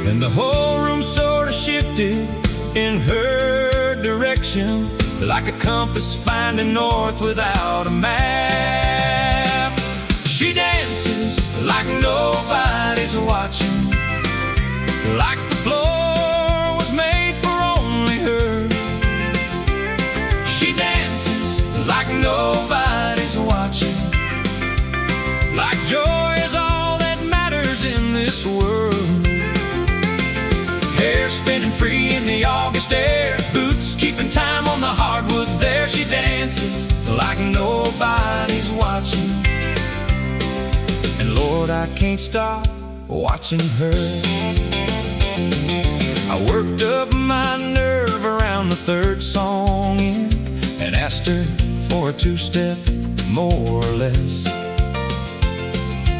And the whole room sort of shifted in her direction, like a compass finding north without a map. She dances like nobody's watching, like the floor was made for only her. She dances like nobody's watching, like joy is all that matters in this world. Hair spinning free in the August air, boots keeping time on the hardwood there. She dances like nobody's watching, and Lord, I can't stop watching her. I worked up my nerve around the third song in and asked her for a two-step, more or less.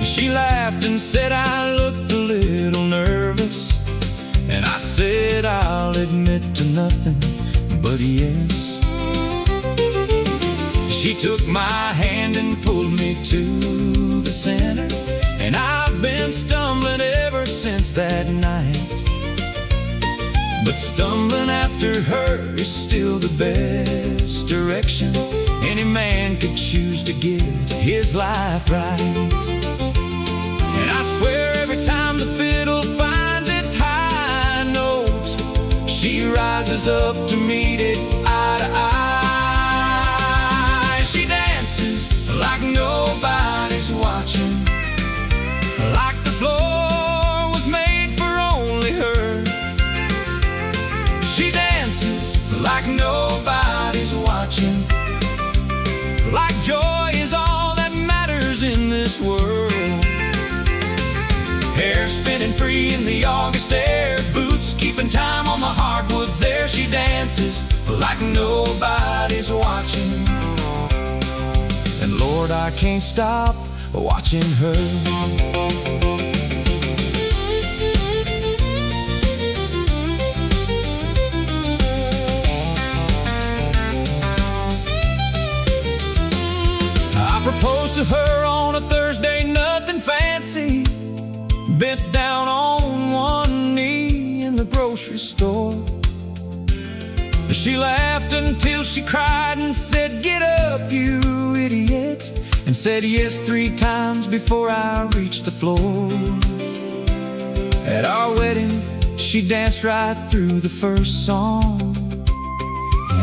She laughed and said I looked a little nervous, and I said I'll admit to nothing but yes. She took my hand and pulled me to the center, and I've been stumbling but stumbling after her is still the best direction any man could choose to get his life right. And I swear every time the fiddle finds its high note, she rises up to meet it eye to eye. She dances like nobody's watching, like the floor was made for only her. She dances like nobody's watching, like joy is all that matters in this world. Hair spinning free in the August air, boots keeping time on the hardwood there. She dances like nobody's watching, and Lord, I can't stop watching her. I proposed to her on a Thursday, nothing fancy, bent down on one knee in the grocery store. She laughed until she cried and said, "Get up, you idiot," and said yes 3 times before I reached the floor. At our wedding, she danced right through the first song,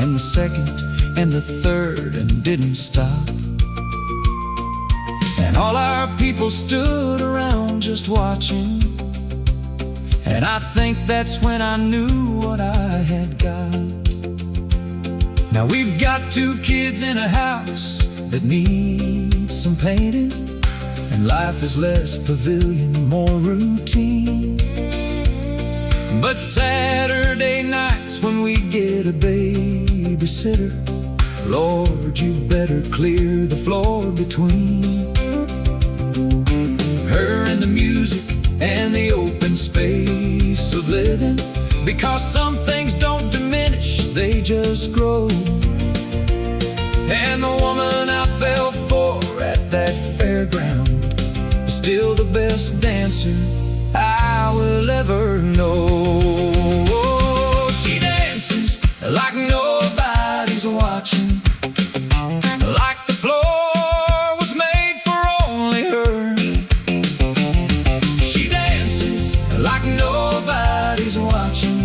and the second, and the third, and didn't stop. And all our people stood around just watching, and I think that's when I knew what I had got. Now we've got 2 kids in a house that needs some painting, and life is less pavilion, more routine. But Saturday nights when we get a babysitter, Lord, you better clear the floor between her and the music and the open space of living, because some things don't diminish, they just grow. And the woman I fell for at that fairground is still the best dancer I will ever know. She dances like nobody's watching, like the floor was made for only her. She dances like nobody's watching,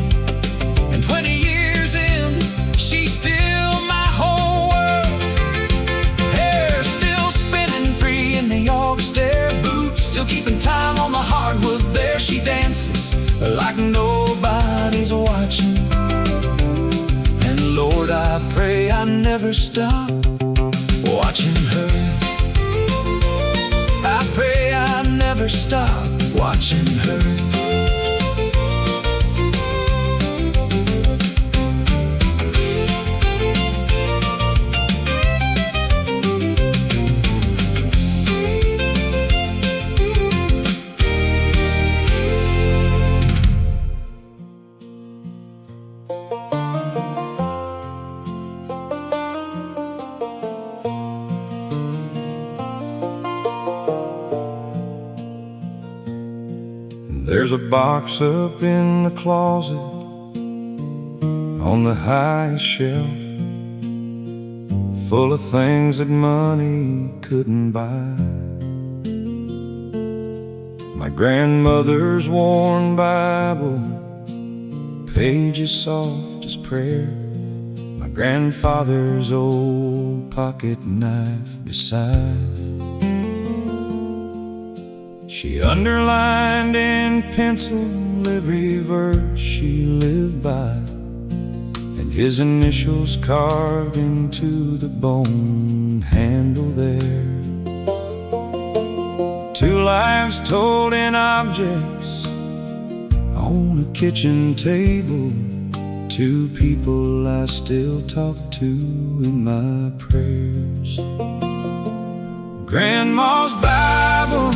and 20 years in, she's still my whole world. Hair still spinning free in the August air, boots still keeping time on the hardwood there. She dances like nobody's watching, and Lord, I pray I never stop watching her. I pray I never stop watching her. There's a box up in the closet on the high shelf, full of things that money couldn't buy. My grandmother's worn Bible, pages soft as prayer, my grandfather's old pocket knife beside. She underlined in pencil every verse she lived by, and his initials carved into the bone handle there. 2 lives told in objects on a kitchen table, 2 people I still talk to in my prayers. Grandma's Bible,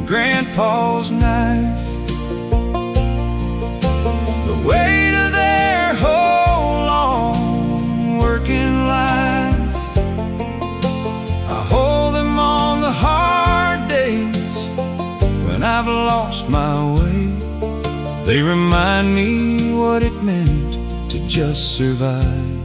Grandpa's knife, the weight of their whole long working life. I hold them on the hard days when I've lost my way. They remind me what it meant to just survive.